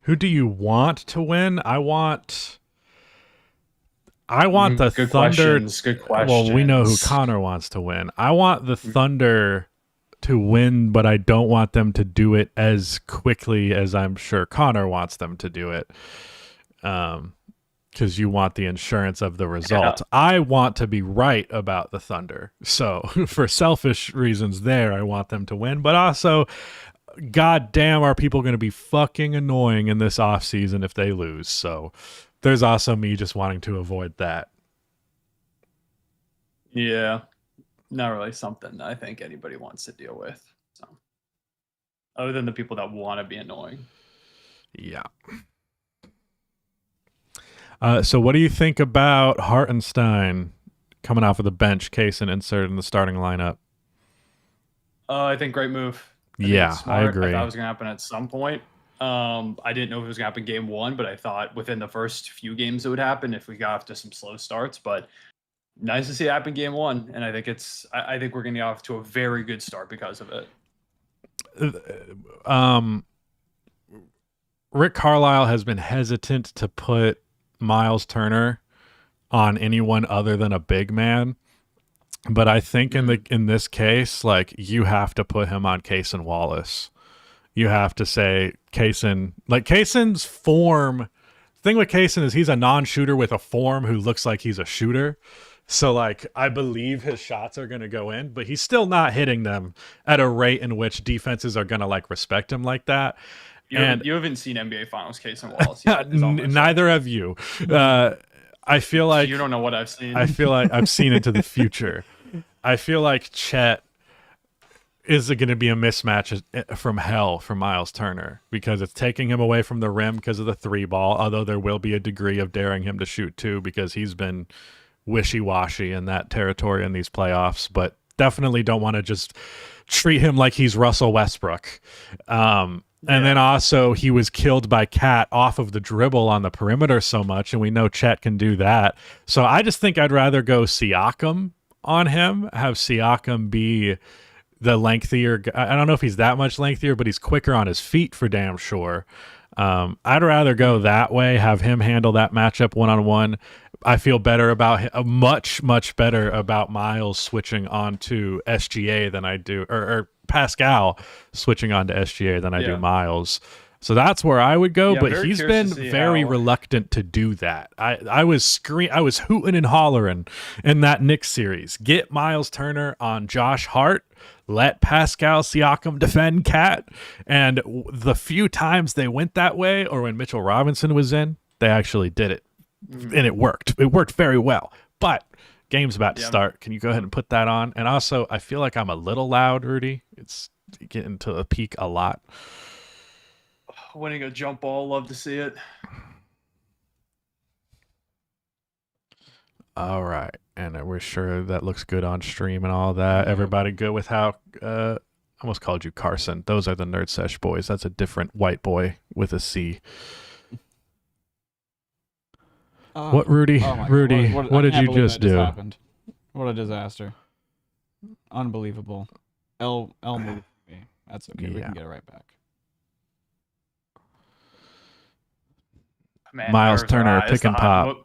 Who do you want to win? I want the Good Thunder. questions. Good Well, we know who questions. Connor wants to win. I want the Thunder to win, but I don't want them to do it as quickly as I'm sure Connor wants them to do it. Because you want the insurance of the result. Yeah. I want to be right about the Thunder. So for selfish reasons there, I want them to win. But also, god damn, are people going to be fucking annoying in this offseason if they lose. So there's also me just wanting to avoid that. Yeah. Not really something I think anybody wants to deal with. So, other than the people that want to be annoying. Yeah. So what do you think about Hartenstein coming off of the bench, case and inserted in the starting lineup? I think great move. Yeah, I agree. I thought it was going to happen at some point. I didn't know if it was going to happen game one, but I thought within the first few games it would happen if we got off to some slow starts. But nice to see it happen game one, and I think I think we're going to get off to a very good start because of it. Rick Carlisle has been hesitant to put Miles Turner on anyone other than a big man, but I think in this case, like, you have to put him on Kaysen Wallace. You have to say Kaysen's form. The thing with Kaysen is he's a non-shooter with a form who looks like he's a shooter. So, like, I believe his shots are going to go in, but he's still not hitting them at a rate in which defenses are going to, like, respect him like that. You haven't seen NBA Finals Kaysen Wallace yet. Neither have you. I feel like you don't know what I've seen. I feel like I've seen into the future. I feel like Chet is going to be a mismatch from hell for Miles Turner because it's taking him away from the rim because of the three ball, although there will be a degree of daring him to shoot too because he's been wishy-washy in that territory in these playoffs, but definitely don't want to just treat him like he's Russell Westbrook. And then also he was killed by Cat off of the dribble on the perimeter so much, and we know Chet can do that. So I just think I'd rather go Siakam on him, have Siakam be the lengthier guy. I don't know if he's that much lengthier, but he's quicker on his feet for damn sure. I'd rather go that way, have him handle that matchup one-on-one. I feel better about him, much better about Miles switching on to SGA than I do, or Pascal switching on to SGA than I do Miles. So that's where I would go, but he's been very reluctant to do that. I was hooting and hollering in that Knicks series. Get Miles Turner on Josh Hart. Let Pascal Siakam defend Cat. And the few times they went that way, or when Mitchell Robinson was in, they actually did it. And it worked. It worked very well. But game's about to start. Can you go ahead and put that on? And also, I feel like I'm a little loud, Rudy. It's getting to the peak a lot. Winning a jump ball, love to see it. All right. And we're sure that looks good on stream and all that. Everybody good with how I almost called you Carson. Those are the Nerd Sesh boys. That's a different white boy with a C. What, Rudy? Rudy, what did you just do? Happened. What a disaster. Unbelievable. L moved me. That's okay. We can get it right back. Man, Miles Turner, pick and pop.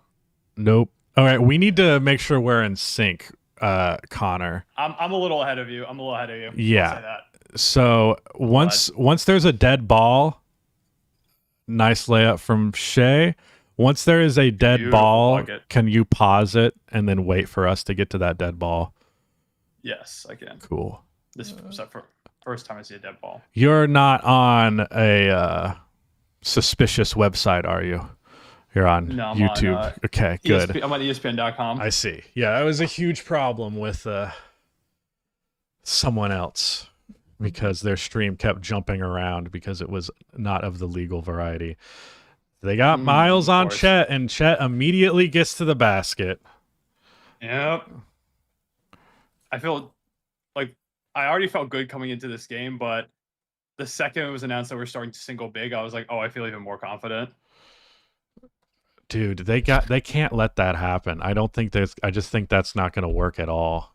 Nope. All right, we need to make sure we're in sync, Connor. I'm a little ahead of you. Yeah. So once there's a dead ball, nice layup from Shea. Once there is a dead ball, bucket. Can you pause it and then wait for us to get to that dead ball? Yes, I can. Cool. This is the first time I see a dead ball. You're not on a suspicious website, are you? You're on YouTube. On, okay, good. I'm on ESPN.com. I see. Yeah, that was a huge problem with someone else because their stream kept jumping around because it was not of the legal variety. They got Miles on Chet, and Chet immediately gets to the basket. Yep. I feel like I already felt good coming into this game, but the second it was announced that we're starting to single big, I was like, oh, I feel even more confident. Dude, they can't let that happen. I just think that's not going to work at all.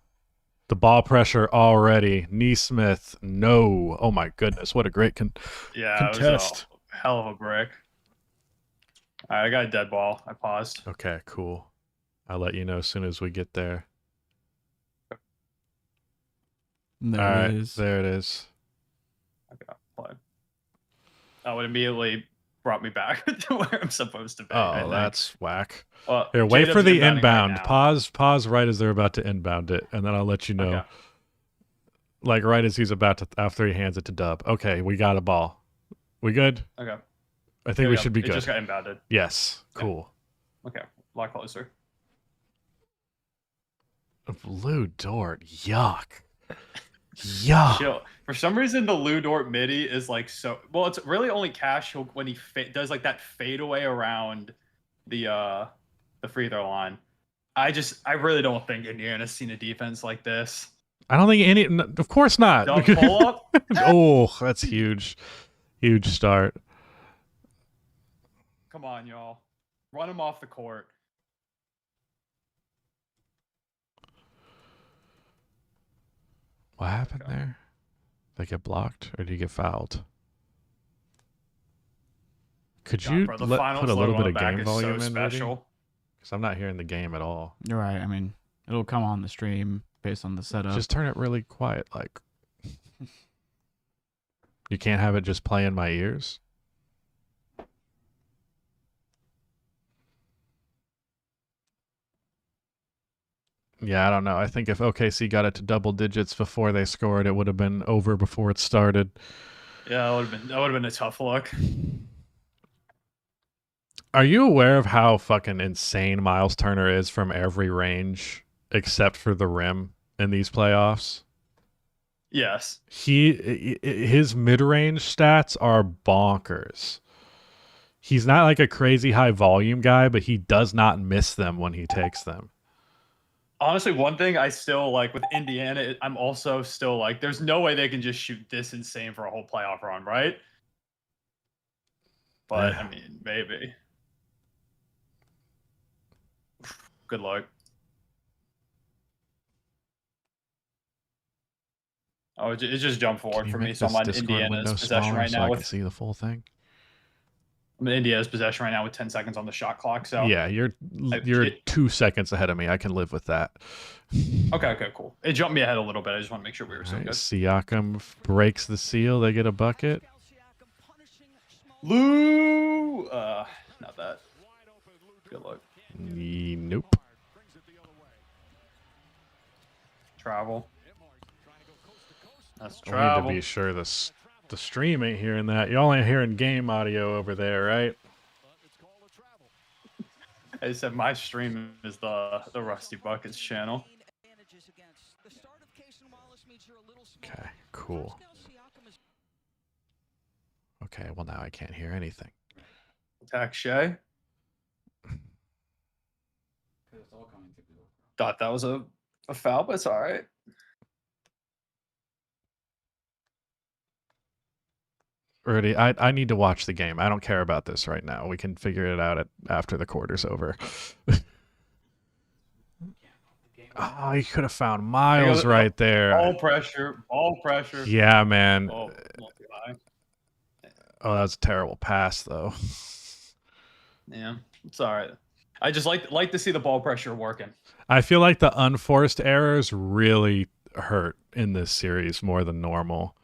The ball pressure already. Neesmith, no. Oh my goodness, what a great contest. It was a hell of a brick. All right, I got a dead ball. I paused. Okay, cool. I'll let you know as soon as we get there. There All right, it is. there it is. Okay, play. Oh, it immediately brought me back to where I'm supposed to be. I Oh, think. that's whack. Well, Here, wait for J-Dub's the inbounding right inbound. now. Pause right as they're about to inbound it, and then I'll let you know. Okay. Like right as he's about to, after he hands it to Dub. Okay, we got a ball. We good? Okay. I think we should be It good. just got inbounded. Yes, Yeah. cool. Okay, a lot closer. Blue Dort, yuck. Yuck. Chill. For some reason, the Lou Dort midi is like so. Well, it's really only Cash when he does like that fadeaway around the free throw line. I really don't think Indiana's seen a defense like this. I don't think any. Of course not. Dub pull up. Oh, that's huge. Huge start. Come on, y'all. Run him off the court. What happened there? Did they get blocked or did he get fouled? Could you Bro, the put finals a little logo bit on of the back game is volume so in, special. Because I'm not hearing the game at all. You're right. I mean, it'll come on the stream based on the setup. Just turn it really quiet. Like, you can't have it just play in my ears. Yeah, I don't know. I think if OKC got it to double digits before they scored, it would have been over before it started. Yeah, that would have been a tough look. Are you aware of how fucking insane Miles Turner is from every range except for the rim in these playoffs? Yes. His mid-range stats are bonkers. He's not like a crazy high volume guy, but he does not miss them when he takes them. Honestly, one thing I still like with Indiana, I'm also still like, there's no way they can just shoot this insane for a whole playoff run, right? But, Yeah. I mean, maybe. Good luck. Oh, it just jumped Can forward you for me, make so I'm this on Discord Indiana's window possession smaller right so now. I can see the full thing? I'm in Indiana's possession right now with 10 seconds on the shot clock. So Yeah, you're 2 seconds ahead of me. I can live with that. Okay, cool. It jumped me ahead a little bit. I just want to make sure we were still Right, good. Siakam breaks the seal. They get a bucket. Lou, not that. Good luck. Nope. Travel. That's I need to travel. be sure the stream ain't hearing that. Y'all ain't hearing game audio over there, right? I said my stream is the Rusty Buckets channel. Okay, cool. Okay, well now I can't hear anything. Attack Shea. Thought that was a foul, but it's all right. Rudy, I need to watch the game. I don't care about this right now. We can figure it out after the quarter's over. Oh, you could have found Miles right there. Ball pressure. Yeah, man. Oh, not too high. Oh, that was a terrible pass, though. Yeah, it's all right. I just like to see the ball pressure working. I feel like the unforced errors really hurt in this series more than normal.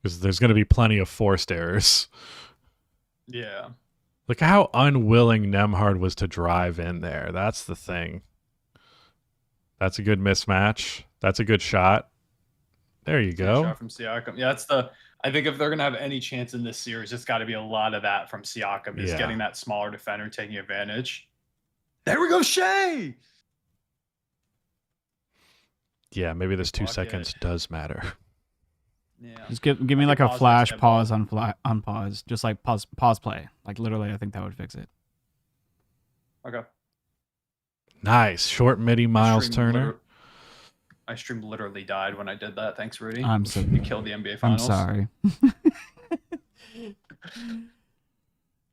Because there's going to be plenty of forced errors. Yeah. Look how unwilling Nemhard was to drive in there. That's the thing. That's a good mismatch. That's a good shot. There you go. Shot from Siakam. Yeah, I think if they're gonna have any chance in this series, it's got to be a lot of that from Siakam. Is getting that smaller defender, taking advantage. There we go, Shea. Yeah, maybe this 2 seconds does matter. Yeah. Just give me like a flash pause on pause, just like pause play. Like literally, I think that would fix it. Okay. Nice short midi Miles Turner. My stream literally died when I did that. Thanks, Rudy. I'm so You killed the NBA Finals. I'm sorry.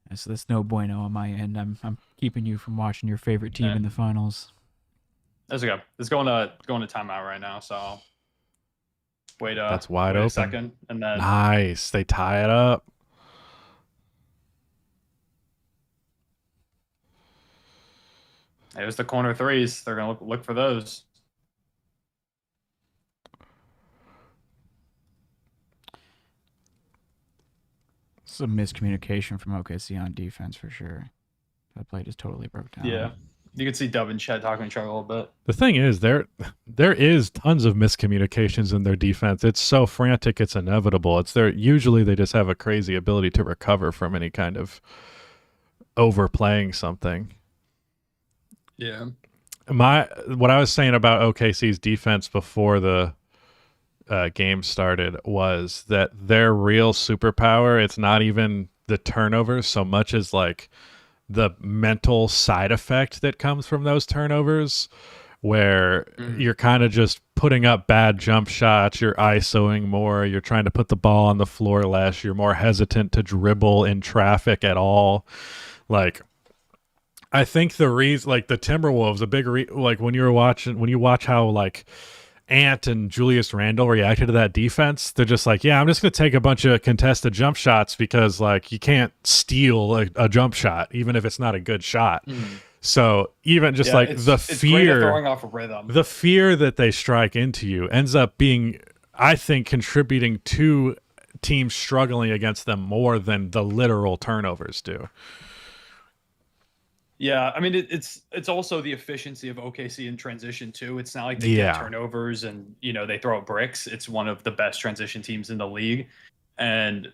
That's no bueno on my end. I'm keeping you from watching your favorite team in the finals. That's okay. It's going to timeout right now, so wait. That's wide wait open. A second, and then nice. They tie it up. There's the corner threes. They're going to look for those. It's a miscommunication from OKC on defense for sure. That play just totally broke down. Yeah. You can see Dub and Chet talking to each other a little bit. The thing is, there is tons of miscommunications in their defense. It's so frantic, it's inevitable. Usually they just have a crazy ability to recover from any kind of overplaying something. Yeah. What I was saying about OKC's defense before the game started was that their real superpower, it's not even the turnovers so much as like the mental side effect that comes from those turnovers, where you're kind of just putting up bad jump shots, you're isoing more, you're trying to put the ball on the floor less, you're more hesitant to dribble in traffic at all. Like, I think the reason, like the Timberwolves, like when you watch how like Ant and Julius Randle reacted to that defense, they're just like, yeah, I'm just going to take a bunch of contested jump shots because like you can't steal a jump shot, even if it's not a good shot. So even just like it's the great at throwing off a rhythm. The fear that they strike into you ends up being, I think, contributing to teams struggling against them more than the literal turnovers do. Yeah, I mean it's also the efficiency of OKC in transition too. It's not like they get turnovers and they throw bricks. It's one of the best transition teams in the league, and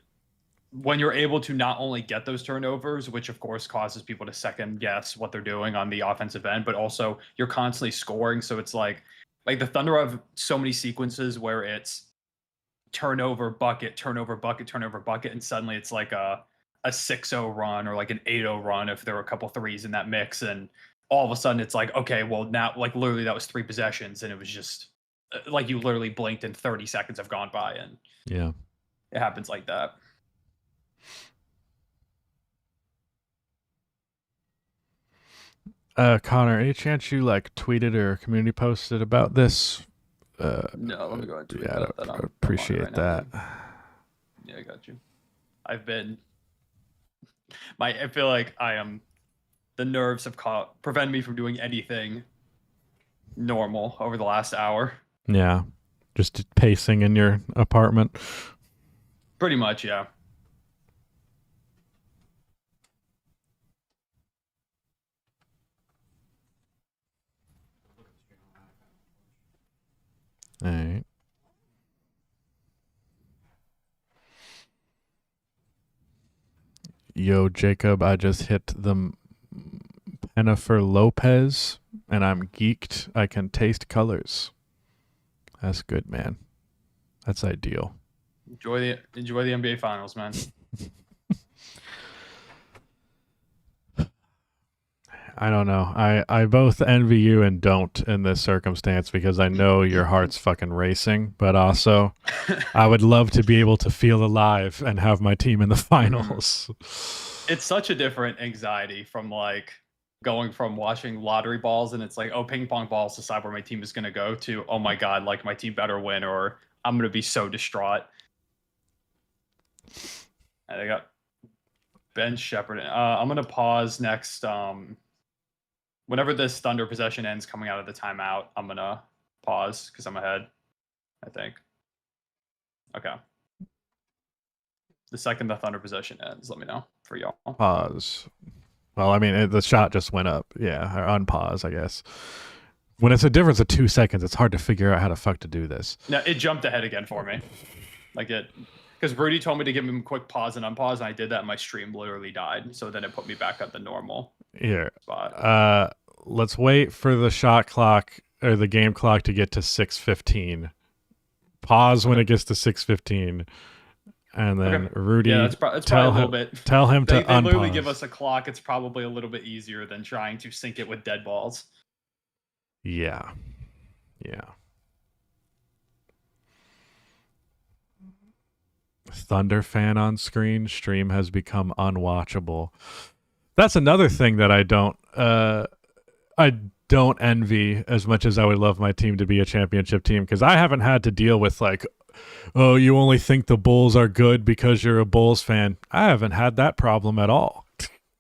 when you're able to not only get those turnovers, which of course causes people to second guess what they're doing on the offensive end, but also you're constantly scoring. So it's like the Thunder have so many sequences where it's turnover bucket, turnover bucket, turnover bucket, and suddenly it's like a 6-0 run or like an 8-0 run if there were a couple threes in that mix, and all of a sudden it's like, okay, well now, like literally that was 3 possessions and it was just like you literally blinked and 30 seconds have gone by, and yeah, it happens like that. Connor, any chance you like tweeted or community posted about this? No, let me go and tweet that. I appreciate that. Yeah, I got you. I feel like the nerves have prevented me from doing anything normal over the last hour. Yeah. Just pacing in your apartment. Pretty much, yeah. All right. Yo, Jacob, I just hit the Jennifer Lopez, and I'm geeked. I can taste colors. That's good, man. That's ideal. Enjoy the NBA Finals, man. I don't know. I both envy you and don't in this circumstance because I know your heart's fucking racing, but also I would love to be able to feel alive and have my team in the finals. It's such a different anxiety from like going from watching lottery balls and it's like, oh, ping pong balls decide where my team is going to go, to, oh my God, like my team better win or I'm going to be so distraught. And I got Ben Shepherd. I'm going to pause next. Whenever this Thunder possession ends coming out of the timeout, I'm going to pause because I'm ahead, I think. Okay. The second the Thunder possession ends, let me know for y'all. Pause. Well, I mean, the shot just went up. Yeah, or unpause, I guess. When it's a difference of 2 seconds, it's hard to figure out how the fuck to do this. No, it jumped ahead again for me. Because Rudy told me to give him a quick pause and unpause, and I did that, and my stream literally died. So then it put me back at the normal spot. Let's wait for the shot clock or the game clock to get to 6:15. Pause when it gets to 6:15, and then Rudy. Yeah, it's probably a little bit. Tell him to unpause. They literally give us a clock. It's probably a little bit easier than trying to sync it with dead balls. Yeah. Thunder fan on screen. Stream has become unwatchable. That's another thing that I don't envy as much as I would love my team to be a championship team, because I haven't had to deal with like, oh, you only think the Bulls are good because you're a Bulls fan. I haven't had that problem at all.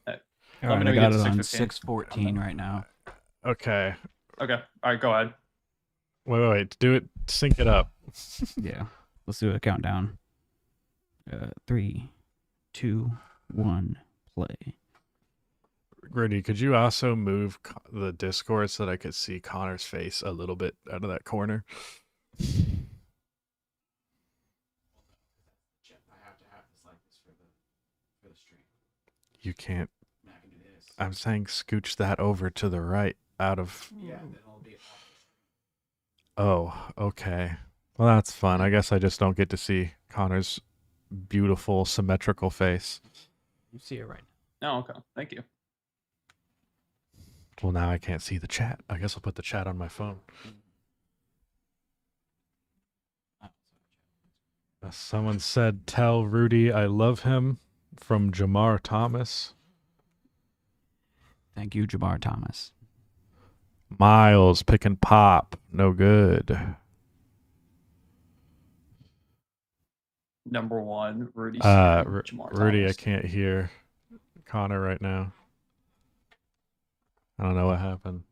I got it on 6:14 right now. Okay. Okay. All right, go ahead. Wait. Do it. Sync it up. Yeah. Let's do a countdown. 3, 2, 1, play. Rudy, could you also move the Discord so that I could see Connor's face a little bit out of that corner? You can't. I'm saying scooch that over to the right out of. Yeah, then it'll be Oh, okay. Well, that's fun. I guess I just don't get to see Connor's beautiful, symmetrical face. You see it right Oh, okay. Thank you. Well, now I can't see the chat. I guess I'll put the chat on my phone. Someone said, "Tell Rudy I love him," from Jamar Thomas. Thank you, Jabbar Thomas. Miles pick and pop, no good. Number 1, Rudy. Rudy, I can't hear Connor right now. I don't know what happened.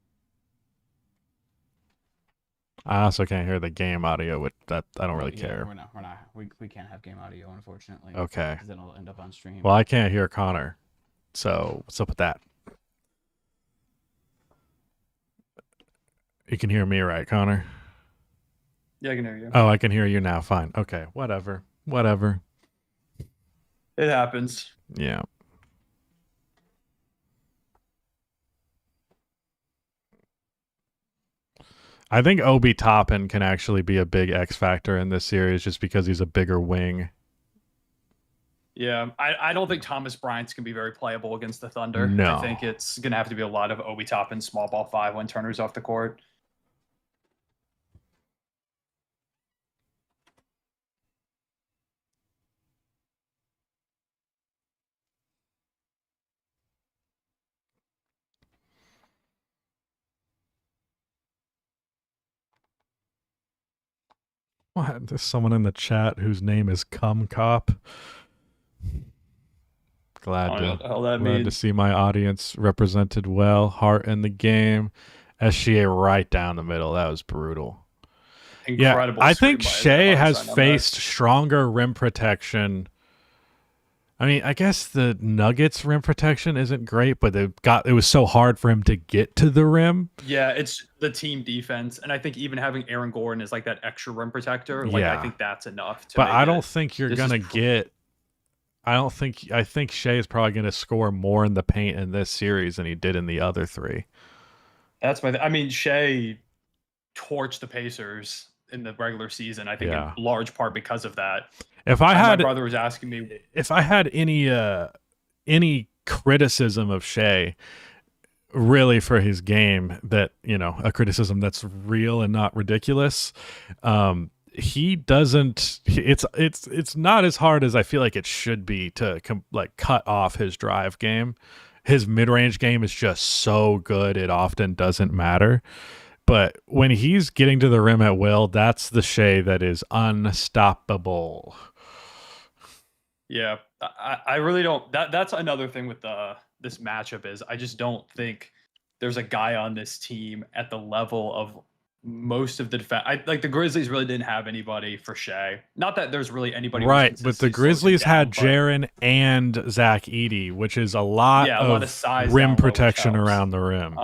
I also can't hear the game audio, which that I don't really care. We can't have game audio, unfortunately. Okay. Because then it'll end up on stream. Well, I can't hear Connor. So what's up with that? You can hear me, right, Connor? Yeah, I can hear you. Oh, I can hear you now. Fine. Okay. Whatever. It happens. Yeah. I think Obi Toppin can actually be a big X factor in this series just because he's a bigger wing. Yeah, I don't think Thomas Bryant's going to be very playable against the Thunder. No. I think it's going to have to be a lot of Obi Toppin small ball 5 when Turner's off the court. What? There's someone in the chat whose name is Cum Cop. I don't know what the hell that Glad to means. see my audience represented well. Heart in the game. SGA right down the middle. That was brutal. Incredible. Yeah, I think screen by Shea has Hartenstein on that. faced stronger rim protection. I mean, I guess the Nuggets rim protection isn't great, but it was so hard for him to get to the rim. Yeah, it's the team defense, and I think even having Aaron Gordon as like that extra rim protector, like Yeah. I think that's enough. To But make I it- don't think you're this gonna is pr- get. I think Shea is probably gonna score more in the paint in this series than he did in the other 3. That's my. I mean, Shea torched the Pacers in the regular season. I think Yeah. in large part because of that. If I My had brother was asking me. if I had any criticism of Shea, really for his game, that a criticism that's real and not ridiculous, he doesn't. It's not as hard as I feel like it should be to cut off his drive game. His mid-range game is just so good; it often doesn't matter. But when he's getting to the rim at will, that's the Shea that is unstoppable. Yeah, I really don't. That's another thing with this matchup is I just don't think there's a guy on this team at the level of most of the defense. Like the Grizzlies really didn't have anybody for Shea. Not that there's really anybody. Right, but the consistently slows him Grizzlies had down, but- Jaren and Zach Edey, which is a lot of size rim down low, which protection helps. around the rim.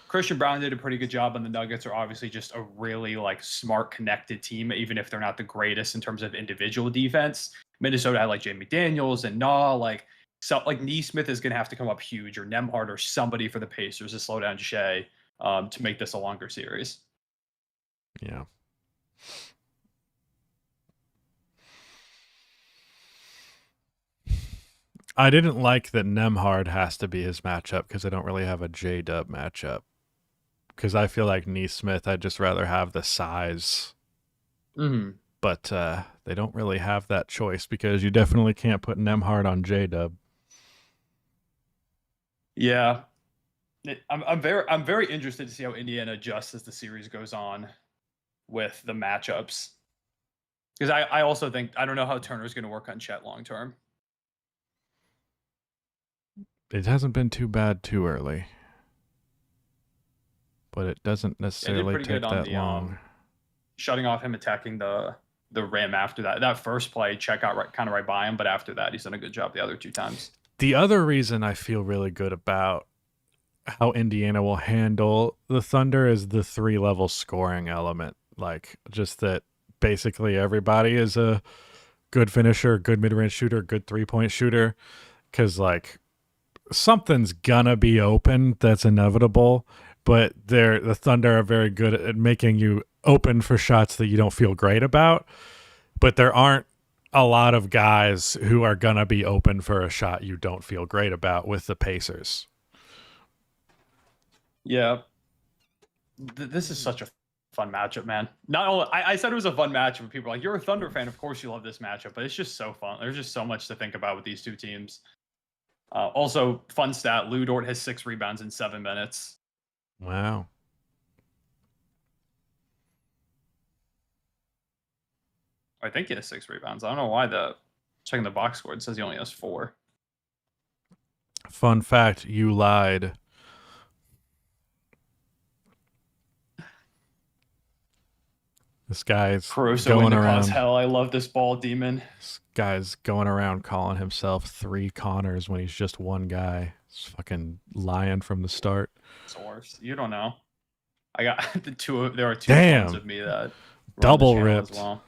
Christian Brown did a pretty good job, and the Nuggets are obviously just a really smart, connected team, even if they're not the greatest in terms of individual defense. Minnesota had Jay McDaniels and Neesmith is going to have to come up huge, or Nembhard or somebody for the Pacers to slow down Shea to make this a longer series. Yeah. I didn't like that Nembhard has to be his matchup because I don't really have a J-Dub matchup. Because I feel like Neesmith, I'd just rather have the size. Mm-hmm. But they don't really have that choice because you definitely can't put Nembhard on J-Dub. Yeah, I'm very interested to see how Indiana adjusts as the series goes on with the matchups. Because I also think I don't know how Turner's going to work on Chet long term. It hasn't been too bad too early. but it doesn't necessarily pretty take good on that the long. shutting off him attacking the rim after that. That first play, check out kind of right by him, but after that, he's done a good job the other 2 times. The other reason I feel really good about how Indiana will handle the Thunder is the 3-level scoring element. Like, just that basically everybody is a good finisher, good mid-range shooter, good 3-point shooter. Because, like, something's gonna be open that's inevitable, but the Thunder are very good at making you open for shots that you don't feel great about. But there aren't a lot of guys who are gonna be open for a shot you don't feel great about with the Pacers. Yeah. This is such a fun matchup, man. Not only I said it was a fun matchup, but people are like, you're a Thunder fan, of course you love this matchup, but it's just so fun. There's just so much to think about with these 2 teams. Also, fun stat: Lou Dort has 6 rebounds in 7 minutes. Wow. I think he has 6 rebounds. I don't know why checking the box score, it says he only has 4. Fun fact, you lied. This guy's Caruso going in to cause around. hell. I love this ball demon. This guy's going around calling himself 3 Connors when he's just one guy. He's fucking lying from the start. Source. You don't know. I got there are 2 Damn. ones of me that Double run the channel ripped. as well.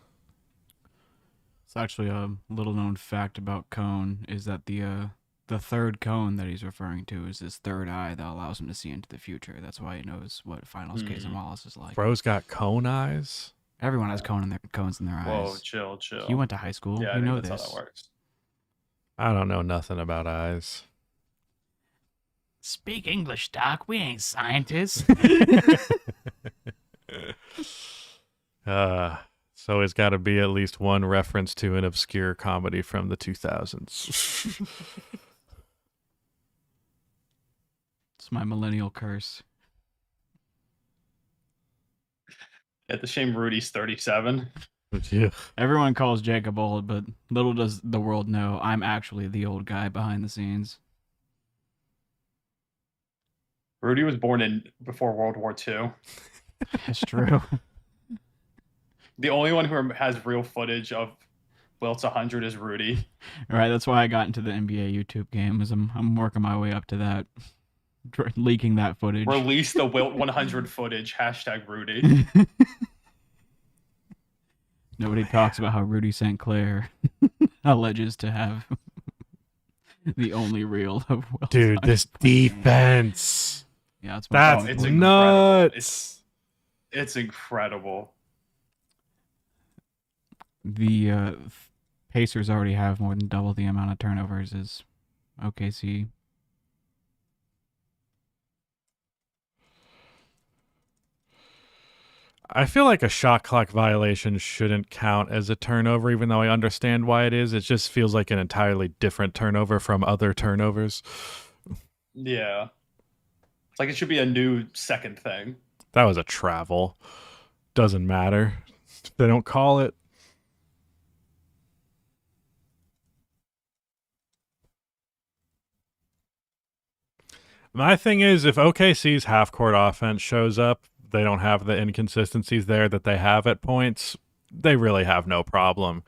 It's actually a little known fact about Cone is that the 3rd cone that he's referring to is his 3rd eye that allows him to see into the future. That's why he knows what Finals Case and Wallace is like. Bro's got cone eyes. Everyone has cones in their eyes. Whoa, chill. You went to high school. Yeah, you I know think that's this. how that works. I don't know nothing about eyes. Speak English, Doc. We ain't scientists. So it's got to be at least one reference to an obscure comedy from the 2000s. It's my millennial curse. It's a shame Rudy's 37. Yeah. Everyone calls Jacob old, but little does the world know I'm actually the old guy behind the scenes. Rudy was born before World War II. That's true. The only one who has real footage of Wilt's 100 is Rudy. All right, that's why I got into the NBA YouTube game. Is I'm working my way up to that, leaking that footage. Release the Wilt 100 footage. #Rudy. Nobody talks about how Rudy St. Clair alleges to have the only reel of Wilt's Dude, this 100 game. defense. Yeah, that's That's point. It's incredible. nuts. It's incredible. The Pacers already have more than double the amount of turnovers as OKC. I feel like a shot clock violation shouldn't count as a turnover, even though I understand why it is. It just feels like an entirely different turnover from other turnovers. Yeah. It's like it should be a new second thing. That was a travel. Doesn't matter. They don't call it. My thing is, if OKC's half-court offense shows up, they don't have the inconsistencies there that they have at points, they really have no problem.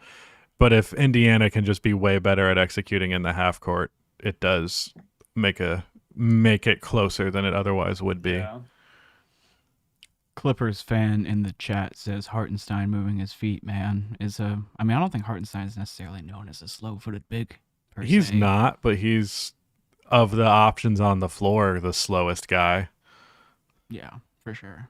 But if Indiana can just be way better at executing in the half-court, it does make it closer than it otherwise would be. Yeah. Clippers fan in the chat says Hartenstein moving his feet, man, is a. I mean, I don't think Hartenstein is necessarily known as a slow-footed big. He's not, but he's, of the options on the floor, the slowest guy. Yeah, for sure.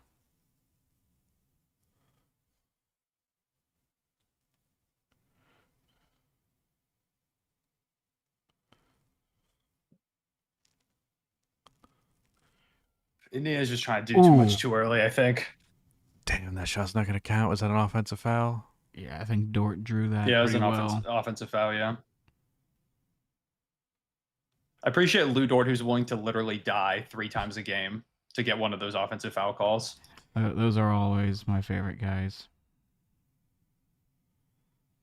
Indiana's just trying to do too much too early, I think. Damn, that shot's not going to count. Was that an offensive foul? Yeah, I think Dort drew that. Yeah, it was pretty an well. offensive foul, yeah. I appreciate Lou Dort, who's willing to literally die 3 times a game to get one of those offensive foul calls. Those are always my favorite guys.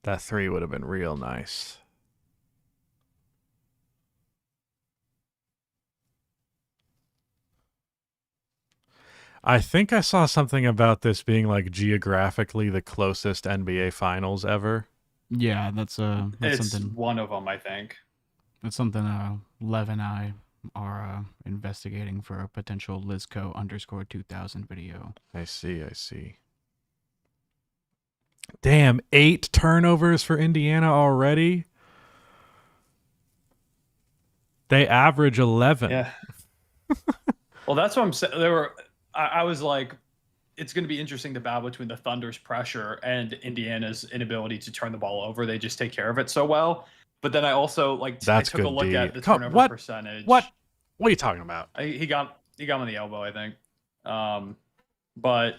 That 3 would have been real nice. I think I saw something about this being like geographically the closest NBA finals ever. Yeah, that's It's something. one of them, I think. That's something Lev and I are investigating for a potential Lizco_2000 video. I see. Damn, 8 turnovers for Indiana already. They average 11. Yeah. Well, that's what I'm saying. I was like, it's going to be interesting to battle between the Thunder's pressure and Indiana's inability to turn the ball over. They just take care of it so well. But then I also I That's took a good look D. at the Come- turnover what? percentage. What are you talking about? He got him on the elbow, I think. But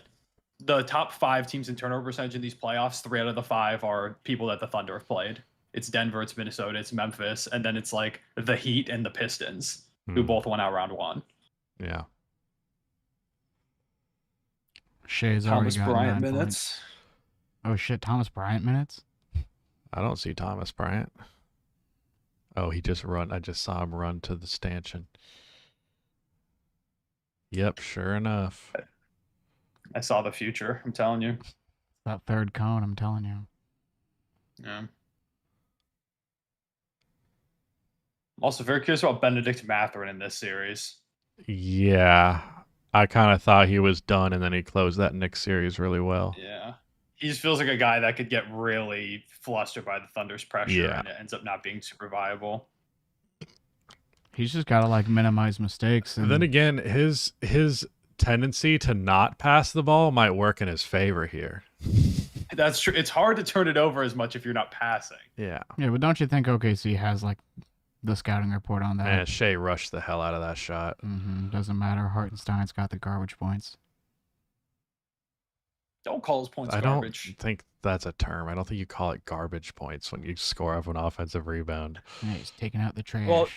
the top 5 teams in turnover percentage in these playoffs, 3 out of the 5 are people that the Thunder have played. It's Denver, it's Minnesota, it's Memphis, and then it's like the Heat and the Pistons, who both won out round 1. Yeah. Shay's Thomas already got Bryant 9 minutes. points. Oh shit, Thomas Bryant minutes? I don't see Thomas Bryant. Oh, he just run. I just saw him run to the stanchion. Yep, sure enough. I saw the future. I'm telling you. That third cone, I'm telling you. Yeah. I'm also very curious about Benedict Mathurin in this series. Yeah. I kind of thought he was done, and then he closed that Knicks series really well. Yeah. He just feels like a guy that could get really flustered by the Thunder's pressure, Yeah. and it ends up not being super viable. He's just got to like minimize mistakes. And Then again, his tendency to not pass the ball might work in his favor here. That's true. It's hard to turn it over as much if you're not passing. Yeah. yeah, but don't you think OKC has like the scouting report on that? And Shea rushed the hell out of that shot. Doesn't matter. Hartenstein's got the garbage points. Don't call his points I garbage. don't think that's a term. I don't think you call it garbage points when you score off an offensive rebound. Yeah, he's taking out the trash. Well,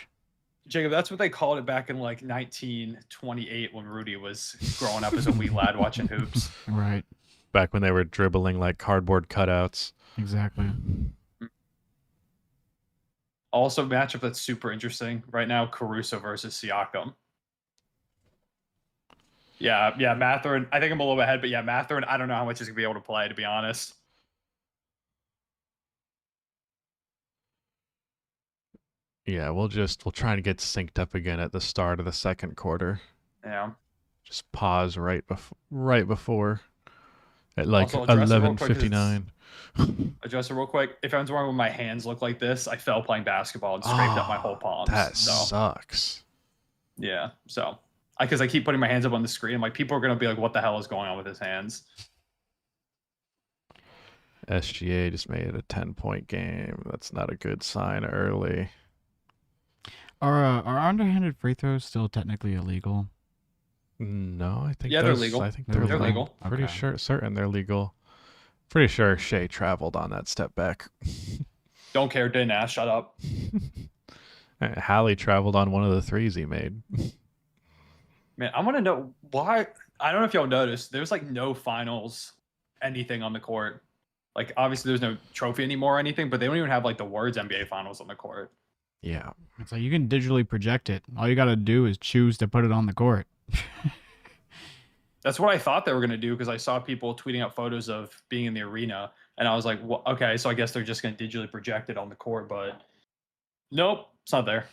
Jacob, that's what they called it back in like 1928 when Rudy was growing up as a wee lad watching hoops. Right. Back when they were dribbling like cardboard cutouts. Exactly. Also, matchup that's super interesting right now: Caruso versus Siakam. Yeah, Mathurin. I think I'm a little bit ahead, but yeah, Mathurin. I don't know how much he's gonna be able to play, to be honest. Yeah, we'll try and get synced up again at the start of the second quarter. Yeah. Just pause right before at like Also, address it real quick, 'cause 11:59. Address it real quick. If I was wondering when my hands look like this, I fell playing basketball and scraped up my whole palms. That So, sucks. yeah. So, because I keep putting my hands up on the screen, I'm like, people are gonna be like, "What the hell is going on with his hands?" SGA just made it a 10-point game. That's not a good sign early. Are underhanded free throws still technically illegal? No, I think Yeah, they're legal. I think They're they're legal. Pretty Okay. certain they're legal. Pretty sure Shea traveled on that step back. Don't care, didn't ask. Shut up. Hallie traveled on one of the threes he made. Man, I want to know why. I don't know if y'all noticed. There's like no finals, anything on the court. Like obviously there's no trophy anymore or anything, but they don't even have like the words NBA Finals on the court. Yeah. It's like you can digitally project it. All you got to do is choose to put it on the court. That's what I thought they were gonna do because I saw people tweeting out photos of being in the arena, and I was like, well, okay, so I guess they're just gonna digitally project it on the court, but nope, it's not there.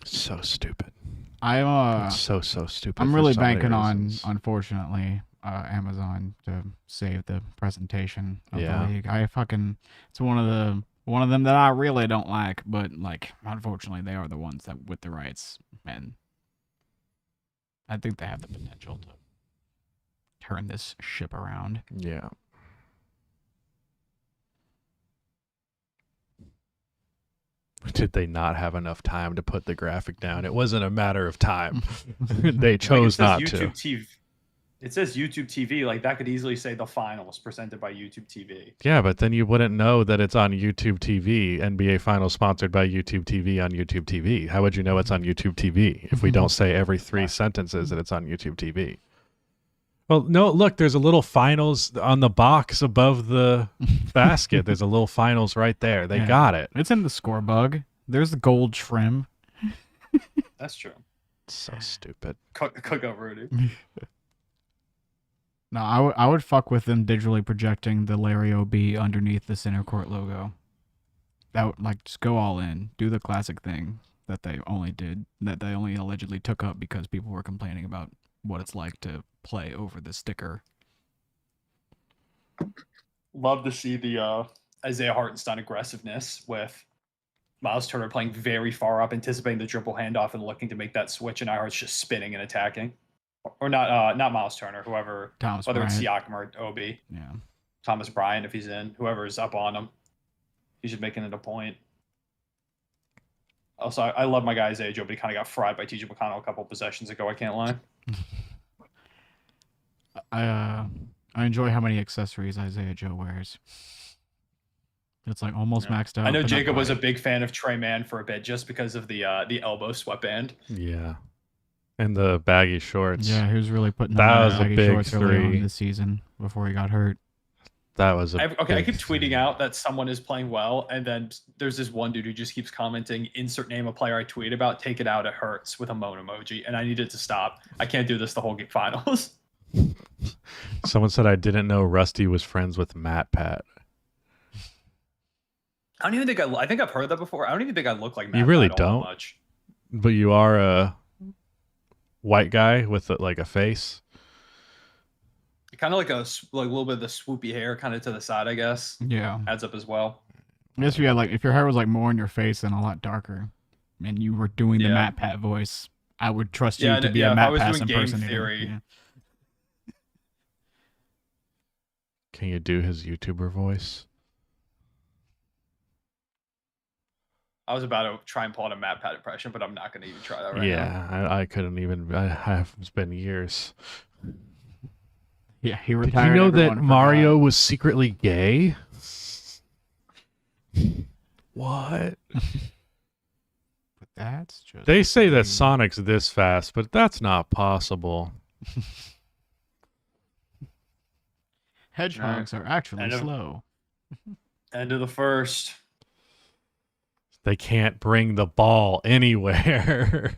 So stupid. I'm It's so stupid. I'm for really so many banking on, reasons. unfortunately, Amazon to save the presentation of Yeah. the league. It's one of them that I really don't like, but like unfortunately they are the ones that with the rights, and I think they have the potential to turn this ship around. Yeah. Did they not have enough time to put the graphic down? It wasn't a matter of time. They Like, chose not YouTube to. TV. It says YouTube TV. Like that could easily say the finals presented by YouTube TV. Yeah, but then you wouldn't know that it's on YouTube TV. NBA Finals sponsored by YouTube TV on YouTube TV. How would you know it's on YouTube TV if we don't say every 3 sentences that it's on YouTube TV? Well, no, look, there's a little finals on the box above the basket. There's a little finals right there. They Yeah. got it. It's in the score bug. There's the gold trim. That's true. So stupid. Cook up Rudy. No, I would fuck with them digitally projecting the Larry OB underneath the center court logo. That would, like, just go all in. Do the classic thing that they only allegedly took up because people were complaining about what it's like to play over the sticker. Love to see the Isaiah Hartenstein aggressiveness with Miles Turner playing very far up, anticipating the dribble handoff and looking to make that switch, and Ihart's just spinning and attacking. Or not Miles Turner, whether Thomas it's Bryant. Siakam or OB. Yeah. Thomas Bryant, if he's in, whoever's up on him, he should make it a point. Also, I love my guy Isaiah Joe, but he kind of got fried by TJ McConnell a couple possessions ago. I can't lie. I enjoy how many accessories Isaiah Joe wears. It's like almost maxed out. I know but not Jacob was a quite. big fan of Trey Mann for a bit just because of the elbow sweatband. Yeah. And the baggy shorts. Yeah, he was really putting That on was a baggy big shorts early on three. this season before he got hurt. That was a I big keep tweeting three. out that someone is playing well, and then there's this one dude who just keeps commenting, insert name a player I tweet about, take it out, it hurts, with a moan emoji, and I need it to stop. I can't do this the whole finals. Someone said I didn't know Rusty was friends with Matt Pat. I don't even think I think I've heard that before. I don't even think I look like Matt. You really Pat all that don't? much. But you are a white guy with like a face. Kind of like a little bit of the swoopy hair kind of to the side, I guess. Yeah. Adds up as well. I guess if you had if your hair was like more in your face and a lot darker, and you were doing the Yeah. Matt Pat voice, I would trust you Yeah, to be yeah, a if I Matt was Pat doing game impersonator. theory. Yeah. Can you do his YouTuber voice? I was about to try and pull out a Matt Pat impression, but I'm not going to even try that right now. Yeah, I couldn't even. It's been years. Yeah, he Did retired. you know that everyone Mario was secretly gay? What? But that's just. They say that weird. Sonic's this fast, but that's not possible. Hedgehogs are actually I know. slow. End of the first. They can't bring the ball anywhere.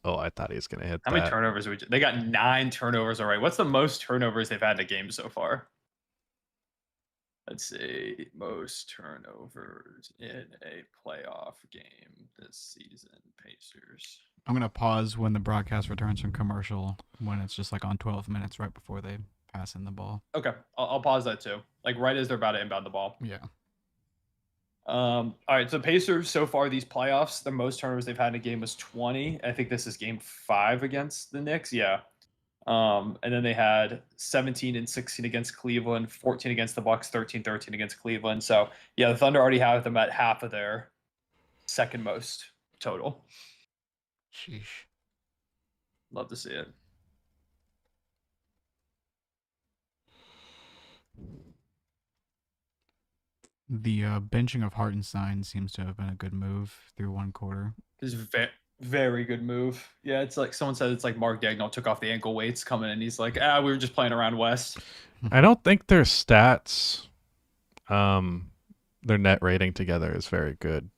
Oh, I thought he was going to hit How that. many turnovers? They got 9 turnovers already. What's the most turnovers they've had in a game so far? Let's see. Most turnovers in a playoff game this season. Pacers. I'm gonna pause when the broadcast returns from commercial when it's just like on 12 minutes right before they pass in the ball. Okay, I'll pause that too. Like right as they're about to inbound the ball. Yeah. All right, so Pacers so far these playoffs, the most turnovers they've had in a game was 20. I think this is game 5 against the Knicks. Yeah. And then they had 17 and 16 against Cleveland, 14 against the Bucks, 13 against Cleveland. So yeah, the Thunder already have them at half of their second most total. Sheesh. Love to see it. The benching of Hartenstein seems to have been a good move through one quarter. It's very good move. Yeah, it's like someone said it's like Mark Dagnall took off the ankle weights coming in. He's like, we were just playing around West. I don't think their stats, their net rating together is very good.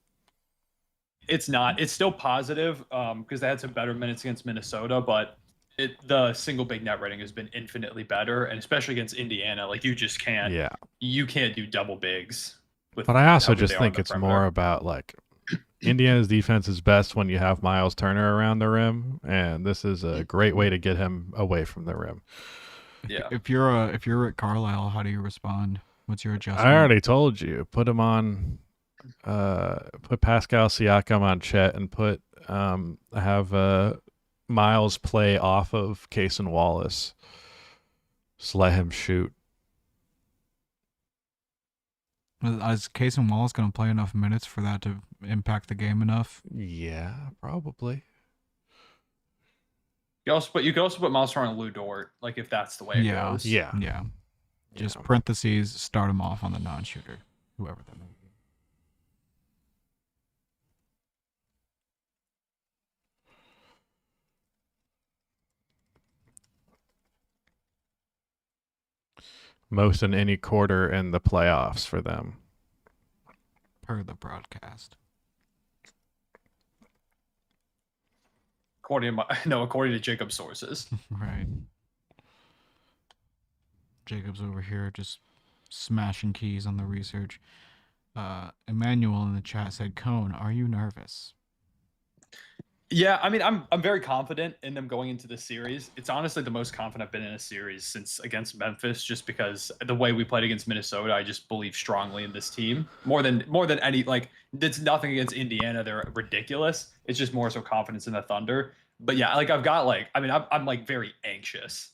It's not. It's still positive because they had some better minutes against Minnesota, but the single big net rating has been infinitely better, and especially against Indiana. Like you just can't. Yeah. You can't do double bigs. But I also how good just they are on think the it's perimeter. more about like Indiana's defense is best when you have Miles Turner around the rim, and this is a great way to get him away from the rim. Yeah. If you're Rick Carlisle, how do you respond? What's your adjustment? I already told you, put him on, put Pascal Siakam on Chet, and have Miles play off of Case and Wallace. Just let him shoot. Is Case and Wallace going to play enough minutes for that to impact the game enough? Yeah, probably. You could also put Miles Turner on Lou Dort, like if that's the way it goes. Yeah. Yeah. Just Yeah. parentheses, start him off on the non-shooter, whoever that may be. Most in any quarter in the playoffs for them. Per the broadcast. according to Jacob's sources. Right. Jacob's over here just smashing keys on the research. Emmanuel in the chat said, Cone, are you nervous? Yeah, I mean, I'm very confident in them going into the series. It's honestly the most confident I've been in a series since against Memphis, just because the way we played against Minnesota, I just believe strongly in this team more than any like. It's nothing against Indiana; they're ridiculous. It's just more so confidence in the Thunder. But yeah, like I've got like, I mean, I'm like very anxious,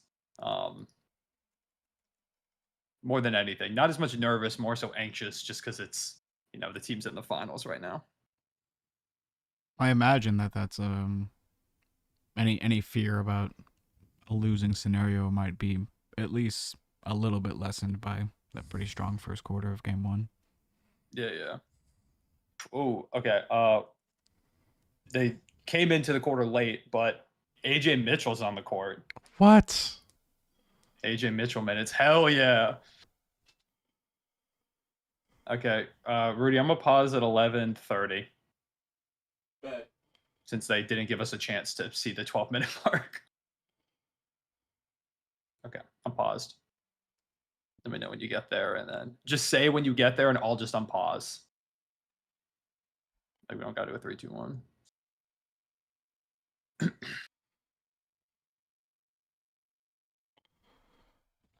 more than anything. Not as much nervous, more so anxious, just because it's the team's in the finals right now. I imagine that's any fear about a losing scenario might be at least a little bit lessened by that pretty strong first quarter of game 1. Yeah. Oh, okay. They came into the quarter late, but AJ Mitchell's on the court. What? AJ Mitchell minutes. Hell yeah. Okay, Rudy, I'm gonna pause at 11:30. Since they didn't give us a chance to see the 12-minute mark. Okay, I'm paused. Let me know when you get there, and then just say when you get there, and I'll just unpause. Like we don't gotta do a 3, 2, 1.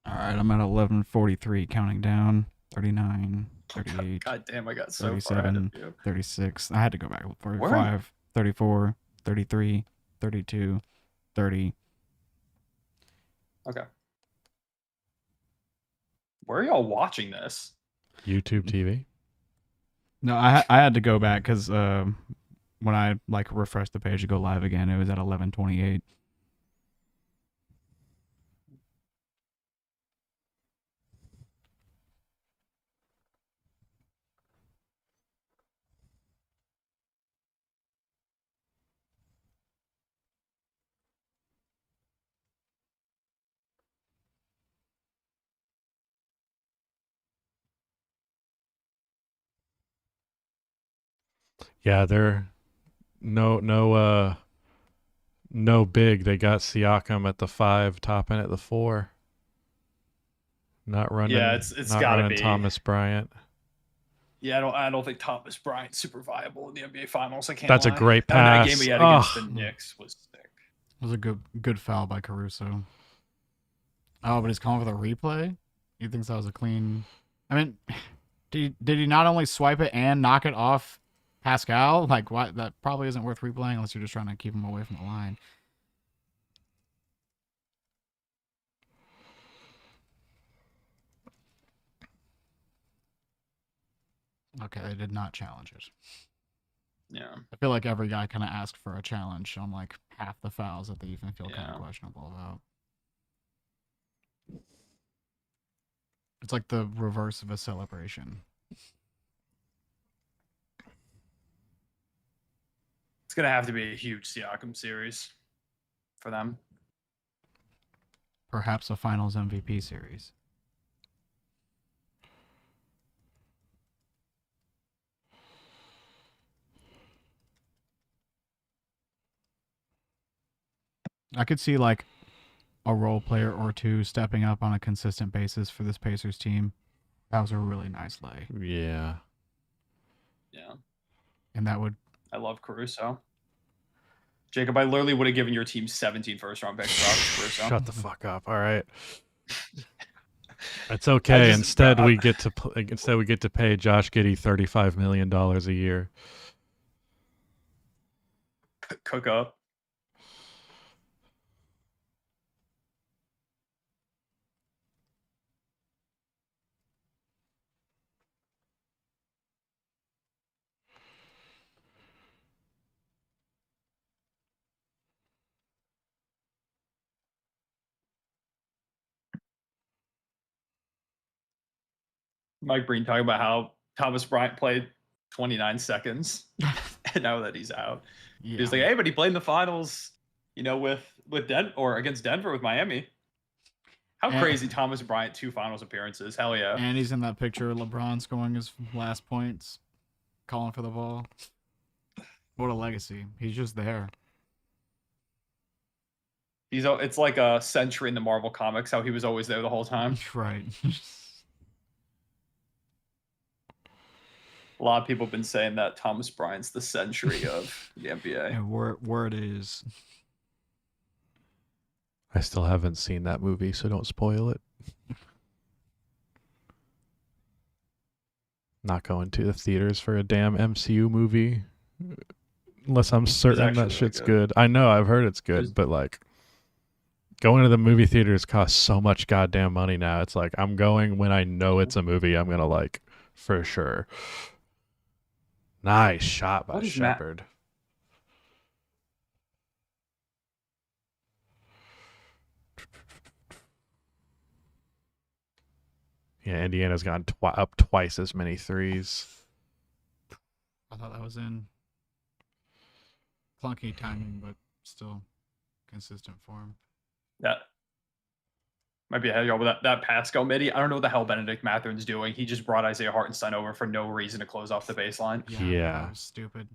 All right, I'm at 11:43, counting down. 39, 38. God damn, I got so far ahead of 37, you. 36. I had to go back. 45, 34, 33, 32, 30. Okay. Where are y'all watching this? YouTube TV. No, I had to go back because when I like refreshed the page to go live again, it was at 11:28. Yeah, they're no big. They got Siakam at the 5, Toppin at the 4. Not running. Yeah, it's not gotta running be Thomas Bryant. Yeah, I don't think Thomas Bryant's super viable in the NBA Finals. I can't. That's lie. a great I mean, that pass. game we had against the Ugh. Knicks was sick. It was a good foul by Caruso. Oh, but he's calling for the replay? He thinks that was a clean... I mean, did he not only swipe it and knock it off Pascal? Like, why? That probably isn't worth replaying unless you're just trying to keep him away from the line. Okay, they did not challenge it. Yeah. I feel like every guy kind of asked for a challenge on like half the fouls that they even feel kind of questionable about. It's like the reverse of a celebration. It's gonna have to be a huge Siakam series for them. Perhaps a Finals MVP series. I could see like a role player or two stepping up on a consistent basis for this Pacers team. That was a really nice lay. Yeah. Yeah. And that would... I love Caruso. Jacob, I literally would have given your team 17 first-round picks for Caruso. Shut the fuck up. All right. It's okay. Instead, we get to pay Josh Giddey $35 million a year. Cook up. Mike Breen talking about how Thomas Bryant played 29 seconds, and now that he's out, he's like, "Hey, but he played in the finals, with or against Denver with Miami." How crazy, Thomas Bryant, 2 finals appearances. Hell yeah. And he's in that picture of LeBron scoring his last points, calling for the ball. What a legacy. He's just there. It's like a Sentry in the Marvel comics, how he was always there the whole time. Right. A lot of people have been saying that Thomas Bryant's the Sentry of the NBA. Yeah, word is. I still haven't seen that movie, so don't spoil it. Not going to the theaters for a damn MCU movie unless I'm certain actually that really shit's good. good. I know, I've heard it's good, but like going to the movie theaters costs so much goddamn money now. It's like I'm going when I know it's a movie I'm gonna like for sure. Nice shot by What is Matt? Shepard. Yeah, Indiana's gotten up twice as many threes. I thought that was in clunky timing, but still consistent form. That might be ahead of y'all, but that Pascal midi, I don't know what the hell Benedict Matherin's doing. He just brought Isaiah Hartenstein over for no reason to close off the baseline. Yeah. That was stupid.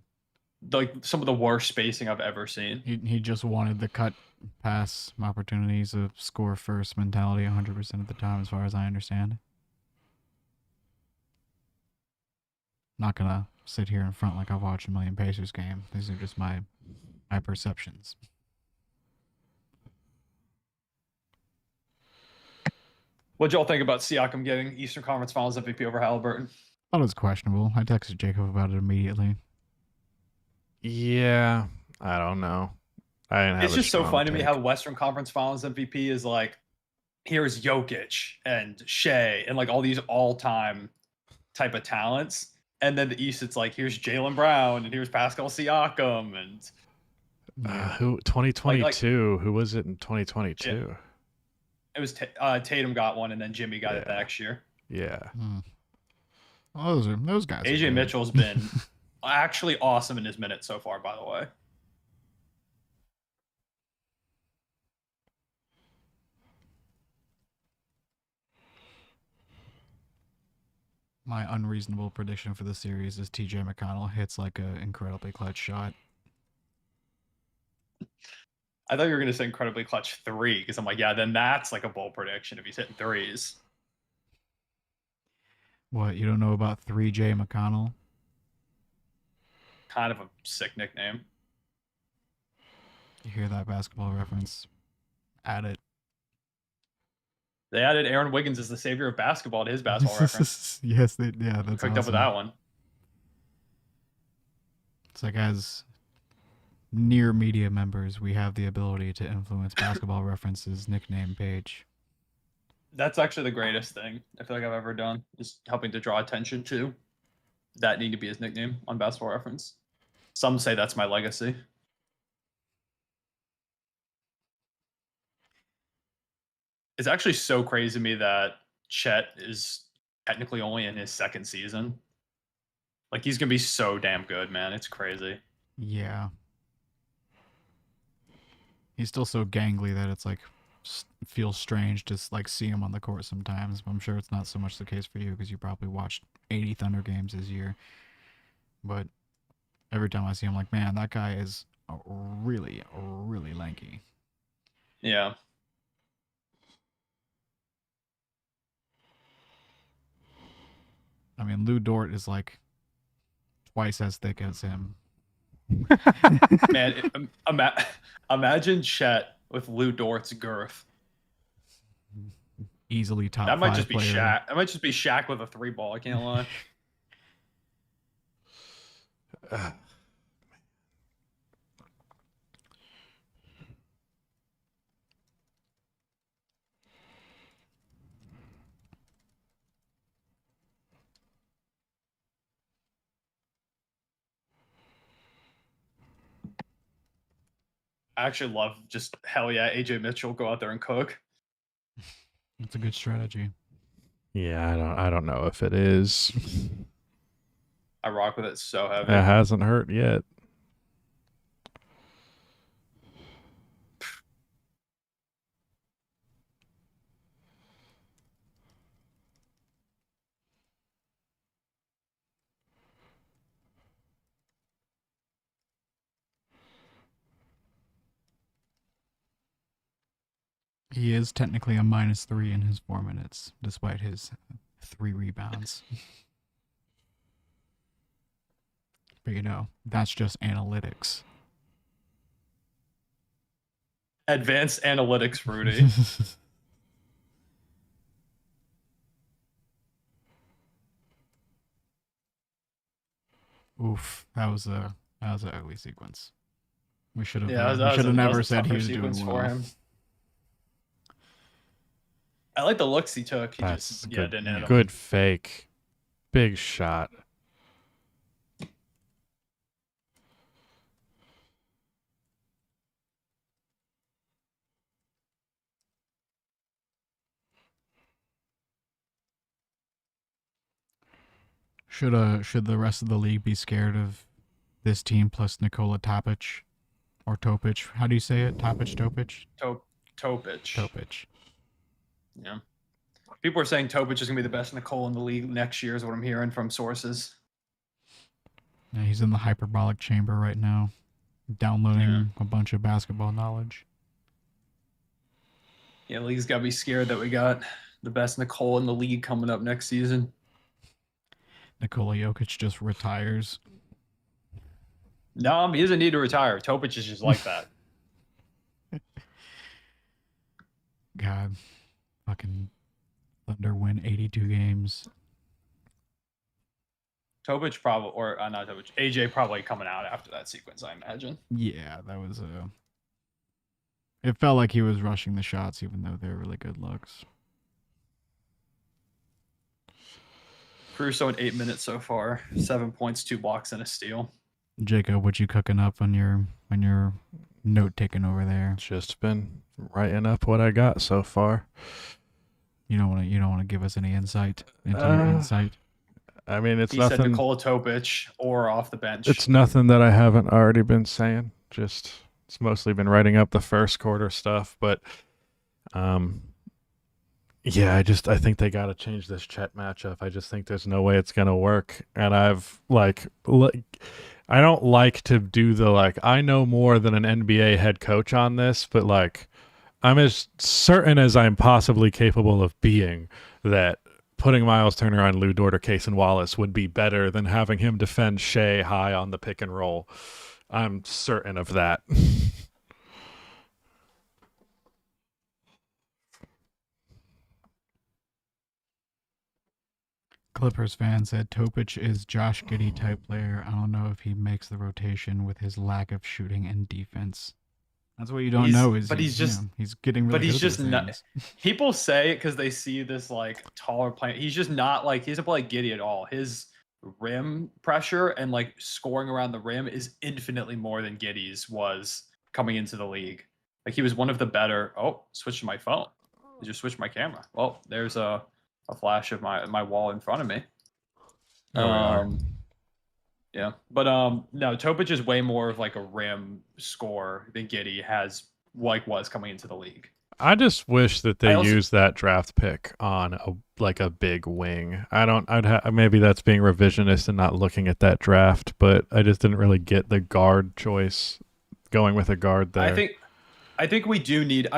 Like some of the worst spacing I've ever seen. He just wanted the cut pass opportunities of score first mentality 100% of the time, as far as I understand. Not gonna sit here in front like I've watched a million Pacers game. These are just my perceptions. What'd y'all think about Siakam getting Eastern Conference Finals MVP over Halliburton? Thought it was questionable. I texted Jacob about it immediately. Yeah, I don't know. I didn't have It's a just so strong funny to me take. how Western Conference Finals MVP is like, here's Jokic and Shea and like all these all-time type of talents. And then the East, it's like, here's Jaylen Brown and here's Pascal Siakam. And Yeah. Who 2022? Who was it in 2022? it was Tatum got one and then Jimmy got it the next year. Yeah. Well, those guys. AJ Mitchell's been actually awesome in his minutes so far, by the way. My unreasonable prediction for the series is TJ McConnell hits like an incredibly clutch shot. I thought you were going to say incredibly clutch 3 because I'm like, yeah, then that's like a bold prediction if he's hitting threes. What, you don't know about 3J McConnell? Kind of a sick nickname. You hear that Basketball Reference? Add it. They added Aaron Wiggins as the savior of basketball to his basketball reference. Yes, that's Picked awesome. up with that one. It's like, as near media members, we have the ability to influence Basketball Reference's nickname page. That's actually the greatest thing I feel like I've ever done, is helping to draw attention to that need to be his nickname on Basketball Reference. Some say that's my legacy. It's actually so crazy to me that Chet is technically only in his second season. Like, he's going to be so damn good, man. It's crazy. Yeah. He's still so gangly that it's like feels strange to like see him on the court sometimes. I'm sure it's not so much the case for you because you probably watched 80 Thunder games this year. But every time I see him, like, man, that guy is really, really lanky. Yeah. I mean, Lou Dort is like twice as thick as him. Man, imagine Chet with Lou Dort's girth. Easily top That might 5 just be player. Shaq. That might just be Shaq with a 3-ball. I can't lie. I actually love just hell yeah, AJ Mitchell, go out there and cook. It's a good strategy. Yeah, I don't know if it is. I rock with it so heavy. It hasn't hurt yet. He is technically a -3 in his 4 minutes, despite his 3 rebounds. But that's just analytics. Advanced analytics, Rudy. Oof, that was an ugly sequence. We should have never said he was doing well. for him. I like the looks he took. He That's just good. didn't hit him. Good fake. Big shot. Should the rest of the league be scared of this team plus Nikola Topic or Topic? How do you say it? Topic, Topic? Topic. Topic. Yeah. People are saying Topic is going to be the best Nicole in the league next year is what I'm hearing from sources. Yeah, he's in the hyperbolic chamber right now, downloading a bunch of basketball knowledge. Yeah, the league's got to be scared that we got the best Nicole in the league coming up next season. Nikola Jokic just retires. No, he doesn't need to retire. Topic is just like that. God, fucking Thunder win 82 games. Topic probably, or not Topic, AJ probably coming out after that sequence, I imagine. Yeah, that was it felt like he was rushing the shots, even though they were really good looks. Caruso in 8 minutes so far, 7 points, 2 blocks, and a steal. Jacob, what you cooking up on your note taking over there? Just been writing up what I got so far. You don't want to give us any insight into your insight. I mean, it's he nothing. Said Nikola Topic or off the bench. It's nothing that I haven't already been saying. Just it's mostly been writing up the first quarter stuff, but yeah, I think they got to change this Chet matchup. I just think there's no way it's gonna work, and I don't like to do the I know more than an NBA head coach on this, but I'm as certain as I'm possibly capable of being that putting Miles Turner on Lou Dort or Cason Wallace would be better than having him defend Shea high on the pick and roll. I'm certain of that. Clippers fan said Topic is Josh Giddey type player. I don't know if he makes the rotation with his lack of shooting and defense. That's what you don't know is he's getting really good at things. People say it because they see this taller player. He's just not he doesn't play like Giddey at all. His rim pressure and scoring around the rim is infinitely more than Giddey's was coming into the league. He was one of the better. Oh, switched to my phone. I just switched my camera. Well, there's a flash of my wall in front of me. Yeah, but no, Topic is way more of a rim scorer than Giddey was coming into the league. I just wish that they used that draft pick on a big wing. Maybe that's being revisionist and not looking at that draft, but I just didn't really get the guard choice going with a guard there. I think we do need.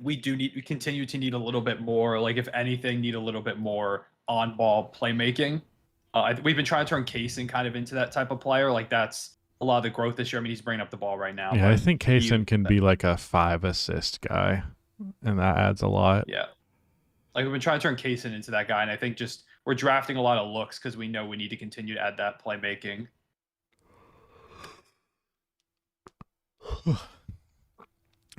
We continue to need a little bit more. If anything, need a little bit more on-ball playmaking. We've been trying to turn Cason kind of into that type of player. That's a lot of the growth this year. He's bringing up the ball right now. Yeah, I think Cason can be a 5-assist guy, and that adds a lot. Yeah, we've been trying to turn Cason into that guy, and I think just we're drafting a lot of looks because we know we need to continue to add that playmaking.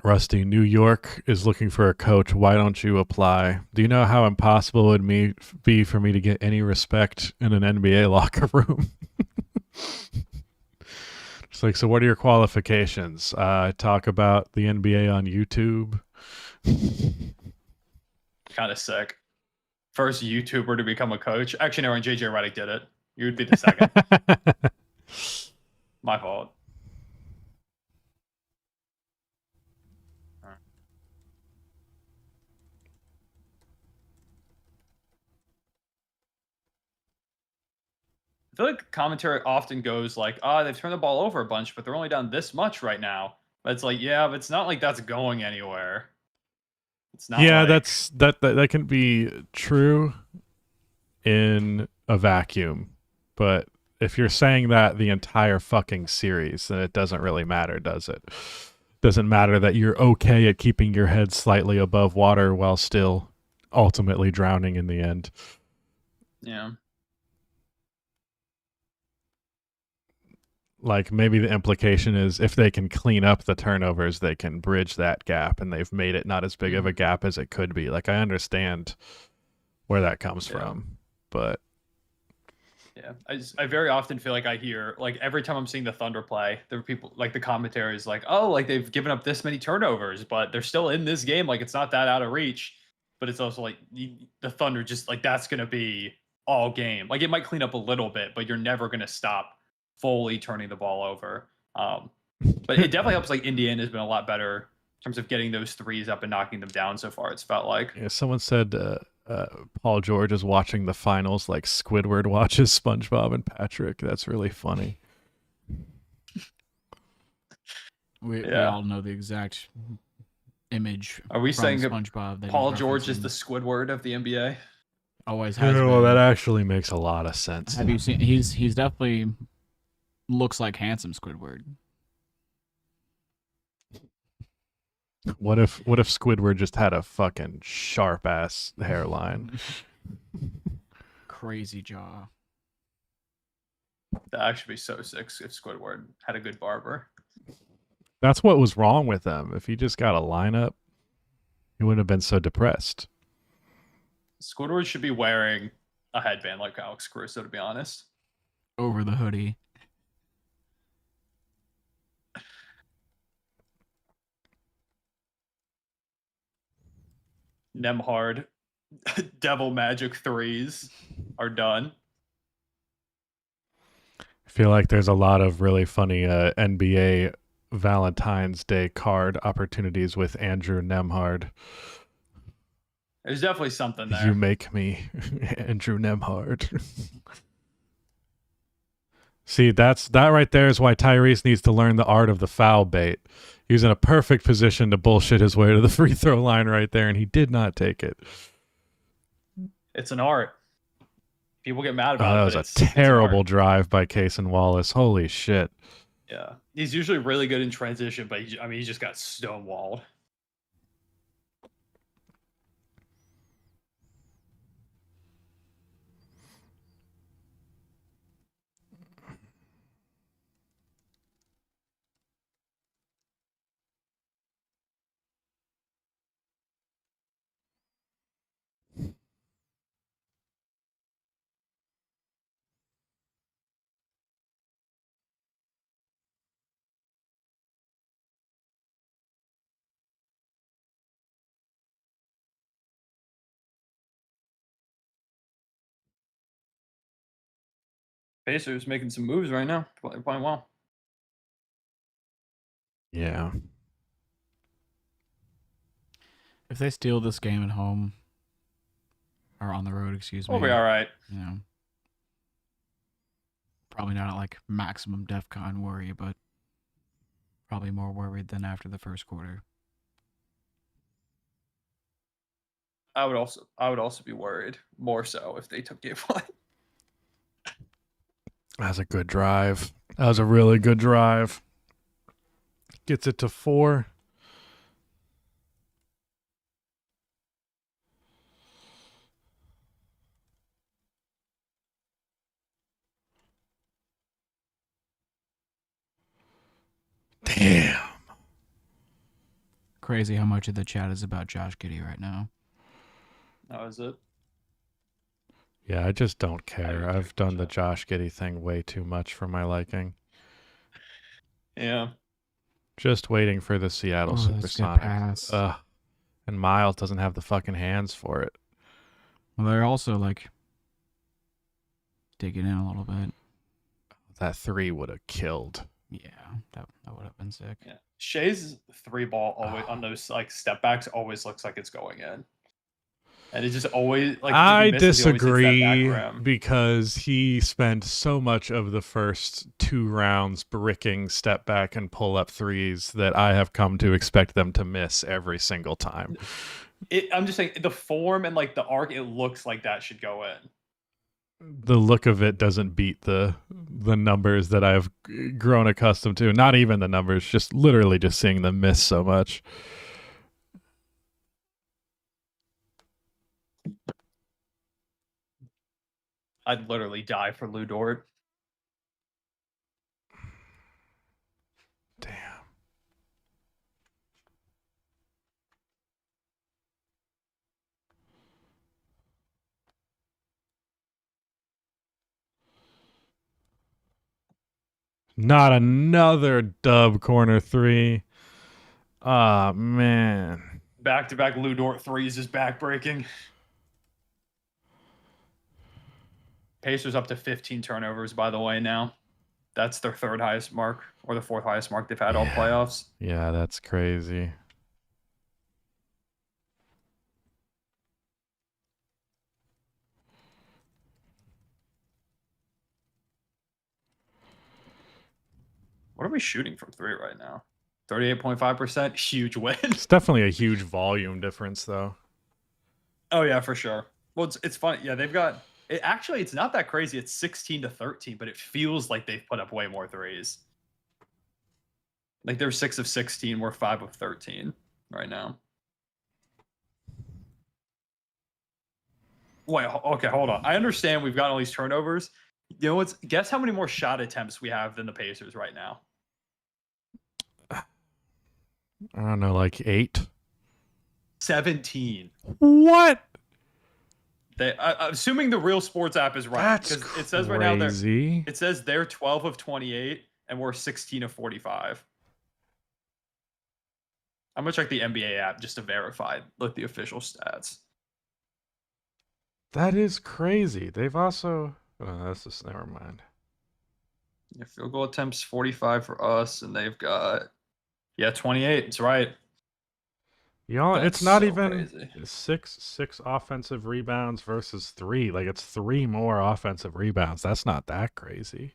Rusty, New York is looking for a coach. Why don't you apply? Do you know how impossible it would be for me to get any respect in an NBA locker room? It's so what are your qualifications? I talk about the NBA on YouTube. Kind of sick. First YouTuber to become a coach. Actually, no, when JJ Redick did it. You would be the second. My fault. I feel like commentary often goes they've turned the ball over a bunch, but they're only down this much right now. But it's yeah, but it's not that's going anywhere. It's not Yeah, like, that can be true in a vacuum, but if you're saying that the entire fucking series, then it doesn't really matter, does it? Doesn't matter that you're okay at keeping your head slightly above water while still ultimately drowning in the end. yeah. Like maybe the implication is if they can clean up the turnovers, they can bridge that gap, and they've made it not as big of a gap as it could be. Like I understand where that comes from, but Yeah, I very often feel like I hear, like, every time I'm seeing the Thunder play, there are people like the commentary is like, oh, like they've given up this many turnovers, but they're still in this game. Like it's not that out of reach. But it's also like the Thunder just like that's gonna be all game. Like it might clean up a little bit, but you're never gonna stop fully turning the ball over. But it definitely helps. Like Indiana's been a lot better in terms of getting those threes up and knocking them down so far. It's felt like. yeah, someone said Paul George is watching the finals like Squidward watches SpongeBob and Patrick. That's really funny. We all know the exact image. Are we from saying that SpongeBob that Paul he's George is referencing. the Squidward of the NBA? Always has Well, been. that actually makes a lot of sense. Have you seen? He's definitely looks like handsome Squidward. What if Squidward just had a fucking sharp ass hairline? Crazy jaw. That actually be so sick if Squidward had a good barber. That's what was wrong with him. If he just got a lineup, he wouldn't have been so depressed. Squidward should be wearing a headband like Alex Caruso, to be honest. Over the hoodie. Nemhard, Devil Magic threes are done. I feel like there's a lot of really funny NBA Valentine's Day card opportunities with Andrew Nemhard. There's definitely something there. You make me Andrew Nemhard. See, that right there is why Tyrese needs to learn the art of the foul bait. He was in a perfect position to bullshit his way to the free throw line right there, and he did not take it. It's an art. People get mad about That it. was a terrible drive by Cason Wallace. Holy shit. Yeah. He's usually really good in transition, but he just got stonewalled. Pacers making some moves right now. They're playing well. Yeah. If they steal this game at home, or on the road, excuse me. We'll be all right. You know, probably not at like maximum DEFCON worry, but probably more worried than after the first quarter. I would also be worried more so if they took game one. That was a good drive. That was a really good drive. Gets it to 4. Damn. Crazy how much of the chat is about Josh Giddey right now. That was it. Yeah, I just don't care. I've done the Josh Giddey thing way too much for my liking. Yeah. Just waiting for the Seattle Supersonics. Ugh. And Miles doesn't have the fucking hands for it. Well, they're also like digging in a little bit. That 3 would have killed. Yeah, that would have been sick. Yeah. Shea's 3-ball always on those like step backs always looks like it's going in. And it just always like I misses, disagree because he spent so much of the first 2 rounds bricking step back and pull up threes that I have come to expect them to miss every single time. I'm just saying the form and like the arc, it looks like that should go in. The look of it doesn't beat the numbers that I've grown accustomed to. Not even the numbers, just literally just seeing them miss so much. I'd literally die for Lou Dort. Damn. Not another dub corner three. Ah, man. Back-to-back Lou Dort threes is backbreaking. Pacers up to 15 turnovers, by the way, now. That's their third highest mark, or the fourth highest mark they've had all playoffs. Yeah, that's crazy. What are we shooting from three right now? 38.5%. Huge win. It's definitely a huge volume difference, though. Oh, yeah, for sure. Well, it's funny. Yeah, they've got it. Actually, it's not that crazy. It's 16-13, but it feels like they've put up way more threes. Like they're 6 of 16, we're 5 of 13 right now. Wait, okay, hold on. I understand we've got all these turnovers. You know what's? Guess how many more shot attempts we have than the Pacers right now? I don't know, like 8? 17. What? Assuming the Real Sports app is right, That's because it says right now crazy. it says they're 12 of 28 and we're 16 of 45. I'm gonna check the NBA app just to verify the official stats. That is crazy. They've also. Oh, that's just never mind. Yeah, field goal attempts 45 for us, and they've got 28. It's right. Y'all, That's it's not so even crazy. six offensive rebounds versus 3. Like it's 3 more offensive rebounds. That's not that crazy.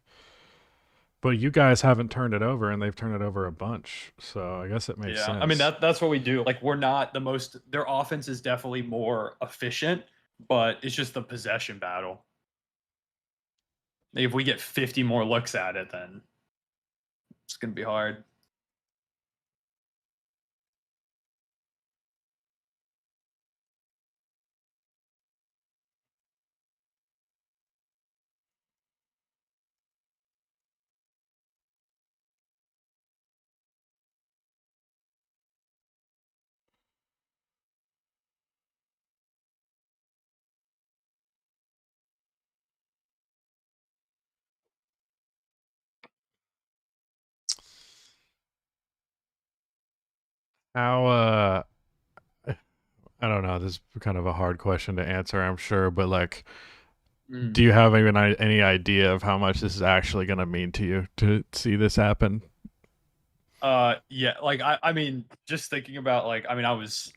But you guys haven't turned it over, and they've turned it over a bunch. So I guess it makes sense. I mean that's what we do. Like we're not the most. Their offense is definitely more efficient, but it's just the possession battle. If we get 50 more looks at it, then it's gonna be hard. How I don't know. This is kind of a hard question to answer, I'm sure, but like, do you have even any idea of how much this is actually going to mean to you to see this happen? Yeah, like I mean, just thinking about like, I mean, I was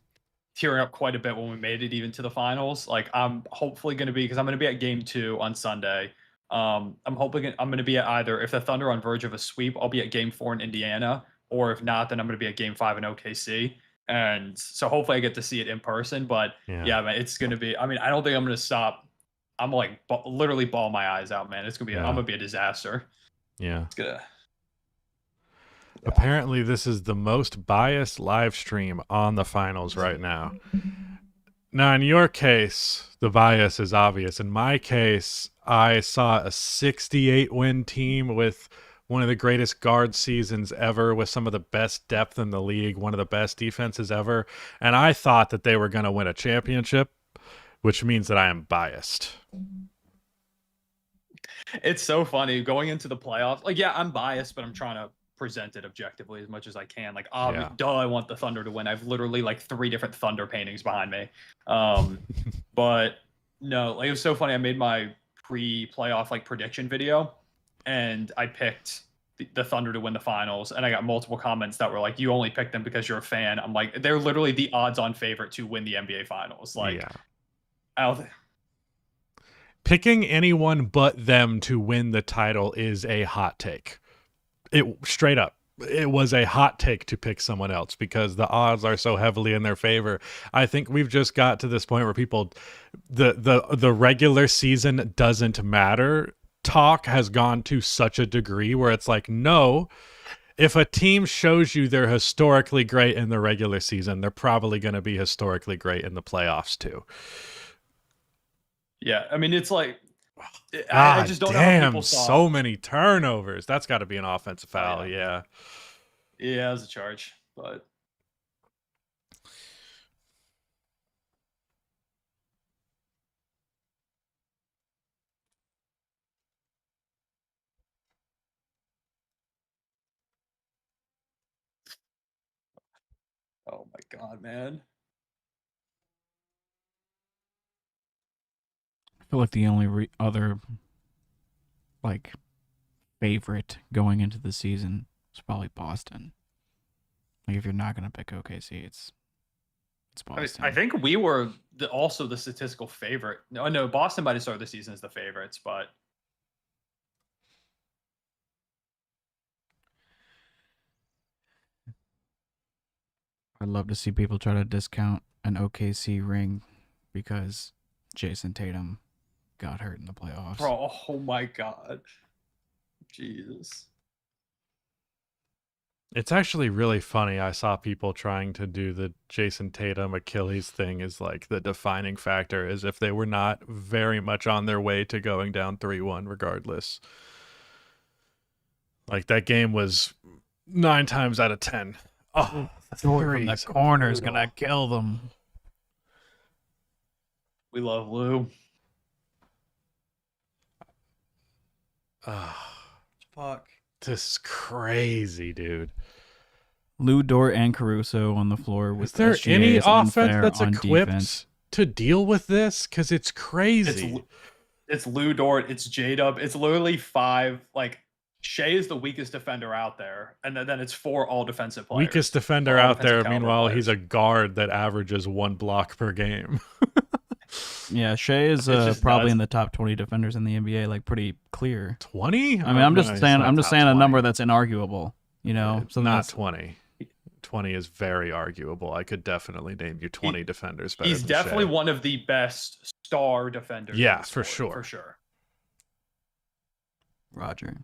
tearing up quite a bit when we made it even to the finals. Like I'm hopefully going to be, because I'm going to be at game 2 on Sunday. I'm hoping I'm going to be at either, if the Thunder are on verge of a sweep, I'll be at game 4 in Indiana, or if not, then I'm going to be at game 5 in OKC. And so hopefully I get to see it in person. But yeah, man, it's going to be, I mean, I don't think I'm going to stop. I'm like literally bawl my eyes out, man. It's going to be, I'm going to be a disaster. Yeah. It's going to. Apparently, this is the most biased live stream on the finals right now. Now, in your case, the bias is obvious. In my case, I saw a 68-win team with one of the greatest guard seasons ever, with some of the best depth in the league, one of the best defenses ever, and I thought that they were going to win a championship, which means that I am biased. It's so funny going into the playoffs. Like, yeah, I'm biased, but I'm trying to present it objectively as much as I can. Like, duh, I want the Thunder to win. I've literally like 3 different Thunder paintings behind me. But no, like it was so funny. I made my pre-playoff like prediction video, and I picked the Thunder to win the finals, and I got multiple comments that were like, "You only picked them because you're a fan." I'm like, they're literally the odds-on favorite to win the NBA Finals. Like, picking anyone but them to win the title is a hot take. It straight up. it was a hot take to pick someone else because the odds are so heavily in their favor. I think we've just got to this point where people, the regular season doesn't matter. Talk has gone to such a degree where it's like, no, if a team shows you they're historically great in the regular season, they're probably going to be historically great in the playoffs too. Yeah, I mean, it's like I God just don't know how people damn, saw. so many turnovers. That's got to be an offensive foul. Oh, Yeah. Yeah, it was a charge, but oh my god, man. I feel like the only other like favorite going into the season is probably Boston. Like if you're not gonna pick OKC, it's Boston. I think we were also the statistical favorite. No, Boston might have started the season as the favorites, but I'd love to see people try to discount an OKC ring because Jason Tatum got hurt in the playoffs. bro, oh my god, Jesus. It's actually really funny. I saw people trying to do the Jason Tatum Achilles thing as like the defining factor, as if they were not very much on their way to going down 3-1 regardless. Like that game was 9 times out of 10. Oh, the from the corner is gonna kill them. We love Lou. Fuck. This is crazy, dude. Lou Dort and Caruso on the floor with Is there SGA any is offense unfair that's on equipped defense. to deal with this? Because it's crazy. It's Lou Dort, it's J-Dub. It's literally 5. Like Shea is the weakest defender out there, and then it's 4 all defensive players. Weakest defender all out there. Meanwhile, players. he's a guard that averages 1 block per game. Yeah, Shea is probably in the top 20 defenders in the NBA, like pretty clear. 20? I mean, I'm just saying a number that's inarguable, you know. So not 20. 20 is very arguable. I could definitely name you 20 defenders better. He's than definitely Shea. one of the best star defenders. Yeah, for sure. For sure. Roger.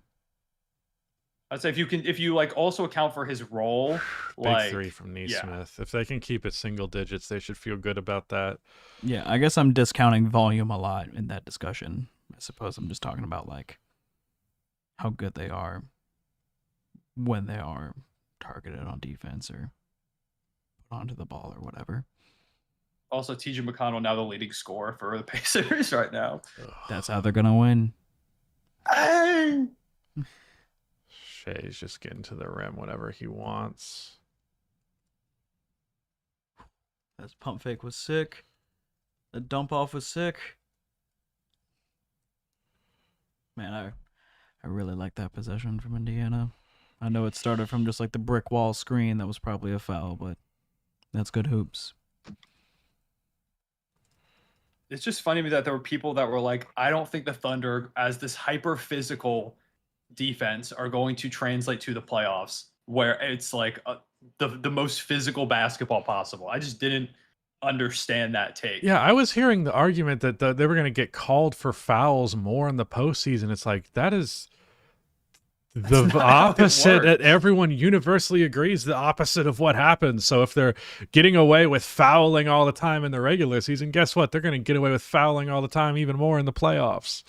I'd say if you like also account for his role, Big 3 from Neesmith. If they can keep it single digits, they should feel good about that. Yeah, I guess I'm discounting volume a lot in that discussion. I suppose I'm just talking about like how good they are when they are targeted on defense or put onto the ball or whatever. Also, TJ McConnell now the leading scorer for the Pacers right now. That's how they're gonna win. Shea's just getting to the rim whenever he wants. That pump fake was sick. The dump off was sick. Man, I really like that possession from Indiana. I know it started from just like the brick wall screen that was probably a foul, but that's good hoops. It's just funny to me that there were people that were like, I don't think the Thunder, as this hyper physical defense, are going to translate to the playoffs, where it's like the most physical basketball possible. I just didn't understand that take. Yeah, I was hearing the argument that they were going to get called for fouls more in the postseason. It's like, that is the opposite. Everyone universally agrees the opposite of what happens. So if they're getting away with fouling all the time in the regular season, guess what? They're going to get away with fouling all the time even more in the playoffs.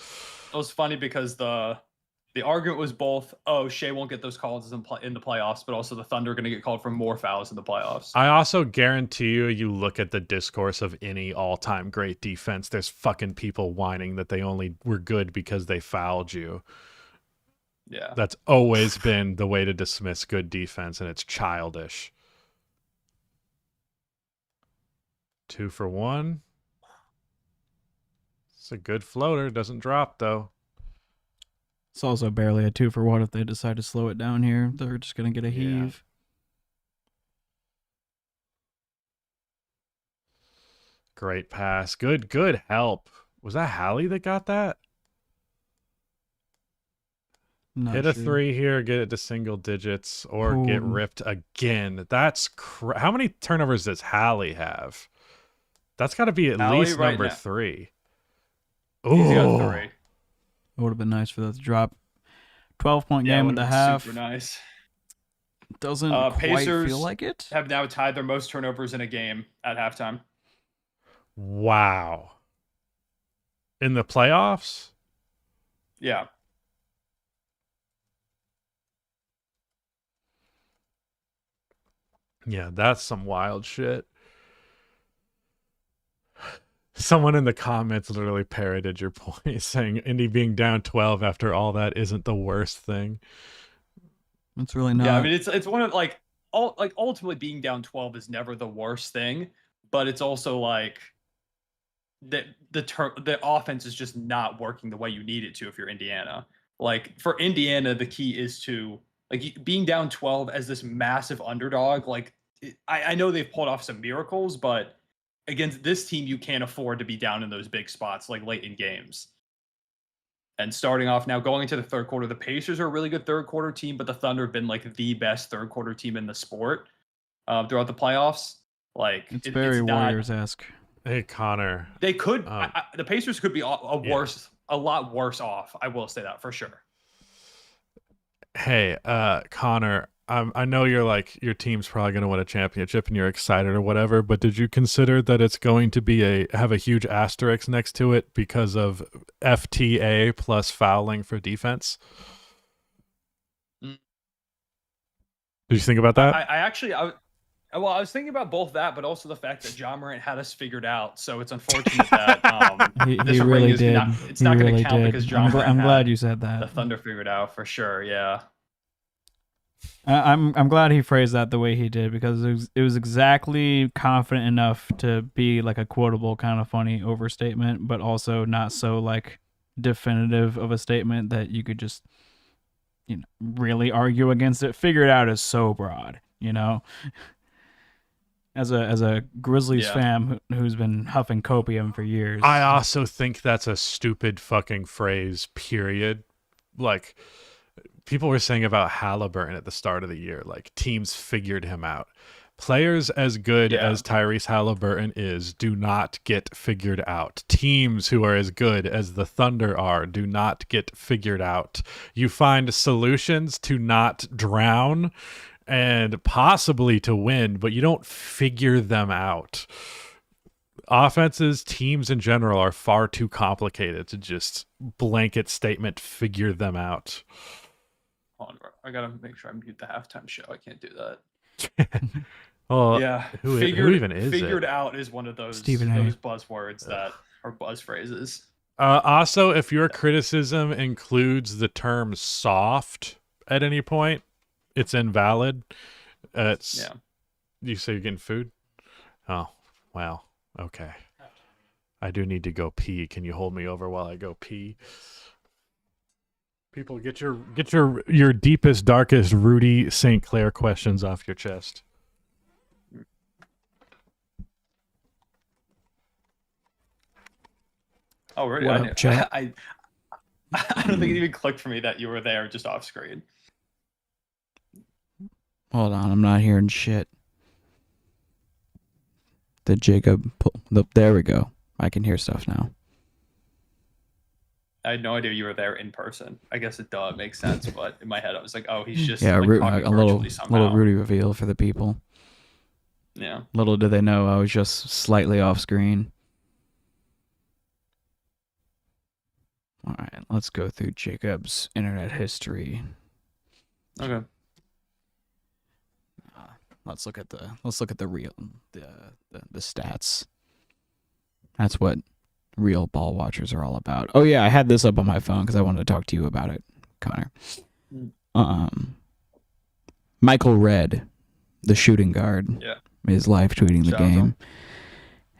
It was funny because the argument was both, oh, Shea won't get those calls in the playoffs, but also the Thunder are going to get called for more fouls in the playoffs. I also guarantee you look at the discourse of any all-time great defense, there's fucking people whining that they only were good because they fouled you. Yeah. That's always been the way to dismiss good defense, and it's childish. 2 for 1. It's a good floater. Doesn't drop, though. It's also barely a 2 for 1 if they decide to slow it down here. They're just going to get a heave. Great pass. Good help. Was that Hallie that got that? Not Hit a sure. 3 here, get it to single digits, or get Ooh. ripped again. That's how many turnovers does Hallie have? That's got to be at Hallie least right number now. 3. He's got Oh, 3. It would have been nice for that to drop. 12-point Yeah, it game would at the have been half. super nice. Doesn't quite Pacers feel like it. have now tied their most turnovers in a game at halftime. wow. In the playoffs? Yeah. Yeah, that's some wild shit. Someone in the comments literally parroted your point, saying Indy being down 12 after all that isn't the worst thing. It's really not. Yeah, I mean it's one of ultimately being down 12 is never the worst thing, but it's also like the offense is just not working the way you need it to if you're Indiana. Like for Indiana, the key is to being down 12 as this massive underdog. Like I know they've pulled off some miracles, but against this team, you can't afford to be down in those big spots like late in games. And starting off now, going into the third quarter, the Pacers are a really good third quarter team, but the Thunder have been like the best third quarter team in the sport throughout the playoffs. Like it's very Warriors-esque. Hey, Connor. They could. The Pacers could be a lot worse off. I will say that for sure. Hey, Connor. I know you're like your team's probably going to win a championship and you're excited or whatever, but did you consider that it's going to be have a huge asterisk next to it because of FTA plus fouling for defense? Did you think about that? I was thinking about both that, but also the fact that John Morant had us figured out. So it's unfortunate that he really did. It's not going to count because John Morant. I'm glad you said that. The Thunder figured out for sure. Yeah. I'm glad he phrased that the way he did because it was exactly confident enough to be like a quotable kind of funny overstatement, but also not so like definitive of a statement that you could just really argue against it. Figure it out is so broad, As a Grizzlies fan who's been huffing copium for years. I also think that's a stupid fucking phrase, period. Like, people were saying about Halliburton at the start of the year, like, teams figured him out. Players as good as Tyrese Halliburton do not get figured out. Teams who are as good as the Thunder do not get figured out. You find solutions to not drown and possibly to win, but you don't figure them out. Offenses, teams in general, are far too complicated to just blanket statement figure them out. Hold on, I gotta make sure I mute the halftime show. I can't do that. Well, yeah, who even is figured it? out is one of those buzzwords that are buzz phrases. Also, if your criticism includes the term soft at any point, it's invalid. You say you're getting food? Oh, wow. Okay. I do need to go pee. Can you hold me over while I go pee? People, get your deepest, darkest Rudy St. Clair questions off your chest. Oh, really? I don't think it even clicked for me that you were there just off screen. Hold on, I'm not hearing shit. There we go. I can hear stuff now. I had no idea you were there in person. I guess it makes sense, but in my head I was like, oh, he's just a little Rudy reveal for the people. Yeah. Little do they know I was just slightly off screen. All right, let's go through Jacob's internet history. Okay. Let's look at the real the stats. That's what real ball watchers are all about. Oh yeah, I had this up on my phone because I wanted to talk to you about it, Connor. Michael Redd, the shooting guard, is live tweeting the game,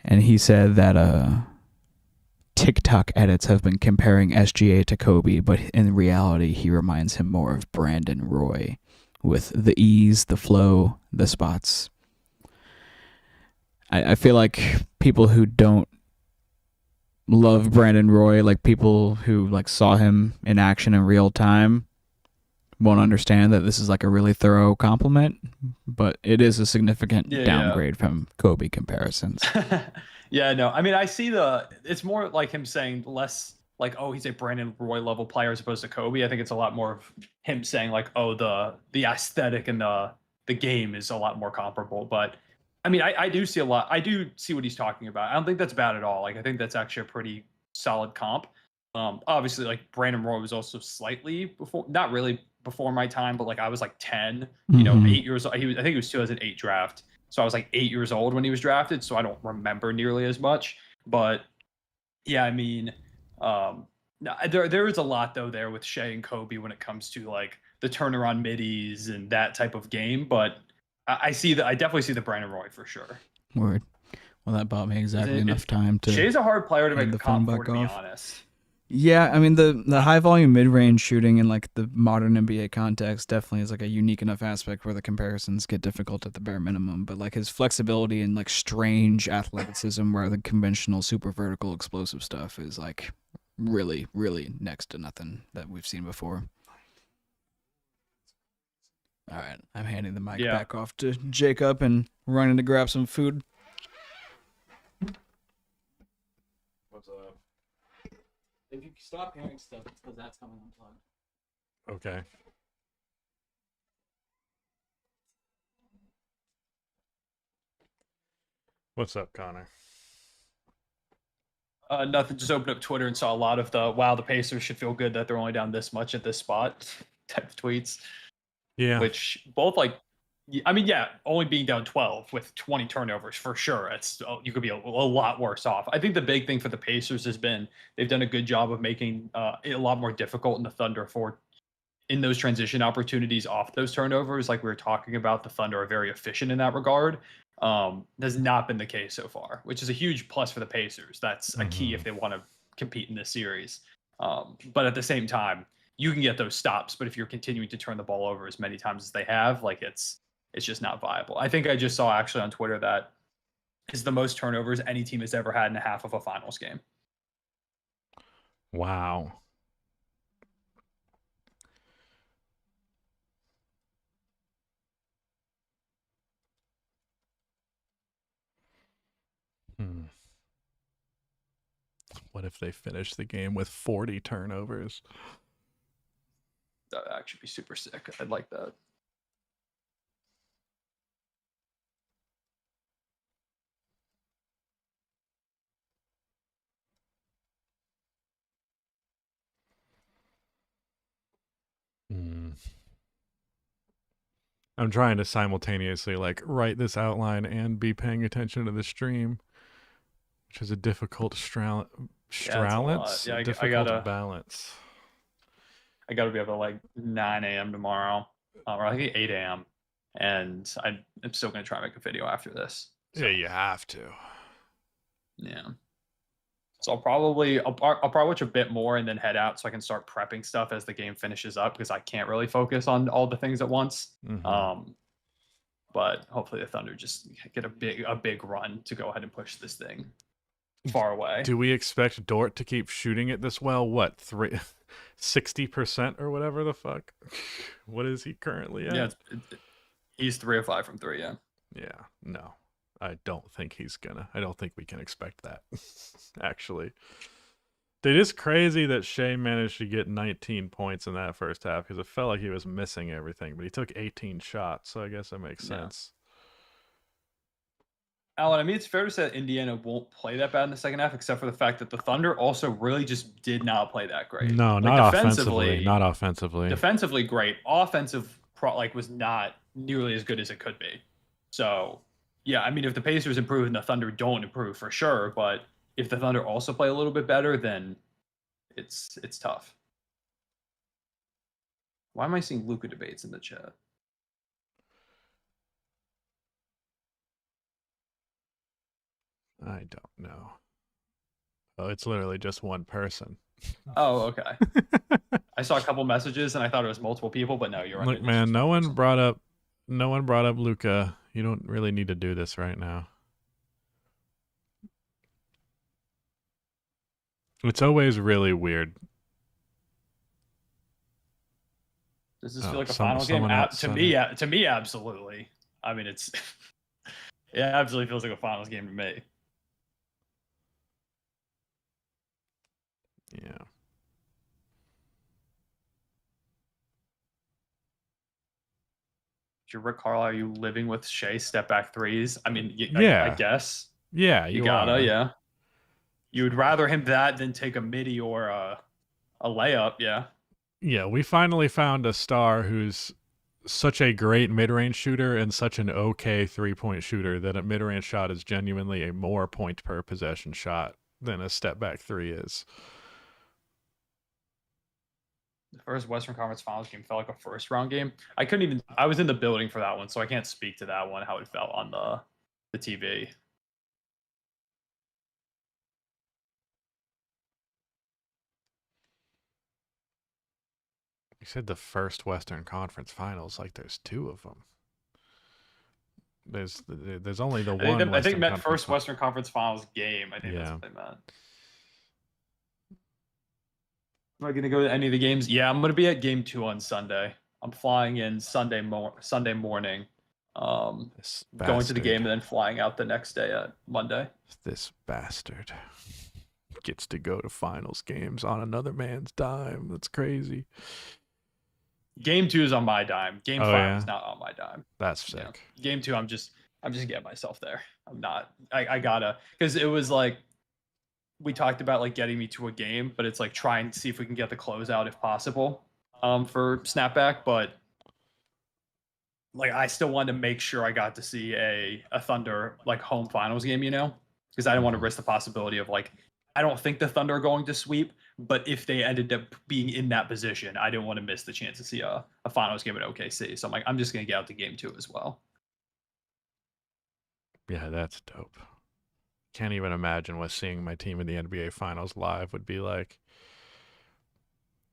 and he said that TikTok edits have been comparing SGA to Kobe, but in reality, he reminds him more of Brandon Roy, with the ease, the flow, the spots. I feel like people who don't love Brandon Roy, like people who like saw him in action in real time, won't understand that this is like a really thorough compliment, but it is a significant Yeah, downgrade from Kobe comparisons. Yeah, no. I mean, it's more like him saying less like, oh, he's a Brandon Roy level player as opposed to Kobe. I think it's a lot more of him saying like, oh, the aesthetic and the game is a lot more comparable. But I mean, I do see a lot. I do see what he's talking about. I don't think that's bad at all. Like, I think that's actually a pretty solid comp. Obviously, like Brandon Roy was also slightly before, not really before my time, but like I was like 10, Mhm. 8 years old. I think it was 2008 draft. So I was like 8 years old when he was drafted. So I don't remember nearly as much. But yeah, I mean, no, there is a lot though there with Shea and Kobe when it comes to like the turnaround middies and that type of game. But I see that. I definitely see the Brandon Roy for sure. Word. Well, that bought me exactly enough It, time to Shea's a hard player to hand make a the phone comp for, back to be off. honest. Yeah, I mean the high volume mid range shooting in like the modern NBA context definitely is like a unique enough aspect where the comparisons get difficult at the bare minimum. But like his flexibility and like strange athleticism, where the conventional super vertical explosive stuff is like really, really next to nothing that we've seen before. All right, I'm handing the mic Yeah. back off to Jacob and running to grab some food. What's up? If you stop hearing stuff, it's because that's coming unplugged. Okay. What's up, Connor? Nothing. Just opened up Twitter and saw a lot of the Pacers should feel good that they're only down this much at this spot type of tweets. Yeah. Which both like, I mean, yeah, only being down 12 with 20 turnovers for sure. It's you could be a lot worse off. I think the big thing for the Pacers has been they've done a good job of making it a lot more difficult in the Thunder for in those transition opportunities off those turnovers. Like we were talking about, the Thunder are very efficient in that regard. Has not been the case so far, which is a huge plus for the Pacers. That's a key if they want to compete in this series. But at the same time, you can get those stops, but if you're continuing to turn the ball over as many times as they have, like it's just not viable. I think I just saw actually on Twitter that is the most turnovers any team has ever had in a half of a finals game. Wow. What if they finish the game with 40 turnovers? That would actually be super sick. I'd like that. I'm trying to simultaneously like write this outline and be paying attention to the stream, which is a difficult balance. Yeah, Difficult balance. I gotta be able to like 9 a.m. tomorrow, or I think 8 a.m. And I'm still gonna try and make a video after this. So. Yeah, you have to. Yeah. So I'll probably watch a bit more and then head out so I can start prepping stuff as the game finishes up because I can't really focus on all the things at once. Mm-hmm. But hopefully the Thunder just get a big run to go ahead and push this thing far away. Do we expect Dort to keep shooting it this well? What, 60% or whatever the fuck? What is he currently at? Yeah, he's 3 of 5 from 3. Yeah. Yeah. No. I don't think we can expect that, actually. It is crazy that Shea managed to get 19 points in that first half because it felt like he was missing everything, but he took 18 shots, so I guess that makes sense. Alan, I mean, it's fair to say that Indiana won't play that bad in the second half, except for the fact that the Thunder also really just did not play that great. No, like, not offensively. Not offensively. Defensively, great. Offensive, was not nearly as good as it could be. So... yeah, I mean, if the Pacers improve and the Thunder don't improve, for sure. But if the Thunder also play a little bit better, then it's tough. Why am I seeing Luka debates in the chat? I don't know. Oh, it's literally just one person. Oh, okay. I saw a couple messages and I thought it was multiple people, but no, you're right. Look, man, no one brought up Luka. You don't really need to do this right now. It's always really weird. Does this feel like a Some, finals game? someone else To said me, it. to me, absolutely. I mean, it's it absolutely feels like a finals game to me. Yeah. If you're Rick Carlisle, are you living with Shea step back threes? I mean, I Yeah. guess Yeah, you you gotta, are. yeah. You would rather him that than take a midi or a layup, yeah. Yeah, we finally found a star who's such a great mid-range shooter and such an okay three-point shooter that a mid-range shot is genuinely a more point per possession shot than a step back three is. The first Western Conference Finals game felt like a first round game. I was in the building for that one, so I can't speak to that one, how it felt on the TV. You said the first Western Conference Finals, like there's two of them. There's only the one. I think Western meant Conference first Western Conference Finals game. I think that's Yeah. what they meant. Am I going to go to any of the games? Yeah, I'm going to be at game 2 on Sunday. I'm flying in Sunday morning. This Going to the bastard. game and then flying out the next day at Monday. This bastard gets to go to finals games on another man's dime. That's crazy. Game 2 is on my dime. Game 5 is not on my dime. That's sick. Yeah. Game 2, I'm just getting myself there. I'm not. I gotta, because it was like we talked about like getting me to a game, but it's like trying to see if we can get the closeout if possible, for snapback. But like I still wanted to make sure I got to see a Thunder like home finals game, you know, because I didn't want to risk the possibility of like I don't think the Thunder are going to sweep, but if they ended up being in that position, I didn't want to miss the chance to see a finals game at OKC. So I'm like, I'm just gonna get out to game 2 as well. Yeah, that's dope. Can't even imagine what seeing my team in the NBA Finals live would be like.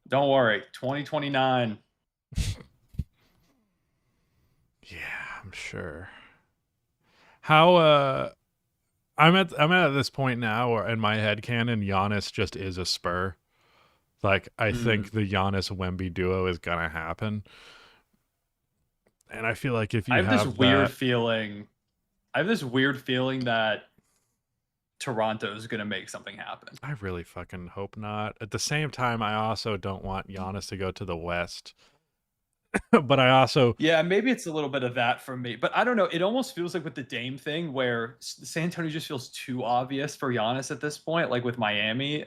Don't worry, 2029. Yeah, I'm sure. How I'm at this point now where in my head canon Giannis just is a Spur. Like I think the Giannis Wemby duo is gonna happen. And I feel like if you I have this weird that, feeling. I have this weird feeling that Toronto is going to make something happen. I really fucking hope not. At the same time, I also don't want Giannis to go to the West. But I also maybe it's a little bit of that for me. But I don't know. It almost feels like with the Dame thing where San Antonio just feels too obvious for Giannis at this point, like with Miami.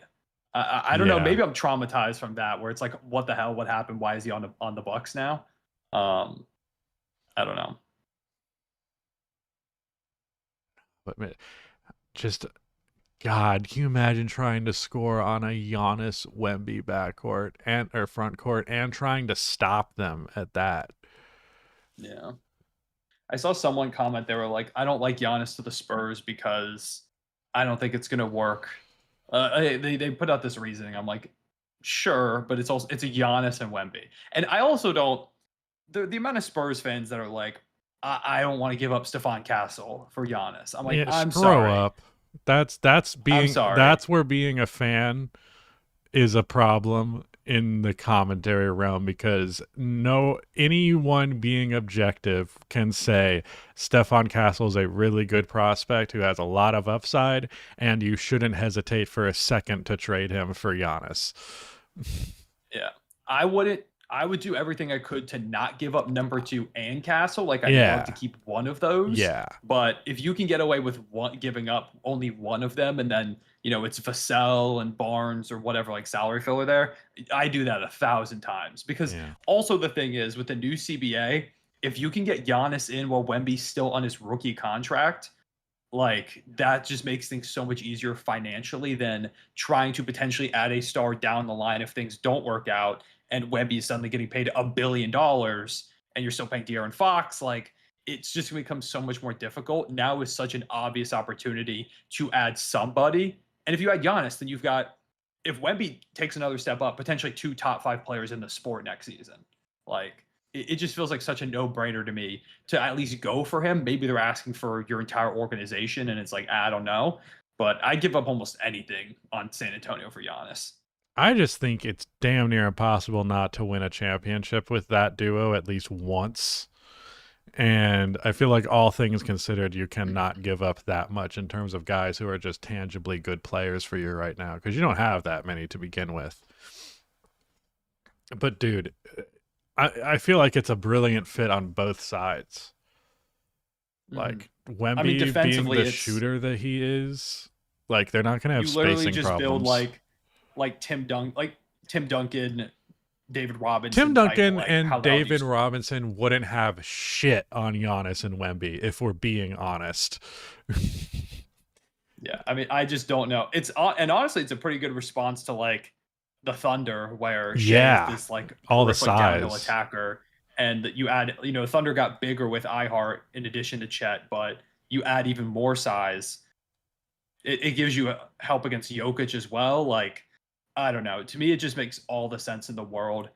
I don't know. Maybe I'm traumatized from that where it's like, what the hell? What happened? Why is he on the Bucks now? I don't know. But just God, can you imagine trying to score on a Giannis Wemby backcourt or front court and trying to stop them at that? Yeah. I saw someone comment, they were like, I don't like Giannis to the Spurs because I don't think it's gonna work. They put out this reasoning. I'm like, sure, but it's a Giannis and Wemby. And I also don't the amount of Spurs fans that are like, I don't want to give up Stephon Castle for Giannis. I'm like, Yeah, I'm grow sorry. up. That's where being a fan is a problem in the commentary realm, because anyone being objective can say Stephon Castle is a really good prospect who has a lot of upside, and you shouldn't hesitate for a second to trade him for Giannis. Yeah, I would do everything I could to not give up number 2 and Castle. Like I'd love to keep one of those. Yeah. But if you can get away with giving up only one of them, and then it's Vassell and Barnes or whatever, like salary filler there, I do that 1,000 times. Because also the thing is with the new CBA, if you can get Giannis in while Wemby's still on his rookie contract, like that just makes things so much easier financially than trying to potentially add a star down the line if things don't work out and Wemby is suddenly getting paid $1 billion and you're still paying De'Aaron Fox. Like it's just going to become so much more difficult. Now is such an obvious opportunity to add somebody. And if you add Giannis, then you've got, if Wemby takes another step up, potentially 2 top 5 players in the sport next season. Like it just feels like such a no-brainer to me to at least go for him. Maybe they're asking for your entire organization and it's like, I don't know. But I give up almost anything on San Antonio for Giannis. I just think it's damn near impossible not to win a championship with that duo at least once. And I feel like all things considered, you cannot give up that much in terms of guys who are just tangibly good players for you right now, because you don't have that many to begin with. But dude, I feel like it's a brilliant fit on both sides. Like Wemby I mean, being defensively, the it's- shooter that he is, like they're not gonna have You literally spacing just problems. build like Tim Duncan, David Robinson. Tim Duncan type, and how David these- Robinson wouldn't have shit on Giannis and Wemby, if we're being honest. Yeah, I mean, I just don't know. It's and honestly, it's a pretty good response to like the Thunder, where Shea is this like all the horrific downhill size. attacker, and you add, Thunder got bigger with iHeart in addition to Chet, but you add even more size. It gives you help against Jokic as well. Like, I don't know. To me, it just makes all the sense in the world.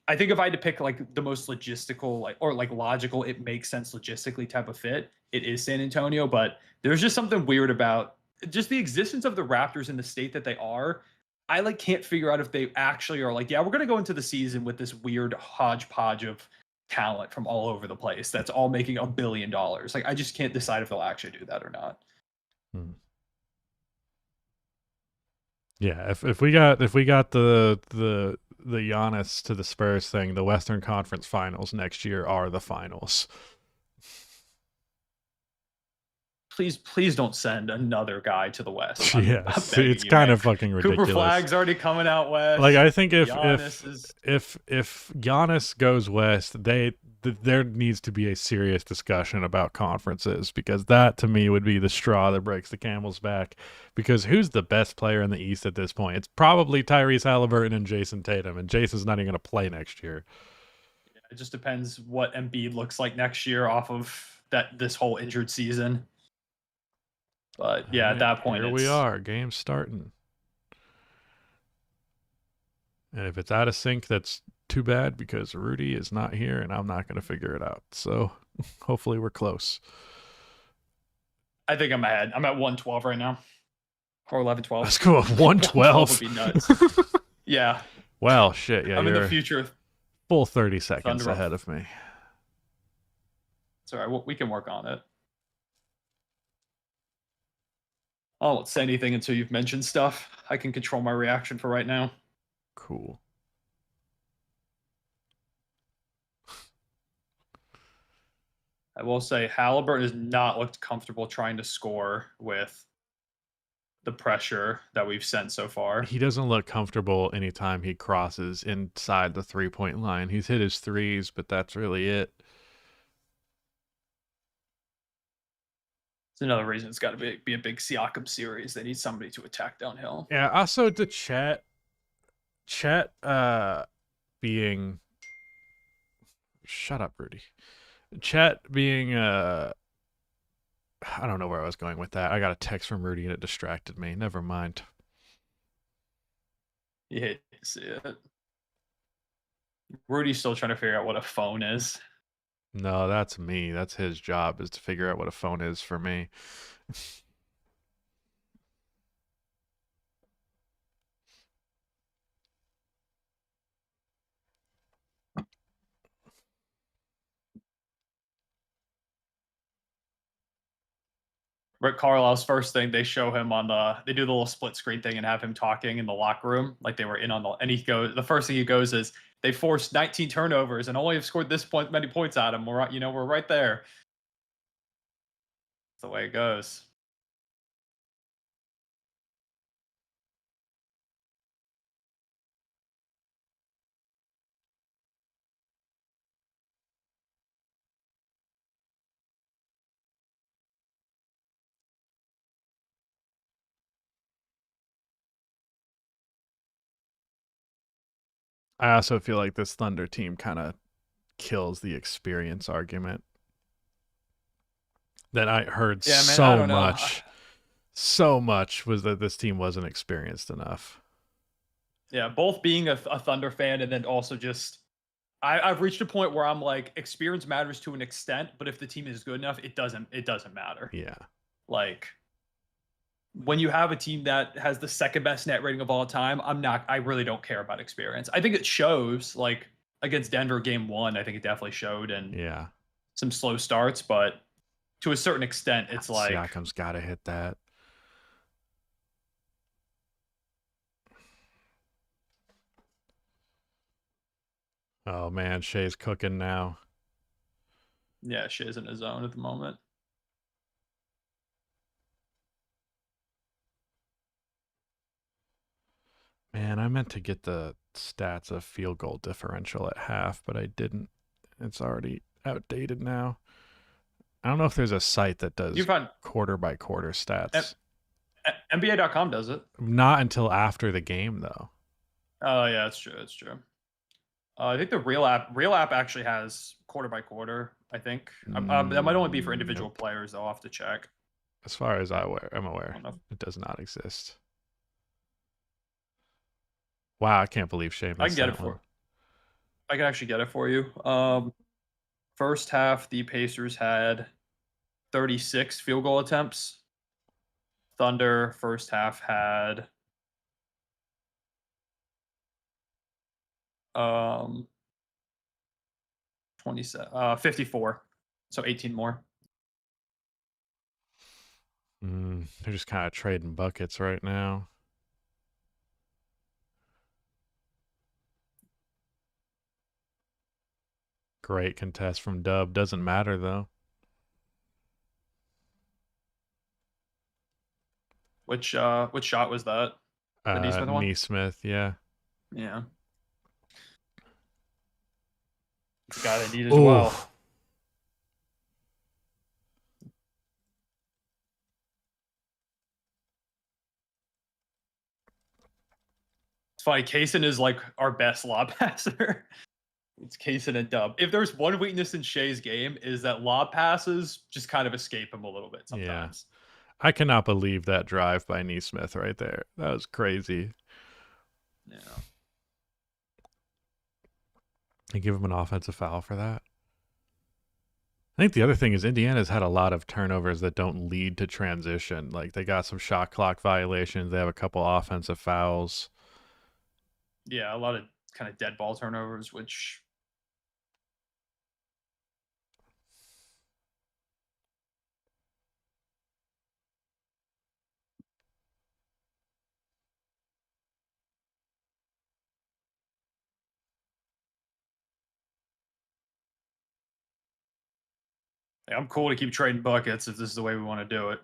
I think if I had to pick like the most logistical, or logical, it makes sense logistically type of fit, it is San Antonio. But there's just something weird about just the existence of the Raptors in the state that they are. I can't figure out if they actually are we're gonna go into the season with this weird hodgepodge of talent from all over the place that's all making $1 billion. Like, I just can't decide if they'll actually do that or not. Yeah, if we got the Giannis to the Spurs thing, the Western Conference Finals next year are the finals. Please don't send another guy to the West. Yeah, it's kind of fucking ridiculous. Cooper Flag's already coming out west. Like, I think if Giannis goes west, there needs to be a serious discussion about conferences, because that to me would be the straw that breaks the camel's back. Because who's the best player in the East at this point? It's probably Tyrese Halliburton and Jason Tatum, and Jason's not even going to play next year. It just depends what Embiid looks like next year off of this whole injured season. But yeah, at that point, here we are. Game's starting. And if it's out of sync, that's too bad, because Rudy is not here and I'm not going to figure it out. So hopefully we're close. I think I'm ahead. I'm at 112 right now. Or 11-12. Let's go. 112 would be nuts. Yeah. Well, shit. Yeah, I'm in you're the future. Full 30 seconds Thunder ahead of me. It's all right. We can work on it. I won't say anything until you've mentioned stuff. I can control my reaction for right now. Cool. I will say Halliburton has not looked comfortable trying to score with the pressure that we've sent so far. He doesn't look comfortable anytime he crosses inside the 3-point line. He's hit his threes, but that's really it. It's another reason it's got to be a big Siakam series. They need somebody to attack downhill. Yeah, also to Chet being... Shut up, Rudy. Chet being... I don't know where I was going with that. I got a text from Rudy and it distracted me. Never mind. You hate to see it. Rudy's still trying to figure out what a phone is. No, that's me. That's his job, is to figure out what a phone is for me. Rick Carlisle's first thing, they show him they do the little split screen thing and have him talking in the locker room like they were in on and he goes, the first thing he goes is, they forced 19 turnovers and only have scored many points at him. We're right there. That's the way it goes. I also feel like this Thunder team kind of kills the experience argument that I heard so much was that this team wasn't experienced enough. Yeah, both being a Thunder fan and then also just I've reached a point where I'm like, experience matters to an extent, but if the team is good enough, it doesn't matter. Yeah. Like, when you have a team that has the second best net rating of all time, I really don't care about experience. I think it shows, like against Denver game 1, I think it definitely showed, and Yeah. some slow starts, but to a certain extent, it's like Siakam's got to hit that. Oh man, Shea's cooking now. yeah, Shea's in his zone at the moment. Man, I meant to get the stats of field goal differential at half, but I didn't. It's already outdated now. I don't know if there's a site that does You find quarter by quarter stats. NBA.com does it. Not until after the game, though. Oh yeah, that's true. That's true. I think the real app actually has quarter by quarter. I think that might only be for individual Nope. players. I'll have to check. As far as I'm aware, I don't know. it does not exist. Wow, I can't believe Shea I can missed get that it for. one. I can actually get it for you. First half, the Pacers had 36 field goal attempts. Thunder first half had 54, so 18 more. They're just kind of trading buckets right now. Great contest from Dub. Doesn't matter, though. Which shot was that? The Neesmith one? Neesmith, yeah. Yeah. It's a guy they need as well. It's funny. Kaysen is like our best lob passer. It's Kaysen and Dub. If there's one weakness in Shea's game, is that lob passes just kind of escape him a little bit sometimes. Yeah. I cannot believe that drive by Neesmith right there. That was crazy. Yeah. They give him an offensive foul for that. I think the other thing is Indiana's had a lot of turnovers that don't lead to transition. Like they got some shot clock violations. They have a couple offensive fouls. Yeah, a lot of kind of dead ball turnovers, which I'm cool to keep trading buckets if this is the way we want to do it.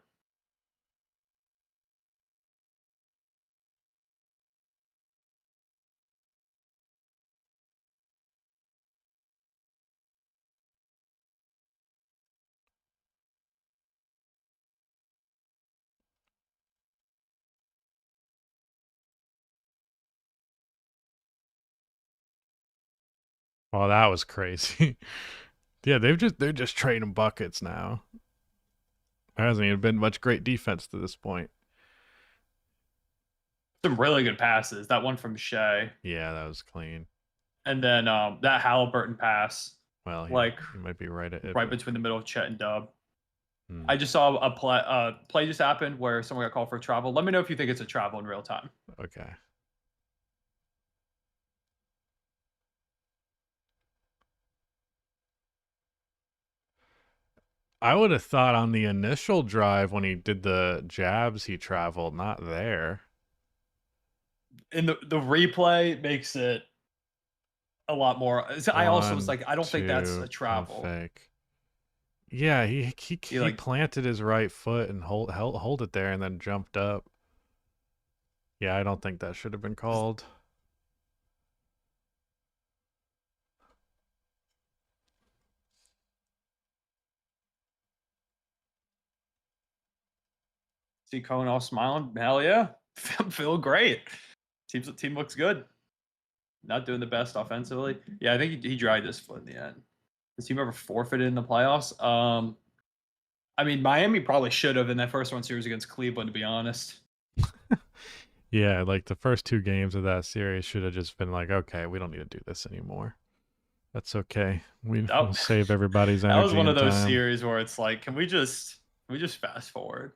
Oh, that was crazy. Yeah, they're just trading buckets now. There hasn't even been much great defense to this point. Some really good passes. That one from Shea. Yeah, that was clean. And then that Halliburton pass. Well, like you might be right at it. Right between the middle of Chet and Dub. I just saw a play just happened where someone got called for a travel. Let me know if you think it's a travel in real time. Okay. I would have thought on the initial drive when he did the jabs, he traveled, not there. And the replay makes it a lot more. I also was like, I don't think that's a travel. Fake. Yeah, he planted his right foot and hold it there and then jumped up. Yeah, I don't think that should have been called. See Cohen all smiling. Hell yeah. I'm feeling great. Team looks good. Not doing the best offensively. Yeah, I think he dragged his foot in the end. Has team ever forfeited in the playoffs? I mean, Miami probably should have in that first round series against Cleveland, to be honest. Yeah, like the first two games of that series should have just been like, okay, we don't need to do this anymore. That's okay. We'll save everybody's energy. That was one of those time. series where it's like, can we just fast forward?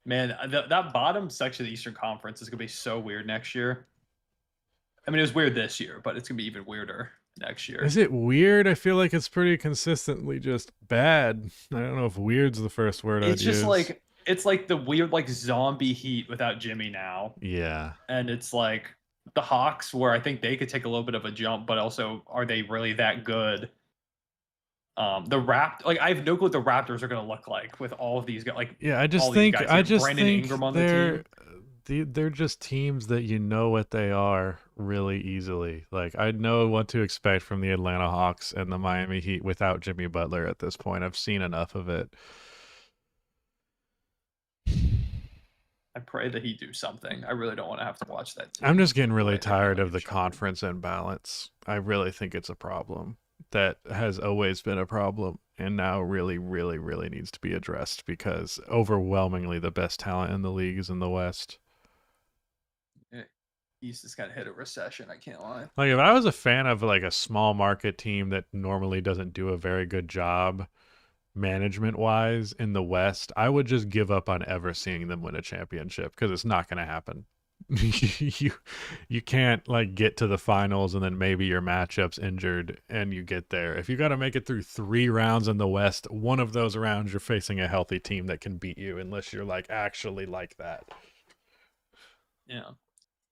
Man, that bottom section of the Eastern Conference is gonna be so weird next year. I mean, it was weird this year, but it's gonna be even weirder next year. Is it weird? I feel like it's pretty consistently just bad. I don't know if weird's the first word I'd It's just use. like it's like the weird like zombie Heat without Jimmy now, Yeah. and it's like the Hawks where I think they could take a little bit of a jump, but also are they really that good? Like I have no clue what the Raptors are gonna look like with all of these guys, like Yeah, all these guys. You I have just Brandon think Ingram on the team. they're just teams that you know what they are really easily. Like I know what to expect from the Atlanta Hawks and the Miami Heat without Jimmy Butler at this point. I've seen enough of it. I pray that he do something. I really don't want to have to watch that team. I'm just getting really Right, they're getting, tired like, of the shocking. conference imbalance. I really think it's a problem that has always been a problem and now really, really, really needs to be addressed because overwhelmingly the best talent in the league is in the West. He's just kind of hit a recession. I can't lie. Like if I was a fan of like a small market team that normally doesn't do a very good job management wise in the West, I would just give up on ever seeing them win a championship because it's not going to happen. you you can't like get to the finals and then maybe your matchup's injured and you get there. If you got to make it through 3 rounds in the West, one of those rounds you're facing a healthy team that can beat you unless you're like actually like that. Yeah.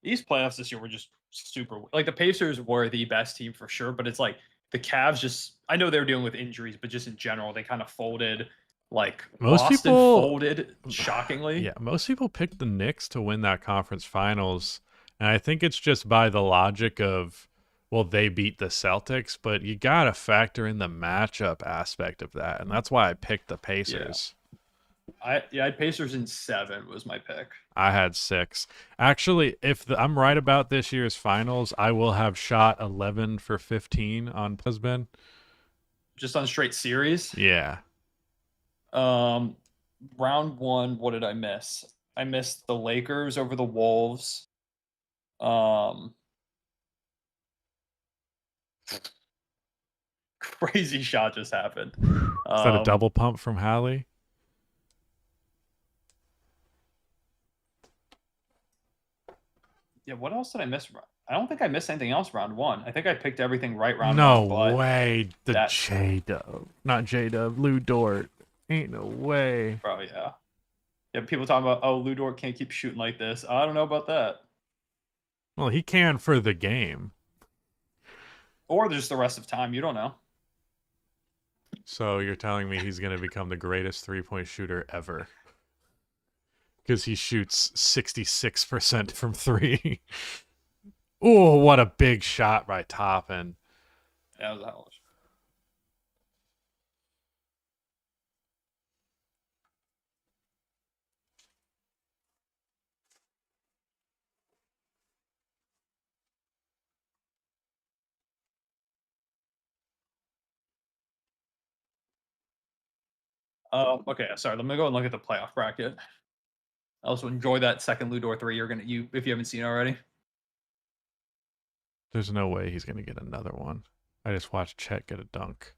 These playoffs this year were just super. Like the Pacers were the best team for sure, but it's like the Cavs just. I know they were dealing with injuries, but just in general, they kind of folded. Like Most Boston people folded shockingly. Yeah, most people picked the Knicks to win that conference finals. And I think it's just by the logic of, well, they beat the Celtics, but you got to factor in the matchup aspect of that. And that's why I picked the Pacers. I had Pacers in 7 was my pick. I had 6. Actually, if I'm right about this year's finals, I will have shot 11 for 15 on Husband. Just on straight series. Yeah. Round 1, what did I miss? I missed the Lakers over the Wolves. Crazy shot just happened. Is that a double pump from Hallie? Yeah, what else did I miss? I don't think I missed anything else round 1. I think I picked everything right round No 1. But way. The that- J-Dub. Not J-Dub. Lou Dort. Ain't no way. Bro, yeah. Yeah, people talking about, oh, Lou Dort can't keep shooting like this. I don't know about that. Well, he can for the game. Or just the rest of time. You don't know. So you're telling me he's going to become the greatest three-point shooter ever. Because he shoots 66% from 3. Oh, what a big shot by Toppin. That was a hell of a shot. Okay, sorry. Let me go and look at the playoff bracket. I also enjoy that second Ludor 3 if you haven't seen it already. There's no way he's going to get another one. I just watched Chet get a dunk.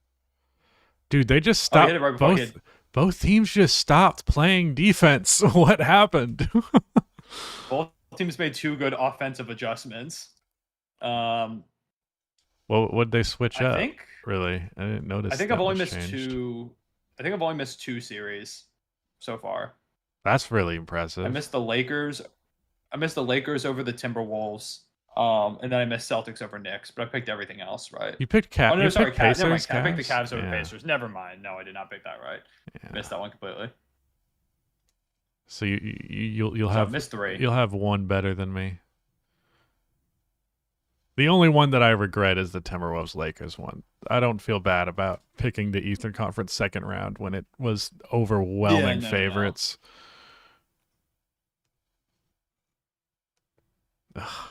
Dude, they just stopped. Hit it right before he had- Both teams just stopped playing defense. What happened? Both teams made 2 good offensive adjustments. Well, what'd they switch up? I think Really, I didn't notice. I think that I've only much missed changed. 2. I think I've only missed 2 series so far. That's really impressive. I missed the Lakers. I missed the Lakers over the Timberwolves. And then I missed Celtics over Knicks, but I picked everything else right. You picked Cavs. Oh no, sorry, Cavs. Never mind. Pacers, I picked the Cavs? Cavs over Yeah. Pacers. Never mind. No, I did not pick that right. Yeah. Missed that one completely. So you'll So I have missed 3. you'll have one better than me. The only one that I regret is the Timberwolves Lakers one. I don't feel bad about picking the Eastern Conference second round when it was overwhelming no. favorites. Ugh.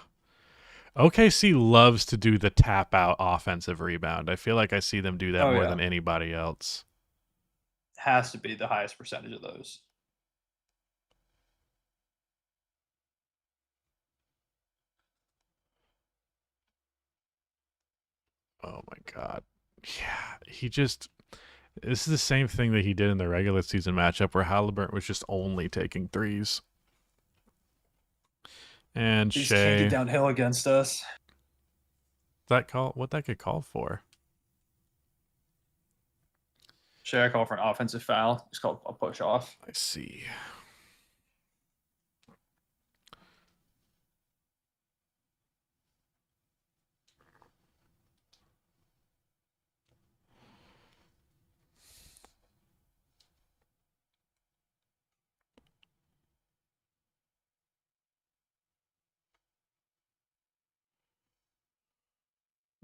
OKC loves to do the tap out offensive rebound. I feel like I see them do that more than anybody else. Has to be the highest percentage of those. Oh my god. Yeah, he just This is the same thing that he did in the regular season matchup where Halliburton was just only taking threes. And He just can't Shea, get downhill against us. what that get called for? Should I call for an offensive foul? It's called a push off. I see.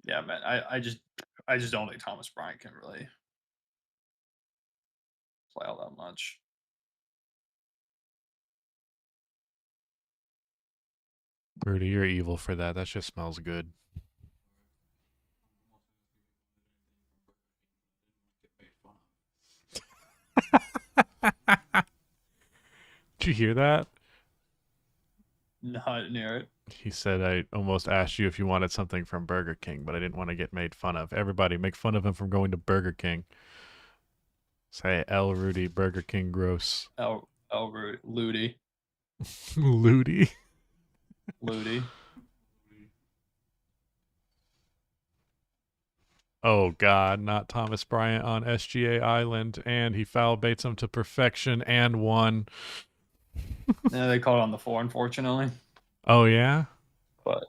Yeah, man. I just don't think Thomas Bryant can really play all that much. Rudy, you're evil for that. That just smells good. Did you hear that? Not near it. He said, I almost asked you if you wanted something from Burger King, but I didn't want to get made fun of. Everybody, make fun of him from going to Burger King. Say, L. Rudy, Burger King gross. Ludi. Ludi. Ludi. Oh, God, not Thomas Bryant on SGA Island. And he foul baits him to perfection and won. Yeah, they called on the 4, unfortunately. Oh, yeah? But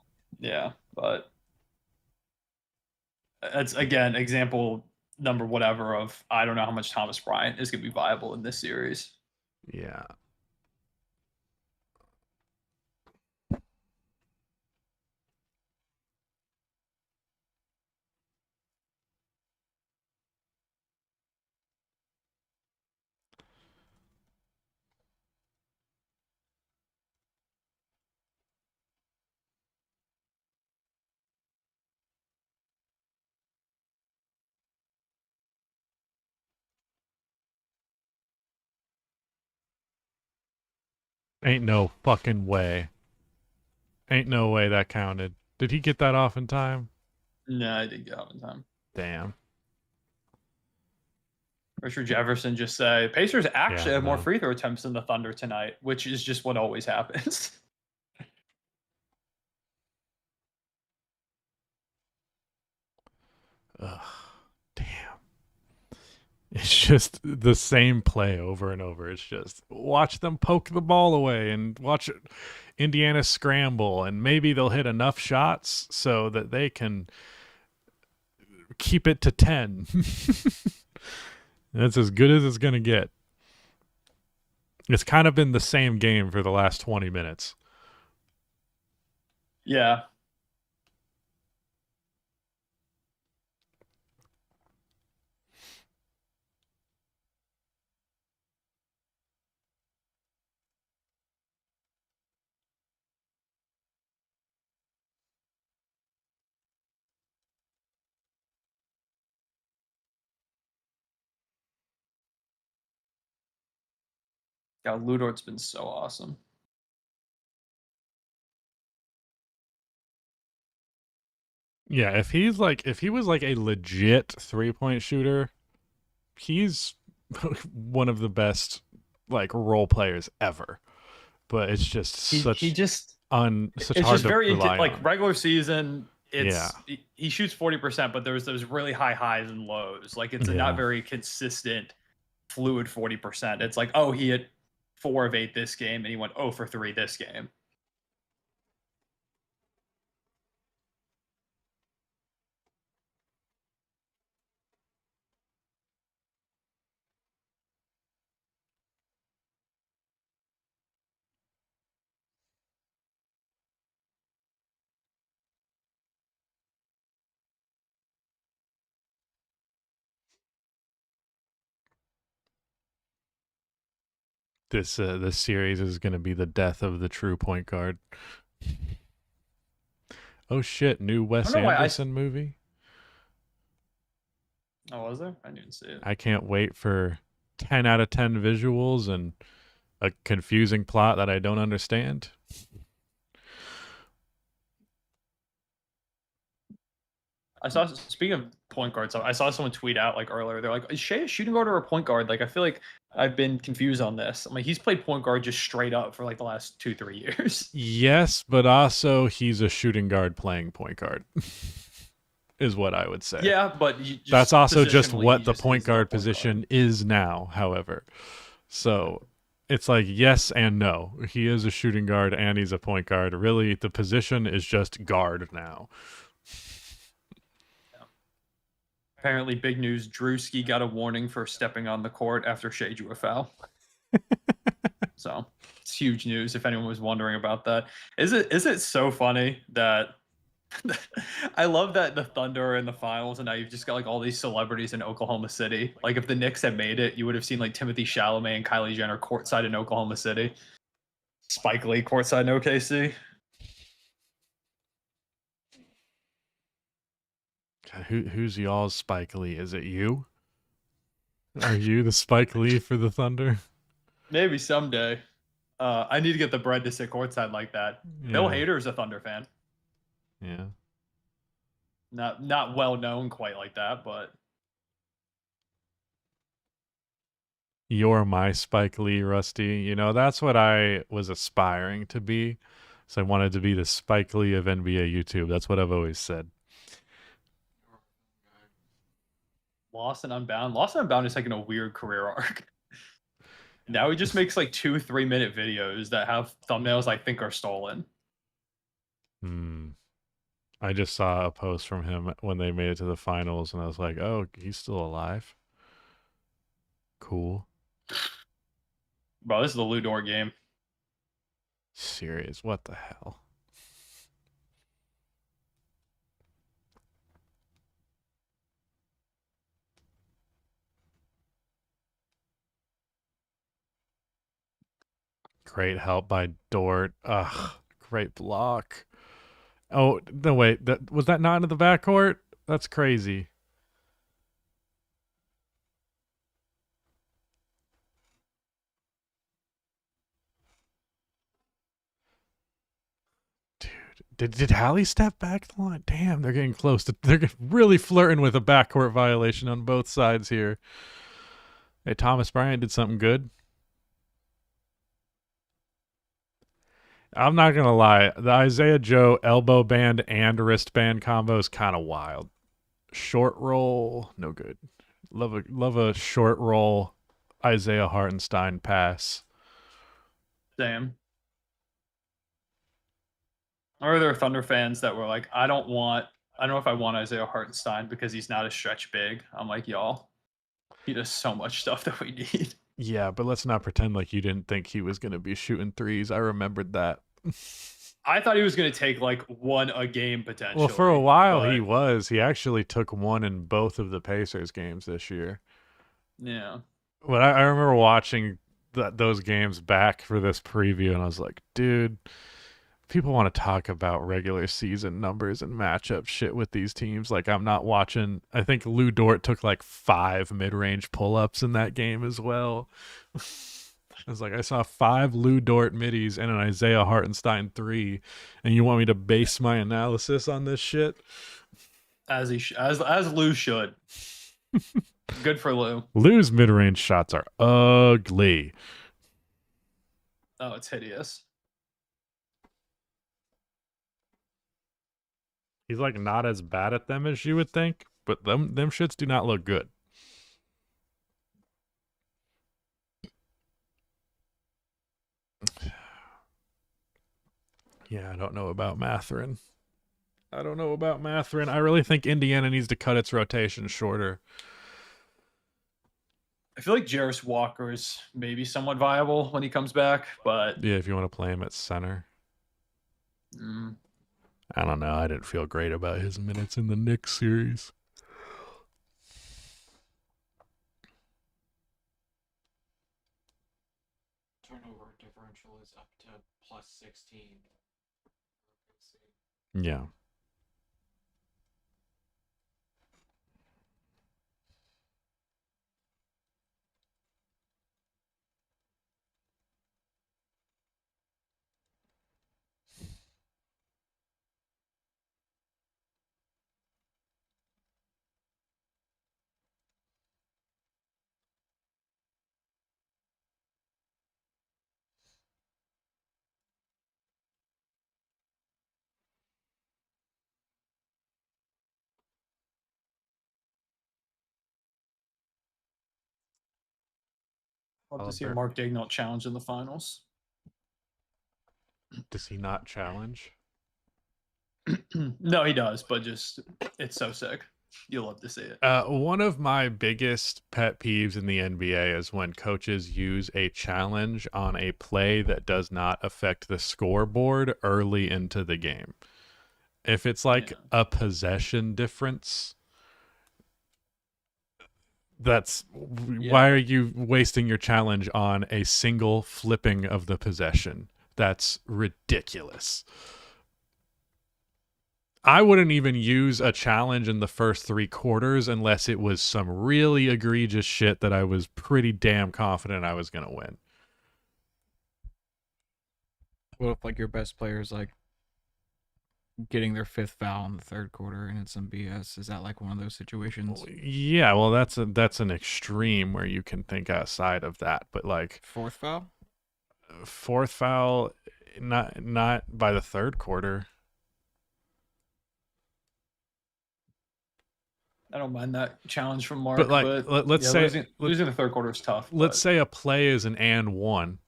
that's again example number whatever of I don't know how much Thomas Bryant is going to be viable in this series. Yeah. Ain't no fucking way. Ain't no way that counted. Did he get that off in time? No, I didn't get up in time. Damn. Richard Jefferson just said Pacers actually Yeah, have more no. free throw attempts than the Thunder tonight, which is just what always happens. Ugh. Damn. It's just the same play over and over. It's just watch them poke the ball away and watch Indiana scramble, and maybe they'll hit enough shots so that they can keep it to 10. That's as good as it's going to get. It's kind of been the same game for the last 20 minutes. Yeah. God, Ludort's been so awesome. Yeah, if he was like a legit 3-point shooter, he's one of the best like role players ever. But it's just such He just such it's hard just to very rely like on. regular season. It's Yeah. he shoots 40%, but there's those really high highs and lows. Like it's a Yeah. not very consistent, fluid 40%. It's like, oh, he hit 4 of 8 this game, and he went 0 for 3 this game. This series is going to be the death of the true point guard. Oh shit, new Wes know why Anderson movie? Oh, was there? I didn't see it. I can't wait for 10 out of 10 visuals and a confusing plot that I don't understand. speaking of point guards, I saw someone tweet out like earlier. They're like, is Shea a shooting guard or a point guard? Like, I feel like I've been confused on this. I mean, he's played point guard just straight up for like the last 2-3 years. Yes, but also he's a shooting guard playing point guard, is what I would say. Yeah, but that's also just positionally, what he the just point is the guard point guard. position is now, however. So it's like yes and no. He is a shooting guard and he's a point guard. Really, the position is just guard now. Apparently, big news: Drewski got a warning for stepping on the court after Shea drew a foul. So it's huge news. If anyone was wondering about that, is it so funny that I love that the Thunder are in the finals, and now you've just got like all these celebrities in Oklahoma City. Like if the Knicks had made it, you would have seen like Timothy Chalamet and Kylie Jenner courtside in Oklahoma City. Spike Lee courtside in OKC. Who's y'all's Spike Lee? Is it you? Are you the Spike Lee for the Thunder? Maybe someday. I need to get the bread to sit courtside like that. Yeah. Bill Hader is a Thunder fan. Yeah. Not well known quite like that, but You're my Spike Lee, Rusty. You know, that's what I was aspiring to be. So I wanted to be the Spike Lee of NBA YouTube. That's what I've always said. Lost and Unbound. Lost and Unbound is taking a weird career arc. Now he just makes like 2-3 minute videos that have thumbnails I think are stolen. I just saw a post from him when they made it to the finals, and I was like, oh, he's still alive? Cool. Bro, this is the Lou Dort game. Serious. What the hell? Great help by Dort. Ugh, great block. Oh, no, wait. Was that not into the backcourt? That's crazy. Dude, did Hallie step back the line? Damn, they're getting close. They're really flirting with a backcourt violation on both sides here. Hey, Thomas Bryant did something good. I'm not going to lie. The Isaiah Joe elbow band and wristband combo is kind of wild. Short roll, no good. Love a short roll Isaiah Hartenstein pass. Same. Or there are Thunder fans that were like, I don't know if I want Isaiah Hartenstein because he's not a stretch big. I'm like, y'all, he does so much stuff that we need. Yeah, but let's not pretend like you didn't think he was going to be shooting threes. I remembered that. I thought he was going to take like one a game potentially. Well, for a while he was. He actually took one in both of the Pacers games this year. Yeah. But I remember watching those games back for this preview, and I was like, dude, people want to talk about regular season numbers and matchup shit with these teams. Like, I'm not watching. I think Lou Dort took like 5 mid-range pull-ups in that game as well. I was like, I saw 5 Lou Dort middies and an Isaiah Hartenstein 3, and you want me to base my analysis on this shit? As Lou should. Good for Lou. Lou's mid-range shots are ugly. Oh, it's hideous. He's like not as bad at them as you would think, but them shits do not look good. Yeah, I don't know about Mathurin. I really think Indiana needs to cut its rotation shorter. I feel like Jarris Walker is maybe somewhat viable when he comes back, but yeah, if you want to play him at center. I don't know. I didn't feel great about his minutes in the Knicks series. Turnover differential is up to plus 16. Yeah. Love to see a Oliver. Mark Daignault challenge in the finals. Does he not challenge? No, he does, but just it's so sick. You'll love to see it. One of my biggest pet peeves in the NBA is when coaches use a challenge on a play that does not affect the scoreboard early into the game. If it's like a possession difference, why are you wasting your challenge on a single flipping of the possession? That's ridiculous. I wouldn't even use a challenge in the first 3 quarters unless it was some really egregious shit that I was pretty damn confident I was going to win. What if like your best player's like getting their 5th foul in the 3rd quarter and it's some BS? Is that like one of those situations? Yeah, well that's an extreme where you can think outside of that, but like 4th foul? 4th foul not by the 3rd quarter. I don't mind that challenge from Mark, But like let's say losing the 3rd quarter is tough. Let's say a play is an and 1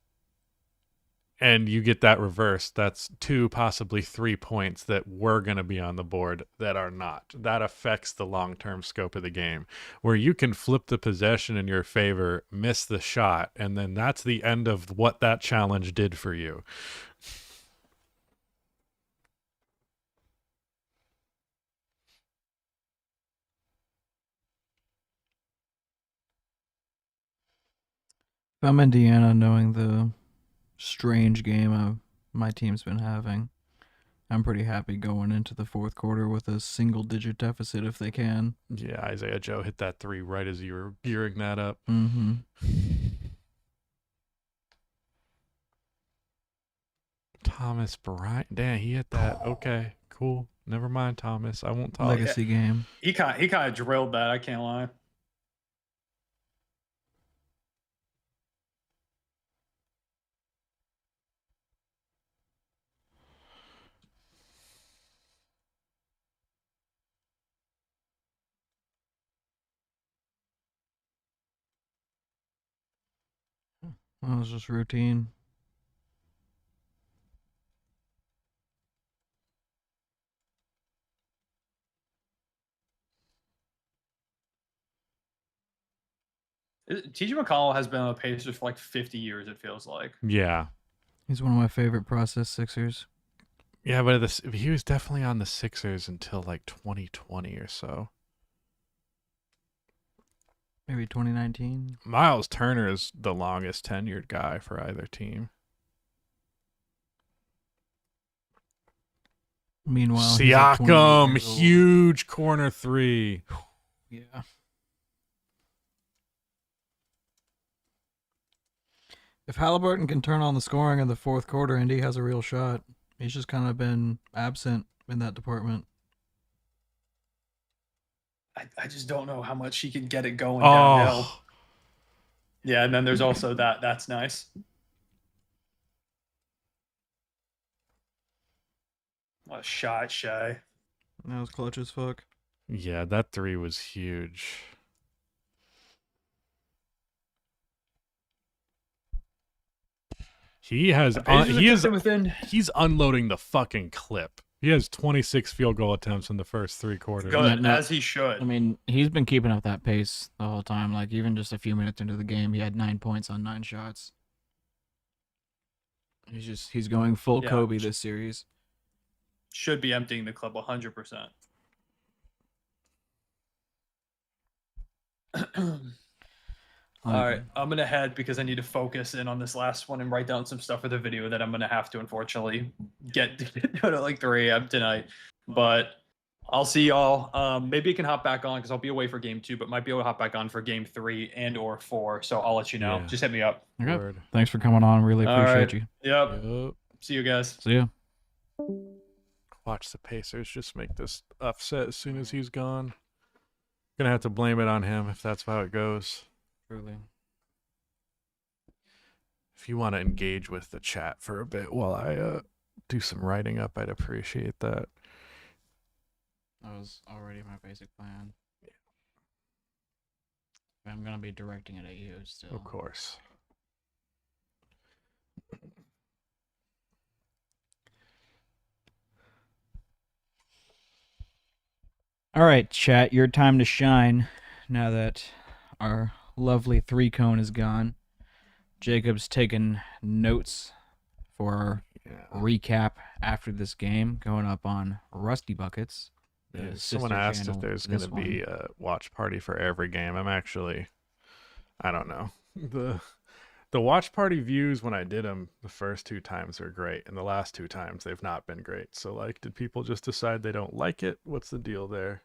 and you get that reversed. That's 2, possibly 3 points that were going to be on the board that are not. That affects the long-term scope of the game, where you can flip the possession in your favor, miss the shot, and then that's the end of what that challenge did for you. If I'm Indiana, knowing the strange game my team's been having, I'm pretty happy going into the 4th quarter with a single-digit deficit if they can. Yeah, Isaiah Joe hit that 3 right as you were gearing that up. Mm-hmm. Thomas Bryant. Damn, he hit that. Okay, cool. Never mind, Thomas. I won't talk. Legacy game. He kind of drilled that. I can't lie. That was just routine. TJ McConnell has been on the Pacers for like 50 years, it feels like. Yeah. He's one of my favorite process Sixers. Yeah, but he was definitely on the Sixers until like 2020 or so. Maybe 2019. Miles Turner is the longest tenured guy for either team. Meanwhile, Siakam, huge corner 3. Yeah. If Halliburton can turn on the scoring in the 4th quarter, Indy has a real shot. He's just kind of been absent in that department. I just don't know how much he can get it going downhill. Yeah, and then there's also that. That's nice. What a shot, Shay. That was clutch as fuck. Yeah, that 3 was huge. He's unloading the fucking clip. He has 26 field goal attempts in the first 3 quarters. Good, as he should. I mean, he's been keeping up that pace the whole time. Like, even just a few minutes into the game, he had 9 points on 9 shots. He's going full Kobe this series. Should be emptying the clip 100%. All right, I'm going to head because I need to focus in on this last one and write down some stuff for the video that I'm going to have to, unfortunately, get done at like 3 a.m. tonight. But I'll see y'all. Maybe you can hop back on because I'll be away for game 2, but might be able to hop back on for game 3 and or 4. So I'll let you know. Yeah. Just hit me up. Okay. Word. Thanks for coming on. Really appreciate you. Yep. See you guys. See ya. Watch the Pacers just make this upset as soon as he's gone. Gonna have to blame it on him if that's how it goes. Truly. If you want to engage with the chat for a bit while I do some writing up, I'd appreciate that. That was already my basic plan. Yeah. I'm gonna be directing it at you still. Of course. All right, chat, your time to shine now that our lovely ThreeCone is gone. Jacob's taken notes for our Yeah. recap after this game, going up on Rusty Buckets. Yeah, the someone sister asked if channel there's to going this to one. be a watch party for every game. I don't know. The watch party views when I did them the first 2 times were great, and the last 2 times they've not been great. So like, did people just decide they don't like it? What's the deal there?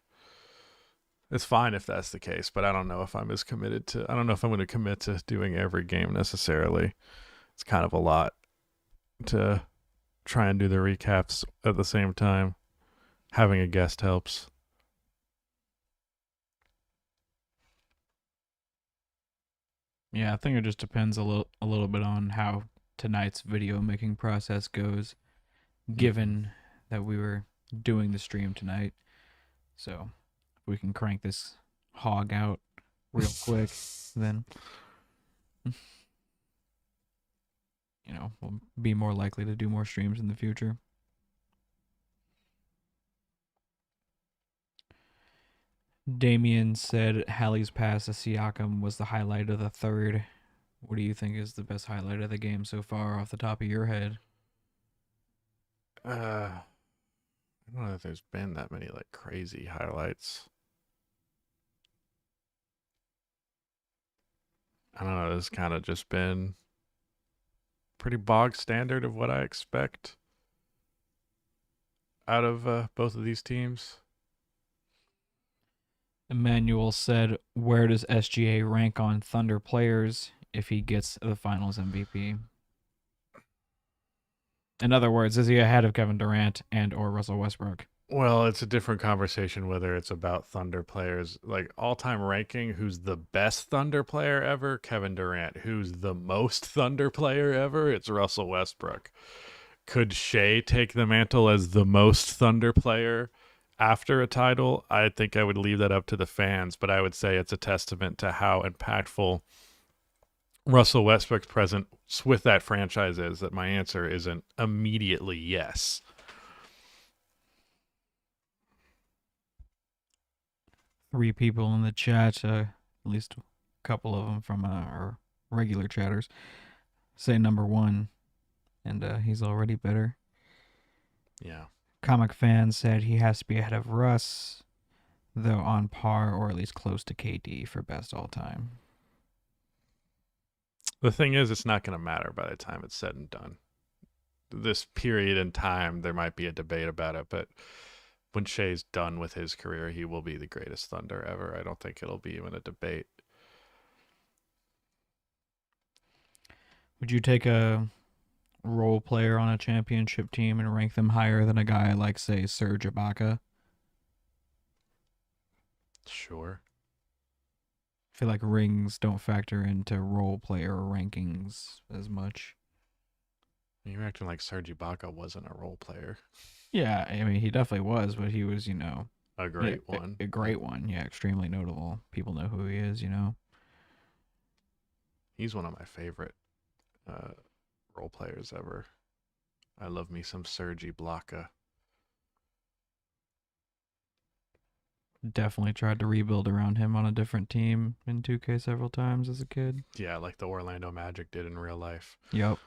It's fine if that's the case, but I don't know if I'm as committed to. I don't know if I'm going to commit to doing every game necessarily. It's kind of a lot to try and do the recaps at the same time. Having a guest helps. Yeah, I think it just depends a little bit on how tonight's video making process goes, given that we were doing the stream tonight. So if we can crank this hog out real quick, then we'll be more likely to do more streams in the future. Damien said Halley's pass to Siakam was the highlight of the third. What do you think is the best highlight of the game so far off the top of your head? I don't know if there's been that many like crazy highlights. I don't know. This kind of just been pretty bog standard of what I expect out of both of these teams. Emmanuel said, where does SGA rank on Thunder players if he gets the finals MVP? In other words, is he ahead of Kevin Durant and or Russell Westbrook? Well, it's a different conversation whether it's about Thunder players. Like all-time ranking, who's the best Thunder player ever? Kevin Durant. Who's the most Thunder player ever? It's Russell Westbrook. Could Shea take the mantle as the most Thunder player after a title? I think I would leave that up to the fans, but I would say it's a testament to how impactful Russell Westbrook's presence with that franchise is that my answer isn't immediately yes. Three people in the chat, at least a couple of them from our regular chatters, say number one, and he's already better. Yeah. Comic Fan said he has to be ahead of Russ, though on par or at least close to KD for best all time. The thing is, it's not going to matter by the time it's said and done. This period in time, there might be a debate about it, but when Shea's done with his career, he will be the greatest Thunder ever. I don't think it'll be even a debate. Would you take a role player on a championship team and rank them higher than a guy like, say, Serge Ibaka? Sure. I feel like rings don't factor into role player rankings as much. You're acting like Serge Ibaka wasn't a role player. Yeah, I mean, he definitely was, but he was, A great one. A great one. Yeah, extremely notable. People know who he is, He's one of my favorite role players ever. I love me some Serge Ibaka. Definitely tried to rebuild around him on a different team in 2K several times as a kid. Yeah, like the Orlando Magic did in real life. Yep.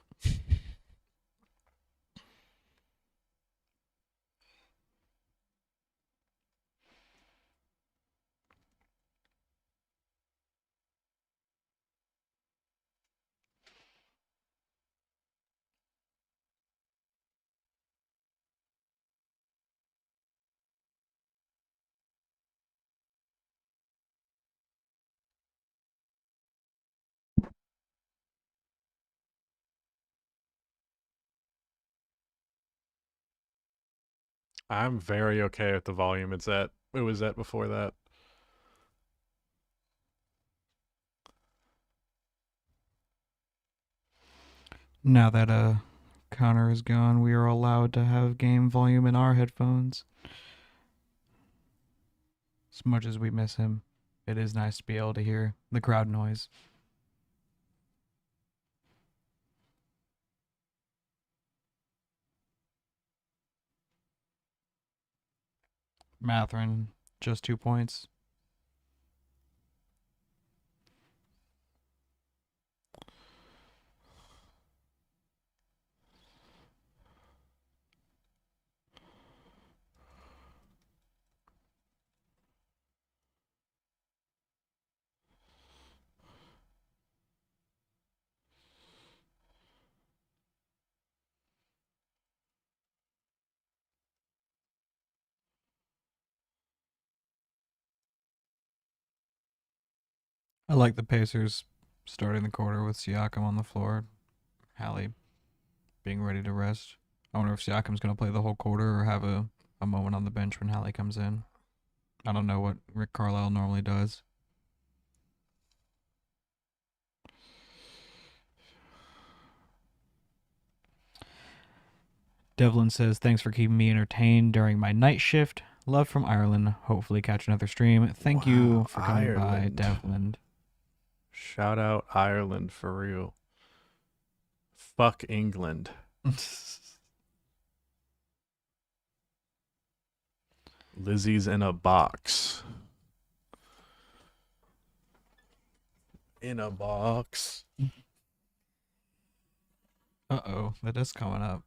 I'm very okay with the volume it was at before that. Now that Connor is gone, we are allowed to have game volume in our headphones. As much as we miss him, it is nice to be able to hear the crowd noise. Matherin Just 2 points. I like the Pacers starting the quarter with Siakam on the floor. Hallie being ready to rest. I wonder if Siakam's going to play the whole quarter or have a moment on the bench when Hallie comes in. I don't know what Rick Carlisle normally does. Devlin says, thanks for keeping me entertained during my night shift. Love from Ireland. Hopefully catch another stream. Thank you for coming by, Devlin. Shout out Ireland for real. Fuck England. Lizzie's in a box. In a box. Uh-oh, that is coming up.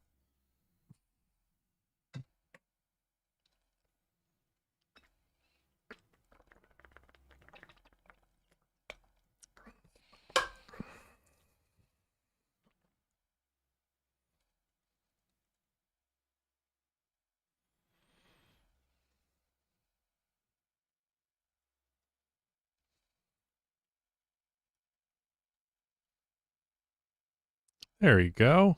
There you go.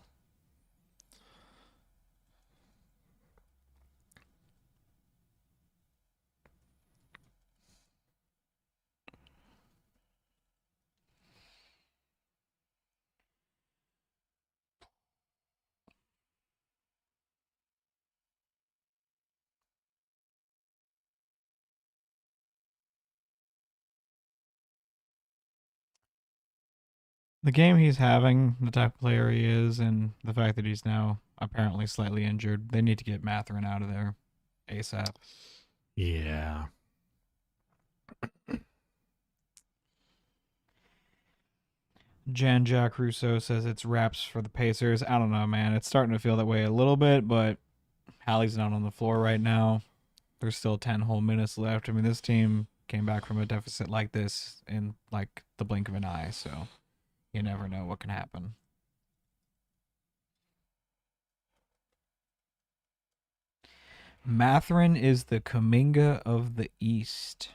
The game he's having, the type of player he is, and the fact that he's now apparently slightly injured, they need to get Mathurin out of there ASAP. Yeah. Jan Jack Russo says it's wraps for the Pacers. I don't know, man. It's starting to feel that way a little bit, but Hallie's not on the floor right now. There's still 10 whole minutes left. I mean, this team came back from a deficit like this in like the blink of an eye, so you never know what can happen. Mathurin is the Kuminga of the East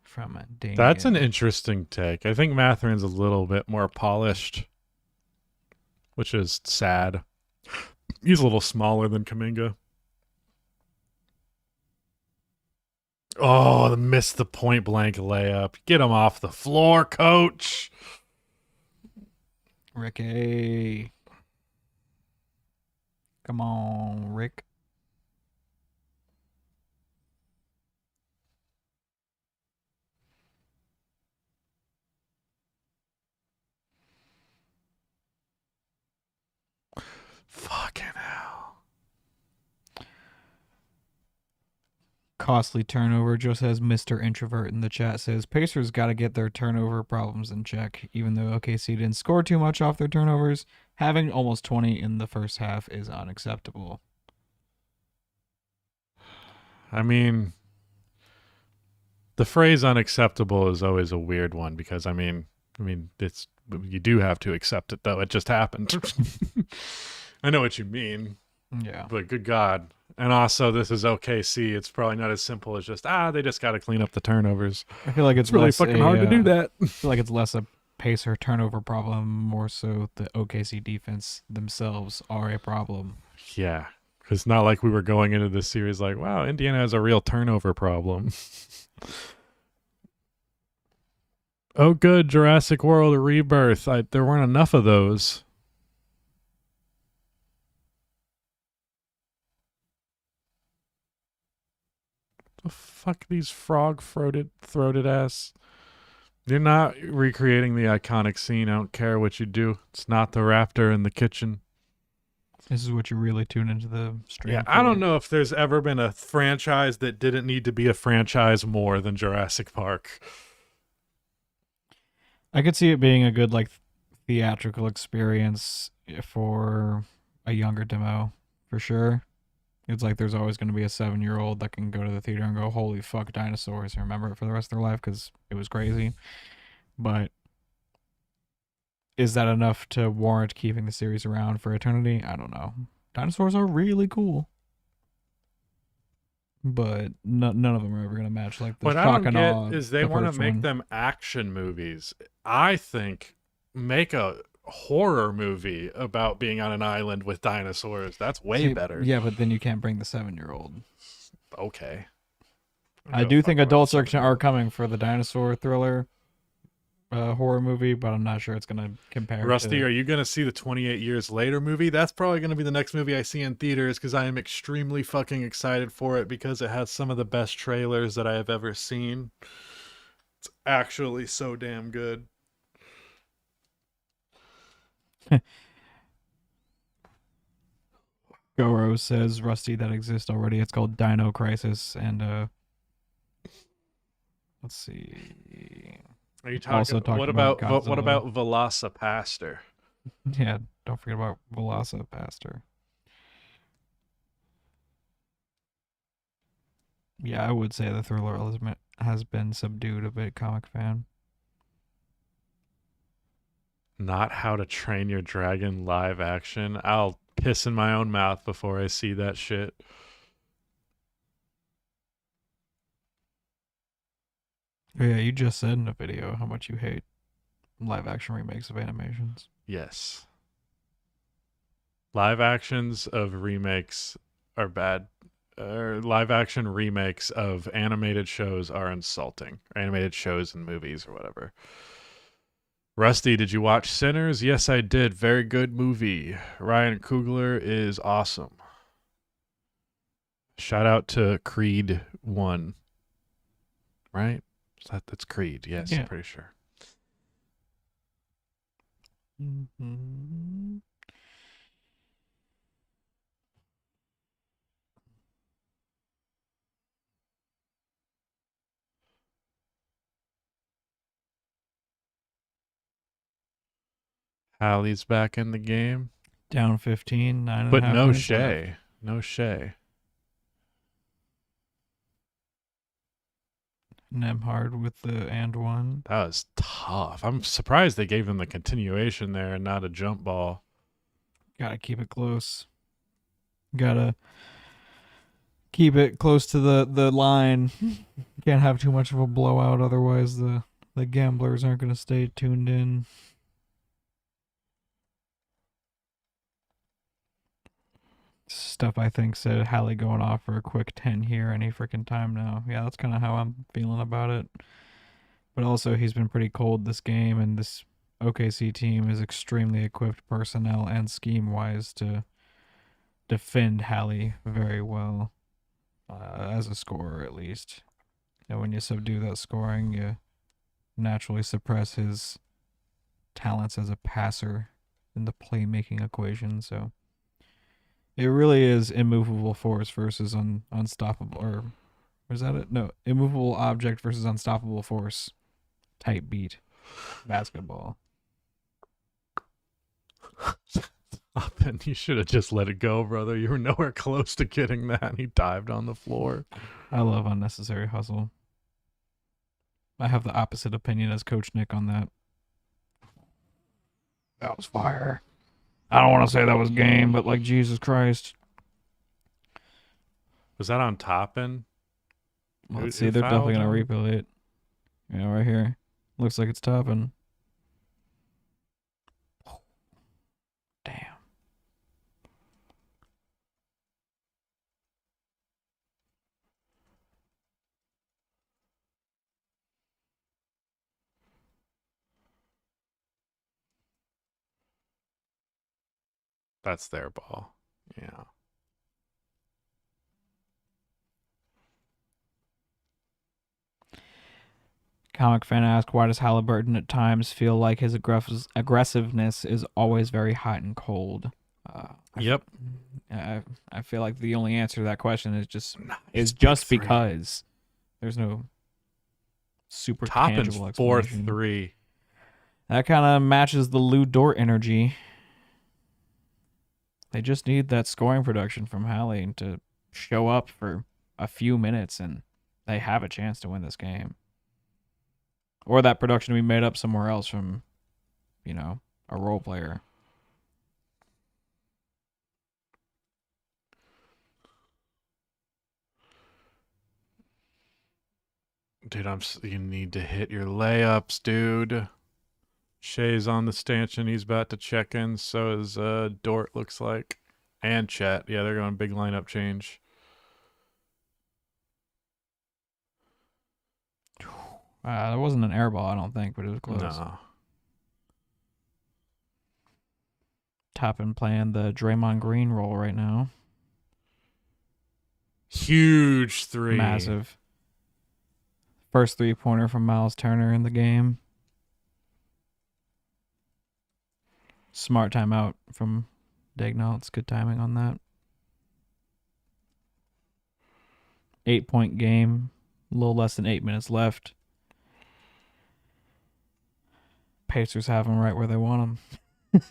from Daniel. That's an interesting take. I think Mathurin's a little bit more polished, which is sad. He's a little smaller than Kuminga. Oh, missed the point blank layup. Get him off the floor, coach. Ricky. Come on, Rick. Fucking hell. Costly turnover. Joe says Mr. Introvert in the chat says Pacers got to get their turnover problems in check. Even though OKC didn't score too much off their turnovers, having almost 20 in the first half is unacceptable. I mean, the phrase unacceptable is always a weird one because I mean it's you do have to accept it though. It just happened. I know what you mean. Yeah. But good God. And also this is OKC. It's probably not as simple as just they just got to clean up the turnovers. I feel like it's really less fucking hard to do that. I feel like it's less a Pacer turnover problem, more so the OKC defense themselves are a problem. Yeah. It's not like we were going into this series like, wow, Indiana has a real turnover problem. Oh, good. Jurassic World Rebirth. There weren't enough of those. The fuck these frog-throated ass. You're not recreating the iconic scene. I don't care what you do. It's not the raptor in the kitchen. This is what you really tune into the stream. Yeah, I don't know if there's ever been a franchise that didn't need to be a franchise more than Jurassic Park. I could see it being a good like theatrical experience for a younger demo, for sure. It's like there's always going to be a 7-year-old that can go to the theater and go, "Holy fuck, dinosaurs!" and remember it for the rest of their life because it was crazy. But is that enough to warrant keeping the series around for eternity? I don't know. Dinosaurs are really cool, but none of them are ever going to match like the What I shock don't and awe. get is they the want to first make one. them action movies. I think make a horror movie about being on an island with dinosaurs. That's way See, better. Yeah, but then you can't bring the 7-year-old. Okay. I do think adults are coming for the dinosaur thriller horror movie, but I'm not sure it's gonna compare. Rusty, are you going to see the 28 Years Later movie? That's probably going to be the next movie I see in theaters because I am extremely fucking excited for it because it has some of the best trailers that I have ever seen. It's actually so damn good. Goro says Rusty that exists already. It's called Dino Crisis, and let's see. Are you Also talking? talking What about about what Godzilla. about Velocipaster? Yeah, don't forget about Velocipaster. Yeah, I would say the thriller element has been subdued a bit, comic fan. Not How to Train Your Dragon live action. I'll piss in my own mouth before I see that shit. Oh, yeah, you just said in a video how much you hate live action remakes of animations. Yes. Live actions of remakes are bad. Live action remakes of animated shows are insulting. Animated shows and movies or whatever. Rusty, did you watch Sinners? Yes, I did. Very good movie. Ryan Coogler is awesome. Shout out to Creed 1. Right? That's Creed. Yes, Yeah. I'm pretty sure. Mm-hmm. Hallie's back in the game. Down 15, 9.5 But no minutes Shay. left. No Shay. Nemhard with the and one. That was tough. I'm surprised they gave him the continuation there and not a jump ball. Gotta keep it close. Gotta keep it close to the line. Can't have too much of a blowout, otherwise the gamblers aren't gonna stay tuned in. Stuff I think said Hallie going off for a quick 10 here any freaking time now. Yeah, that's kind of how I'm feeling about it. But also, he's been pretty cold this game, and this OKC team is extremely equipped personnel and scheme-wise to defend Hallie very well, as a scorer at least. And when you subdue that scoring, you naturally suppress his talents as a passer in the playmaking equation, so it really is immovable force versus unstoppable, or was that it? No, immovable object versus unstoppable force type beat basketball. Then you should have just let it go, brother. You were nowhere close to getting that. And he dived on the floor. I love unnecessary hustle. I have the opposite opinion as Coach Nick on that. That was fire. I don't want to say that was game, but like Jesus Christ. Was that on Toppin? Let's Who see, they're definitely fouled gonna him? replay it. Yeah, right here. Looks like it's Toppin. Damn. That's their ball. Yeah. Comic fan asked, why does Halliburton at times feel like his aggressiveness is always very hot and cold? Yep. I feel like the only answer to that question is just Nice pick three. because there's no super Toppin's tangible explanation. 4-3. That kind of matches the Lou Dort energy. They just need that scoring production from Hallie to show up for a few minutes, and they have a chance to win this game. Or that production to be made up somewhere else from, a role player. Dude, you need to hit your layups, dude. Shea's on the stanchion. He's about to check in. So is Dort, looks like. And Chet. Yeah, they're going big lineup change. That wasn't an air ball, I don't think, but it was close. No. Toppin playing the Draymond Green role right now. Huge three. Massive. First three-pointer from Miles Turner in the game. Smart timeout from Dagnall. It's good timing on that. 8-point game. A little less than 8 minutes left. Pacers have them right where they want them.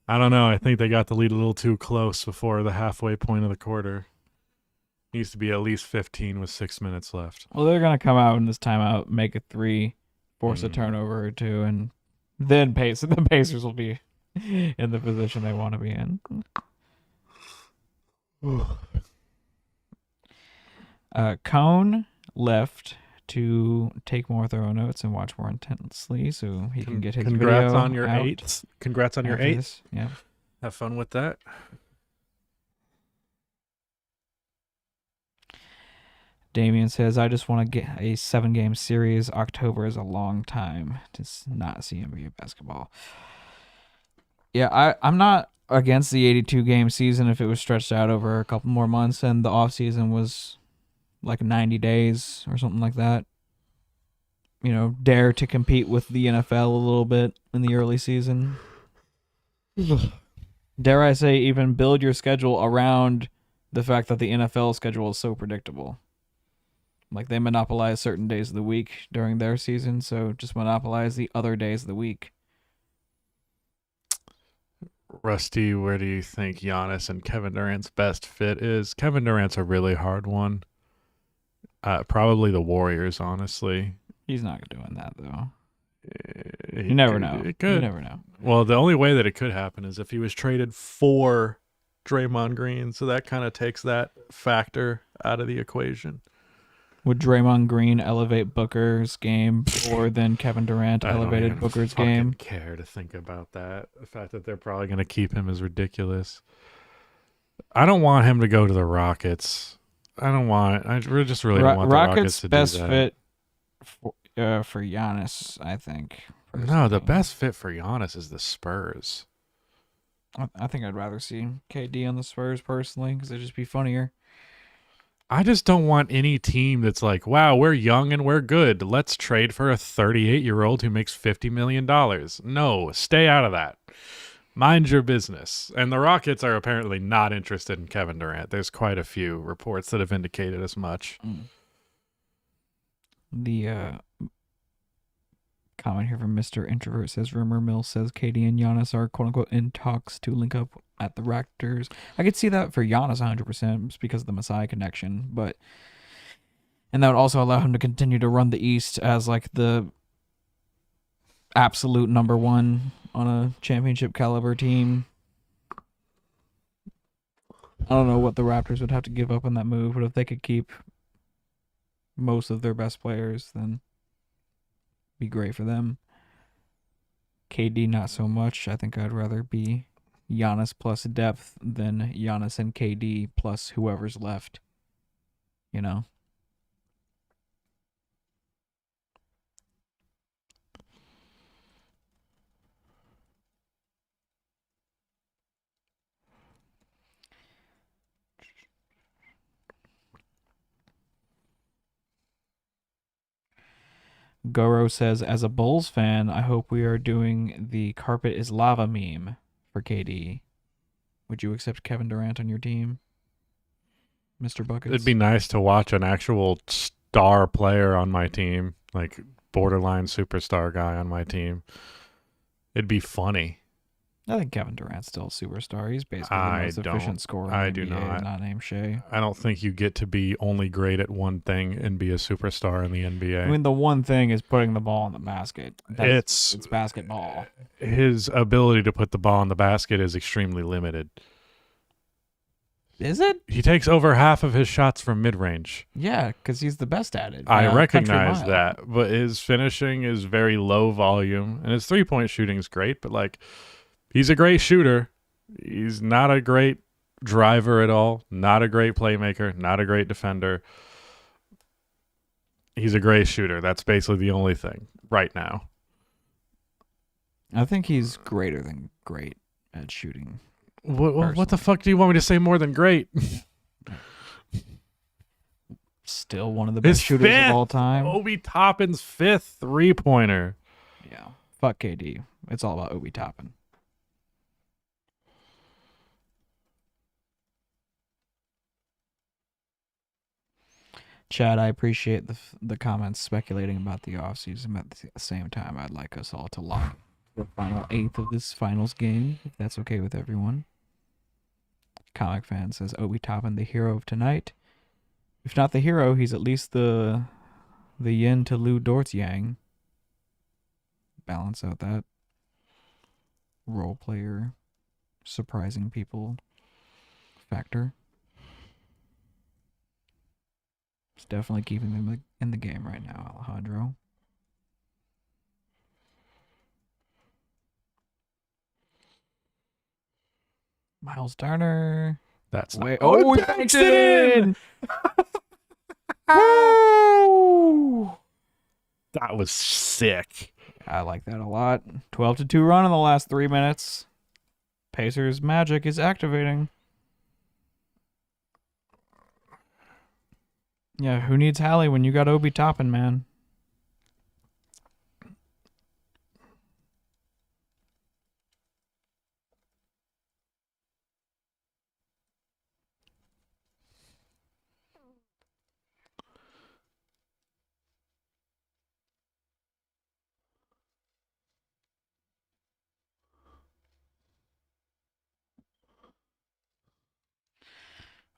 I don't know. I think they got the lead a little too close before the halfway point of the quarter. Needs to be at least 15 with 6 minutes left. Well, they're going to come out in this timeout, make a three, force a turnover or two, and then the Pacers will be in the position they want to be in. Cone left to take more thorough notes and watch more intensely so he can get his Congrats video on your out 8. Congrats on your after 8. this. Yeah. Have fun with that. Damien says, I just want to get a 7-game series. October is a long time to not see NBA basketball. Yeah, I'm not against the 82-game season if it was stretched out over a couple more months and the offseason was like 90 days or something like that. Dare to compete with the NFL a little bit in the early season. Dare I say, even build your schedule around the fact that the NFL schedule is so predictable. Like, they monopolize certain days of the week during their season, so just monopolize the other days of the week. Rusty, where do you think Giannis and Kevin Durant's best fit is? Kevin Durant's a really hard one. Probably the Warriors, honestly. He's not doing that, though. You never know. It could. You never know. Well, the only way that it could happen is if he was traded for Draymond Green, so that kind of takes that factor out of the equation. Would Draymond Green elevate Booker's game more than Kevin Durant elevated Booker's game? I don't care to think about that. The fact that they're probably going to keep him is ridiculous. I don't want him to go to the Rockets. I just really don't want the Rockets to do that. Rockets' best fit for Giannis, I think. Personally. No, the best fit for Giannis is the Spurs. I think I'd rather see KD on the Spurs personally because it'd just be funnier. I just don't want any team that's like, wow, we're young and we're good. Let's trade for a 38-year-old who makes $50 million. No, stay out of that. Mind your business. And the Rockets are apparently not interested in Kevin Durant. There's quite a few reports that have indicated as much. The comment here from Mr. Introvert says, Rumor Mill says KD and Giannis are quote-unquote in talks to link up at the Raptors. I could see that for Giannis 100% just because of the Masai connection, and that would also allow him to continue to run the East as like the absolute number one on a championship caliber team. I don't know what the Raptors would have to give up on that move, but if they could keep most of their best players, then be great for them. KD, not so much. I think I'd rather be Giannis plus depth than Giannis and KD plus whoever's left. Goro says, as a Bulls fan, I hope we are doing the carpet is lava meme for KD. Would you accept Kevin Durant on your team, Mr. Buckets? It'd be nice to watch an actual star player on my team, like borderline superstar guy on my team. It'd be funny. I think Kevin Durant's still a superstar. He's basically the I most don't. efficient scorer in I the do NBA, not. named Shea. I don't think you get to be only great at one thing and be a superstar in the NBA. I mean, the one thing is putting the ball in the basket. It's basketball. His ability to put the ball in the basket is extremely limited. Is it? He takes over half of his shots from mid-range. Yeah, because he's the best at it. I Country recognize mile. that, but his finishing is very low volume, and his three-point shooting is great, but like, he's a great shooter. He's not a great driver at all, not a great playmaker, not a great defender. He's a great shooter. That's basically the only thing right now. I think he's greater than great at shooting. What the fuck do you want me to say more than great? Still one of the best His shooters fifth, of all time. Obi Toppin's fifth three-pointer. Yeah. Fuck KD. It's all about Obi Toppin. Chad, I appreciate the comments speculating about the offseason, but at the same time, I'd like us all to lock the final eighth of this finals game, if that's okay with everyone. Comic Fan says, Obi Toppin, the hero of tonight. If not the hero, he's at least the yin to Lou Dort's yang. Balance out that role player, surprising people factor. It's definitely keeping them in the game right now, Alejandro. Miles Turner. That's Wait. not. Oh, he banks banks it in! Woo! That was sick. I like that a lot. 12-2 run in the last 3 minutes. Pacers magic is activating. Yeah, who needs Hallie when you got Obi Toppin, man?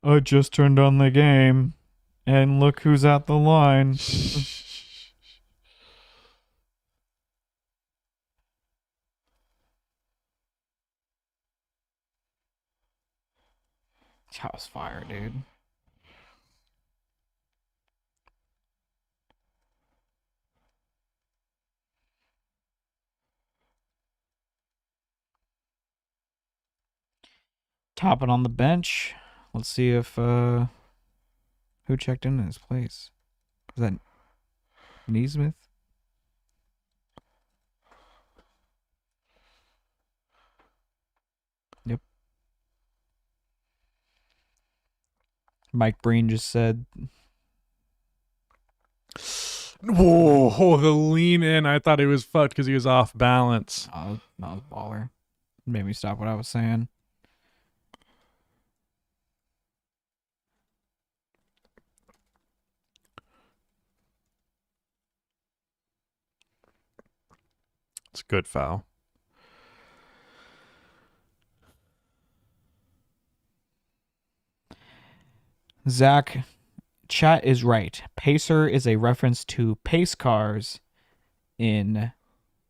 I just turned on the game, and look who's at the line. That was fire, dude. Toppin on the bench. Let's see if who checked in his place. Was that Neesmith? Yep. Mike Breen just said. Whoa, the lean in. I thought he was fucked because he was off balance. Oh, that was baller. Made me stop what I was saying. It's a good foul. Zach, chat is right. Pacer is a reference to pace cars in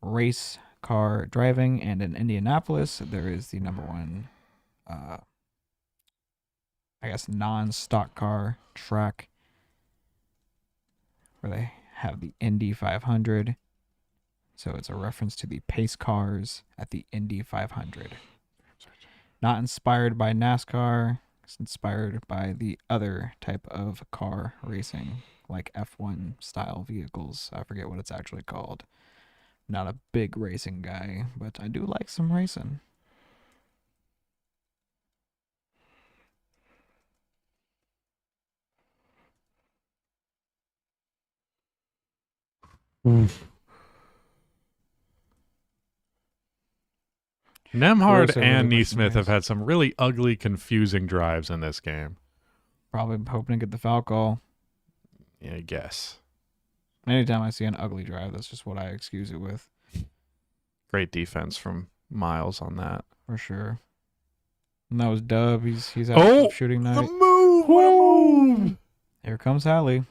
race car driving, and in Indianapolis, there is the number one, I guess, non-stock car track where they have the Indy 500. So it's a reference to the pace cars at the Indy 500. Not inspired by NASCAR. It's inspired by the other type of car racing, like F1 style vehicles. I forget what it's actually called. Not a big racing guy, but I do like some racing. Nemhard Gross and overly Neesmith have mercenaries. had some really ugly, confusing drives in this game. Probably hoping to get the foul call. Yeah, I guess. Anytime I see an ugly drive, that's just what I excuse it with, Great defense from Miles on that. for sure. And that was Dub. He's out Oh, shooting the night. move! What a move! Here comes Hallie.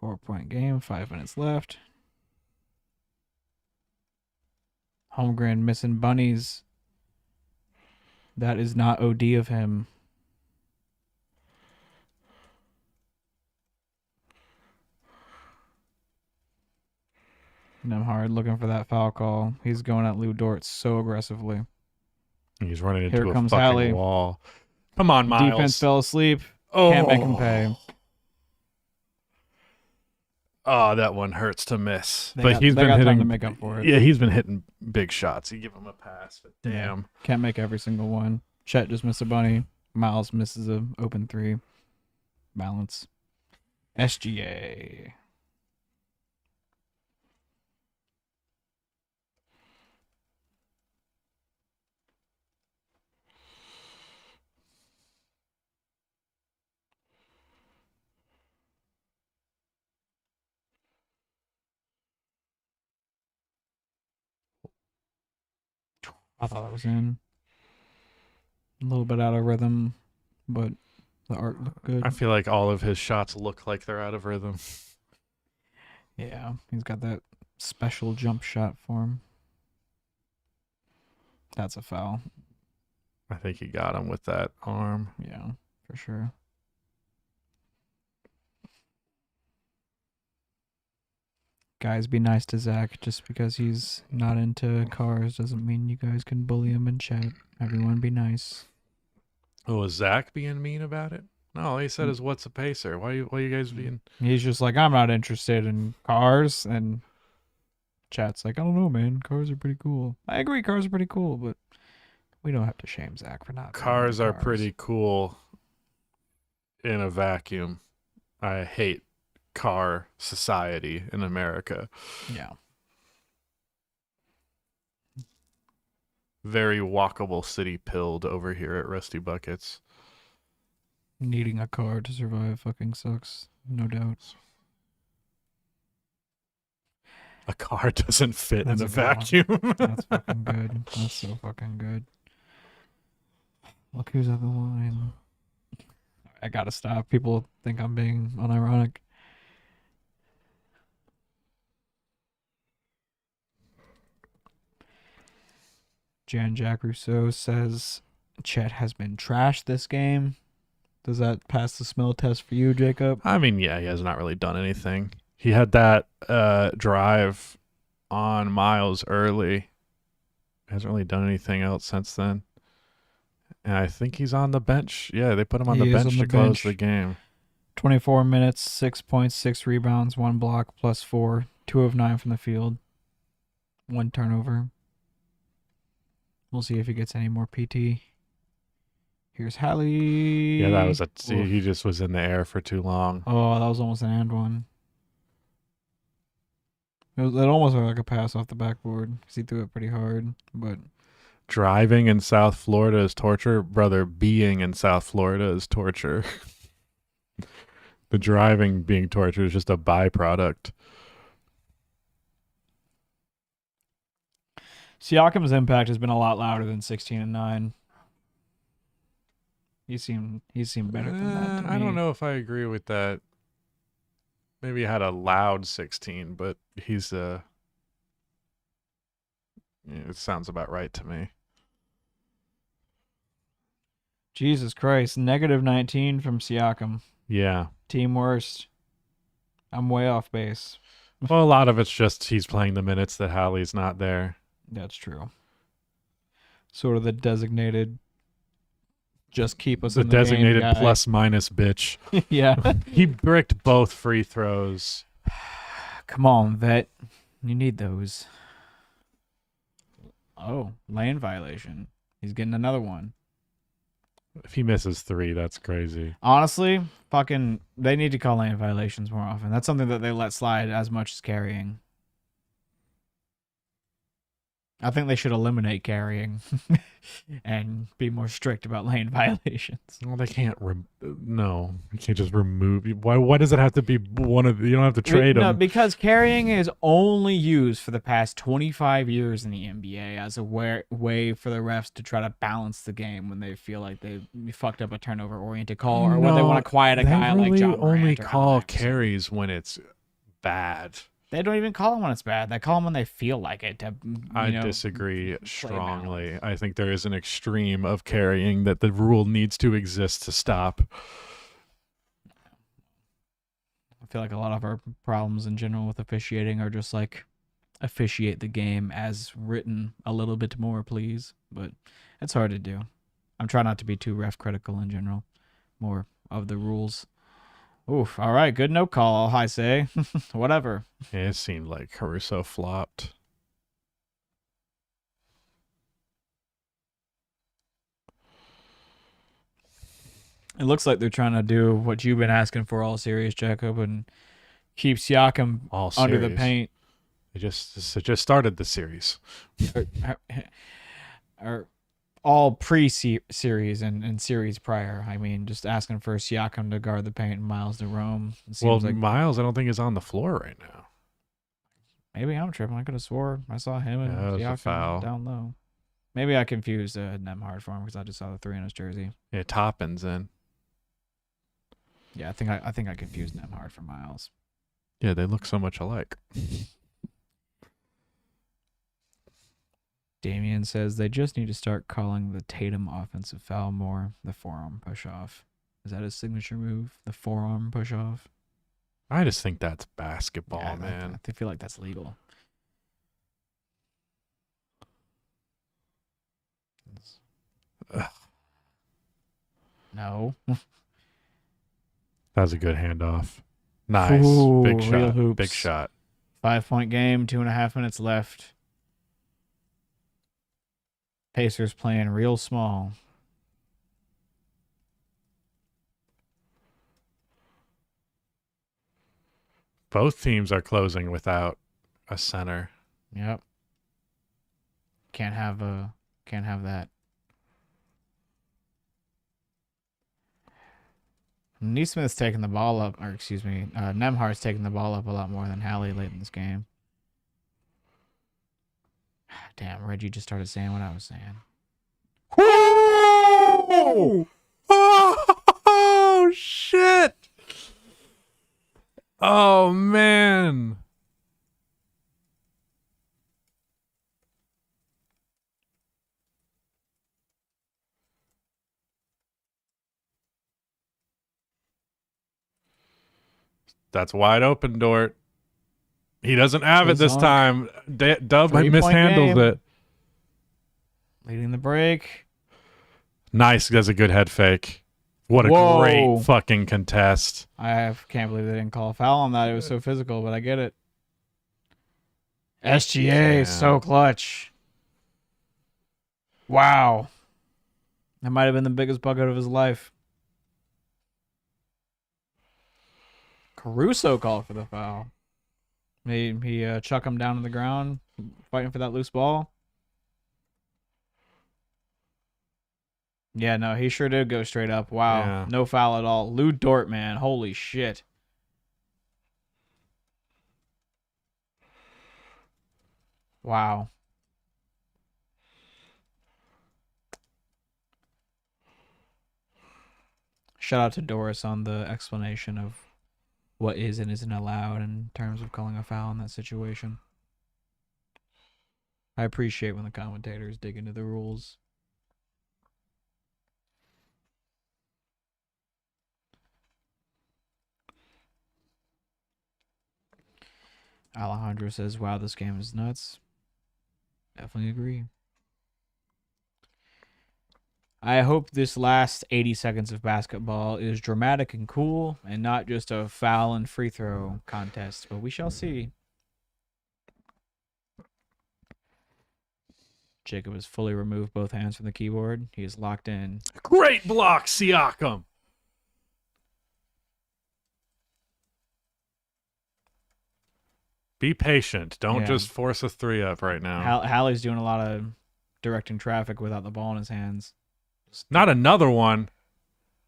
4-point game, 5 minutes left. Holmgren missing bunnies. That is not OD of him. Nemhard looking for that foul call. He's going at Lou Dort so aggressively. He's running Here into a comes fucking Hallie. wall. Come on, Miles. Defense fell asleep. Oh. Can't make him pay. Oh, that one hurts to miss. They But got- he's they been got time hitting. to make up for it. Yeah, he's been hitting big shots. You give him a pass, but Yeah. damn. Can't make every single one. Chet just missed a bunny. Miles misses a open three. Balance. SGA. I thought that was in. A little bit out of rhythm, but the art looked good. I feel like all of his shots look like they're out of rhythm. Yeah, he's got that special jump shot for him. That's a foul. I think he got him with that arm. Yeah, for sure. Guys, be nice to Zach. Just because he's not into cars doesn't mean you guys can bully him in chat. Everyone be nice. Oh, was Zach being mean about it? No, all he said is, "What's a pacer?" Why you guys being? He's just like, I'm not interested in cars. And chat's like, I don't know, man. Cars are pretty cool. I agree, cars are pretty cool, but we don't have to shame Zach for not. being Cars into are pretty cool in a vacuum. I hate car society in America. Yeah. Very walkable city pilled over here at Rusty Buckets. Needing a car to survive fucking sucks. No doubt. A car doesn't fit That's in a a good one. vacuum. That's fucking good. That's so fucking good. Look who's at the line. I gotta stop. People think I'm being unironic. Jan Jack Rousseau says Chet has been trashed this game. Does that pass the smell test for you, Jacob? I mean, yeah, he has not really done anything. He had that drive on Miles early. Hasn't really done anything else since then. And I think he's on the bench. Yeah, they put him on He the is bench on to the close bench. the game. 24 minutes, 6 points, 6 rebounds, 1 block, plus 4, 2 of 9 from the field, 1 turnover. We'll see if he gets any more PT. Here's Hallie. Yeah, that was a. See, Oof. he just was in the air for too long. Oh, that was almost an and one. It almost looked like a pass off the backboard because he threw it pretty hard. But Driving in South Florida is torture, brother. Being in South Florida is torture. The driving being torture is just a byproduct. Siakam's impact has been a lot louder than 16 and 9. He seemed better than that. To I me. don't know if I agree with that. Maybe he had a loud 16, but he's yeah, it sounds about right to me. Jesus Christ, negative 19 from Siakam. Yeah. Team worst. I'm way off base. Well, a lot of it's just he's playing the minutes that Hallie's not there. That's true. Sort of the designated. Just keep us The in the designated game guy. plus minus bitch. Yeah. He bricked both free throws. Come on, vet. You need those. Oh, lane violation. He's getting another one. If he misses 3, that's crazy. Honestly, fucking, they need to call lane violations more often. That's something that they let slide as much as carrying. I think they should eliminate carrying and be more strict about lane violations. Well, they can't. No, you can't just remove. Why does it have to be one of? You don't have to trade No, them. because carrying is only used for the past 25 years in the NBA as a way for the refs to try to balance the game when they feel like they fucked up a turnover-oriented call or when they want to quiet a guy like John Morant. They only or call Allen Iverson. carries when it's bad. They don't even call them when it's bad. They call them when they feel like it. I disagree strongly. I think there is an extreme of carrying that the rule needs to exist to stop. I feel like a lot of our problems in general with officiating are just like officiate the game as written a little bit more, please. But it's hard to do. I'm trying not to be too ref critical in general. More of the rules. Oof. All right. Good no call, I say. Whatever. It seemed like Caruso flopped. It looks like they're trying to do what you've been asking for all series, Jacob, and keep Siakam under the paint. It just started the series. or all pre-series and series prior. I mean, just asking for Siakam to guard the paint and Miles to roam. Well, like Miles, I don't think is on the floor right now. Maybe I'm tripping. I could have swore I saw him and Siakam down low. Maybe I confused Nemhard for him because I just saw the 3 in his jersey. Yeah, Toppin's in. Yeah, I think I confused Nemhard for Miles. Yeah, they look so much alike. Damien says they just need to start calling the Tatum offensive foul more. The forearm push off. Is that his signature move? The forearm push off? I just think that's basketball, man. I feel like that's legal. Ugh. No. That was a good handoff. Nice. Ooh, big real shot. hoops. Big shot. 5-point game, 2.5 minutes left. Pacers playing real small. Both teams are closing without a center. Yep. Can't have that. Neesmith's taking the ball up, or excuse me, Nemhard's taking the ball up a lot more than Hallie late in this game. Damn, Reggie just started saying what I was saying. Oh, oh shit. Oh, man. That's wide open, Dort. He doesn't have it this time. Dub mishandles it. Leading the break. Nice. Does a good head fake. What a great fucking contest. I can't believe they didn't call a foul on that. It was so physical, but I get it. SGA, so clutch. Wow. That might have been the biggest bucket of his life. Caruso called for the foul. He chuck him down to the ground, fighting for that loose ball. Yeah, no, he sure did go straight up. Wow, yeah. No foul at all. Lou Dort, man, holy shit. Wow. Shout out to Doris on the explanation of what is and isn't allowed in terms of calling a foul in that situation. I appreciate when the commentators dig into the rules. Alejandro says, wow, this game is nuts. Definitely agree. I hope this last 80 seconds of basketball is dramatic and cool and not just a foul and free throw contest, but we shall see. Jacob has fully removed both hands from the keyboard. He is locked in. Great block, Siakam. Be patient. Don't Yeah. just force a 3-up right now. Hallie's doing a lot of directing traffic without the ball in his hands. Not another one.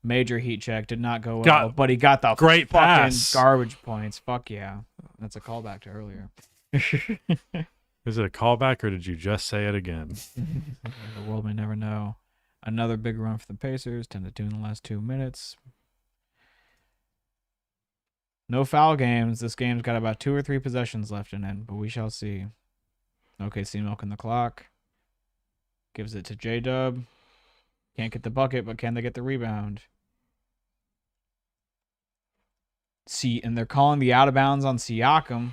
Major heat check, did not go well, but he got the great fucking pass. garbage points. Fuck yeah. That's a callback to earlier. Is it a callback or did you just say it again? The world may never know. Another big run for the Pacers, 10-2 in the last 2 minutes. No foul games. This game's got about 2 or 3 possessions left in it, but we shall see. OKC milking the clock. Gives it to J-Dub. Can't get the bucket, but can they get the rebound? See, and they're calling the out of bounds on Siakam.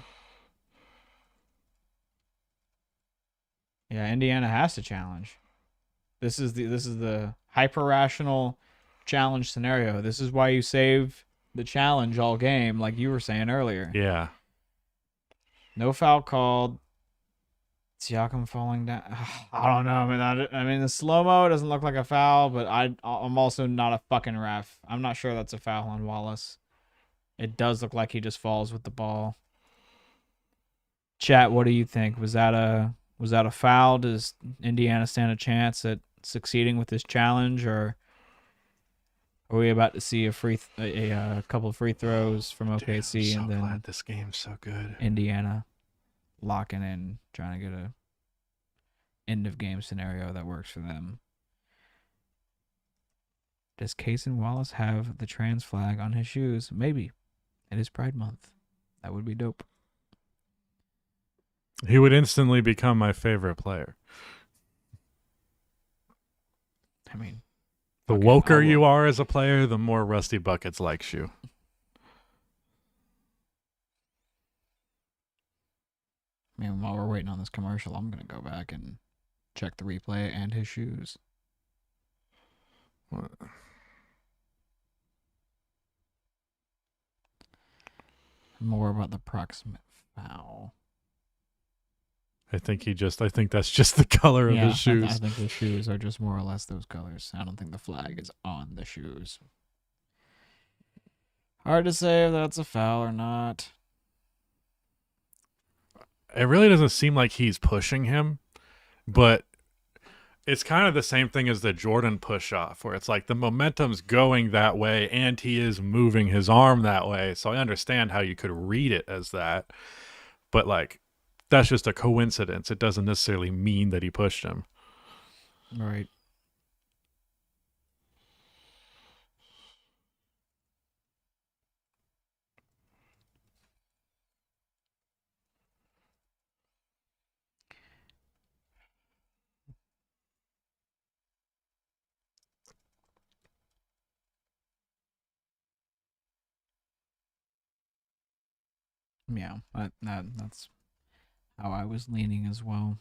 Yeah, Indiana has to challenge. This is the hyper rational challenge scenario. This is why you save the challenge all game, like you were saying earlier. Yeah. No foul called. Siakam falling down. I don't know. I mean, the slow mo doesn't look like a foul, but I'm also not a fucking ref. I'm not sure that's a foul on Wallace. It does look like he just falls with the ball. Chat, what do you think? Was that a foul? Does Indiana stand a chance at succeeding with this challenge, or are we about to see a couple of free throws from OKC? Dude, I'm so and then glad this game's so good. Indiana locking in, trying to get a end of game scenario that works for them. Does Cason Wallace have the trans flag on his shoes? Maybe. It is Pride Month. That would be dope. He would instantly become my favorite player. I mean, The okay, woker you are as a player, the more Rusty Buckets likes you. I mean, while we're waiting on this commercial, I'm going to go back and check the replay and his shoes. What? More about the proximate foul. I think that's just the color of his shoes. I think the shoes are just more or less those colors. I don't think the flag is on the shoes. Hard to say if that's a foul or not. It really doesn't seem like he's pushing him, but it's kind of the same thing as the Jordan push-off, where it's like the momentum's going that way and he is moving his arm that way. So I understand how you could read it as that, but like that's just a coincidence. It doesn't necessarily mean that he pushed him. Right. Yeah, that's how I was leaning as well.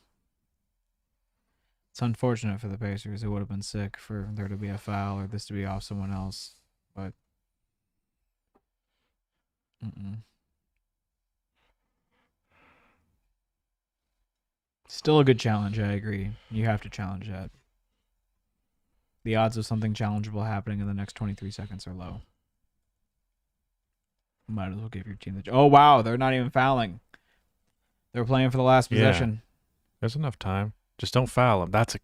It's unfortunate for the Pacers. It would have been sick for there to be a foul or this to be off someone else, but still a good challenge. I agree. You have to challenge that. The odds of something challengeable happening in the next 23 seconds are low. Might as well give your team the... Oh, wow. They're not even fouling. They're playing for the last possession. There's enough time. Just don't foul him. That's a...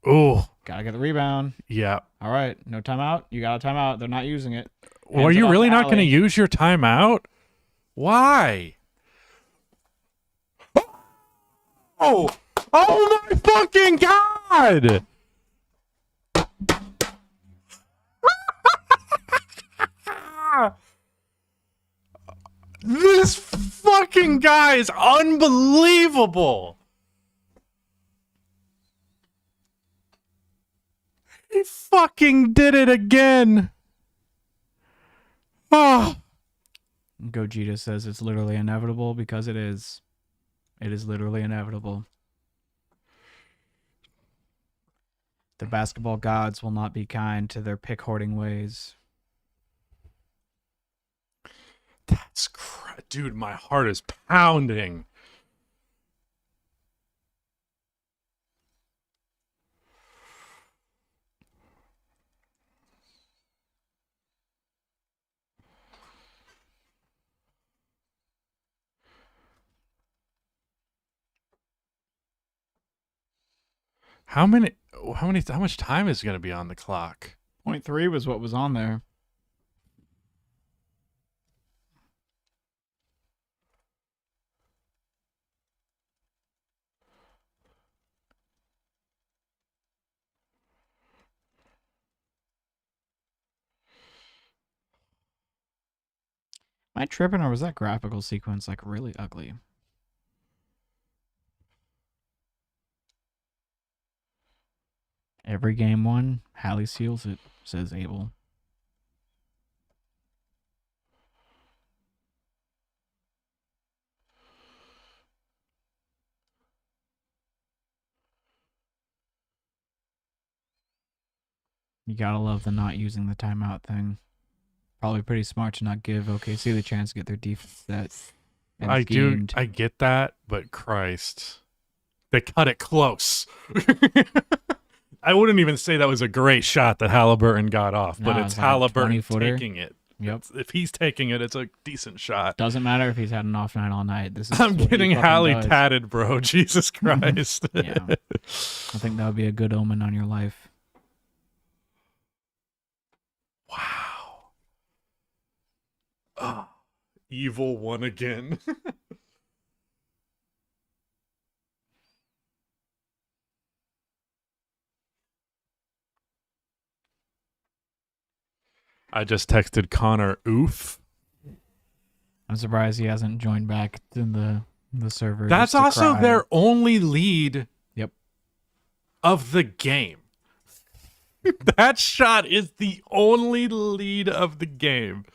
Oh. Gotta get the rebound. Yeah. All right. No timeout. You got a timeout. They're not using it. Well, are you really not going to use your timeout? Why? Oh! Oh my fucking God! This fucking guy is unbelievable. He fucking did it again. Oh. Gogeta says it's literally inevitable because it is. It is literally inevitable. The basketball gods will not be kind to their pick hoarding ways. That's dude, my heart is pounding. How much time is going to be on the clock? 0.3 was what was on there. Am I tripping, or was that graphical sequence like really ugly? Every game won. Hallie seals it, says Abel. You gotta love the not using the timeout thing. Probably pretty smart to not give OKC the chance to get their defense set. And I schemed. get that, but Christ, they cut it close. I wouldn't even say that was a great shot that Halliburton got off, but No, it's it's like a Halliburton 20-footer. taking it. Yep. If he's taking it, it's a decent shot. Doesn't matter if he's had an off night all night. This is I'm what he getting fucking Hallie does. tatted, bro. Jesus Christ. Yeah. I think that would be a good omen on your life. Wow. Oh, evil won again. I just texted Connor, oof. I'm surprised he hasn't joined back in the server. That's just to also cry. their only lead Yep. of the game. That shot is the only lead of the game.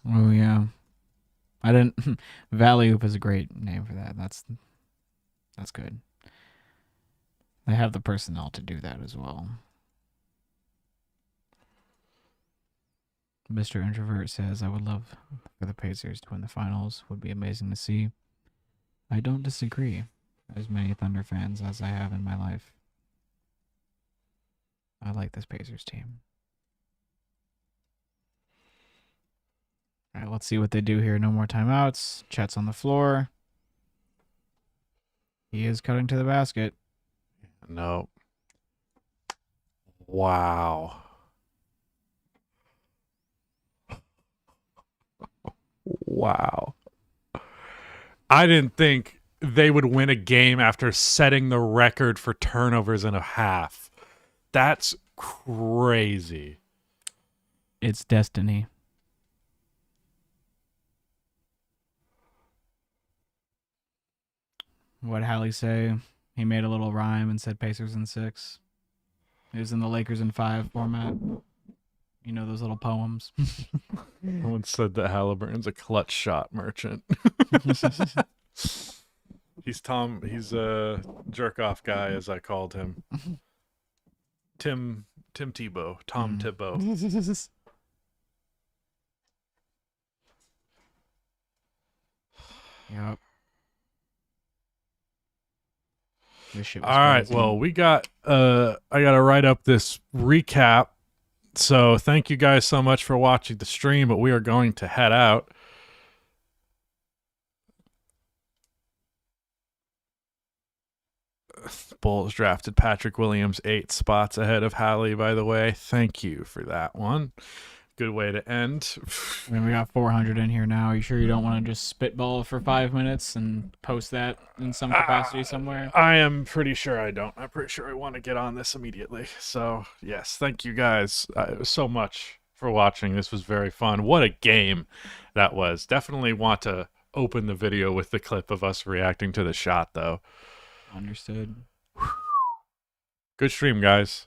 Oh yeah. I didn't. Valley Oop is a great name for that. That's good. They have the personnel to do that as well. Mr. Introvert says, I would love for the Pacers to win the finals. Would be amazing to see. I don't disagree. As many Thunder fans as I have in my life. I like this Pacers team. All right, let's see what they do here. No more timeouts. Chet's on the floor. He is cutting to the basket. No. Wow. Wow. I didn't think they would win a game after setting the record for turnovers in a half. That's crazy. It's destiny. What'd Hallie say? He made a little rhyme and said Pacers in 6. It was in the Lakers in 5 format. You know those little poems. Someone said that Halliburton's a clutch shot merchant. He's a jerk off guy, as I called him. Tim Tebow. Tom Tebow. Yep. This shit was All right, crazy. well, we got I gotta write up this recap. So thank you guys so much for watching the stream, but we are going to head out. Bulls drafted Patrick Williams 8 spots ahead of Hallie, by the way. Thank you for that one. Good way to end. I mean, we got 400 in here now. Are you sure you don't want to just spitball for 5 minutes and post that in some capacity somewhere? I am pretty sure I don't. I'm pretty sure I want to get on this immediately. So, yes, thank you guys so much for watching. This was very fun. What a game that was. Definitely want to open the video with the clip of us reacting to the shot, though. Understood. Good stream, guys.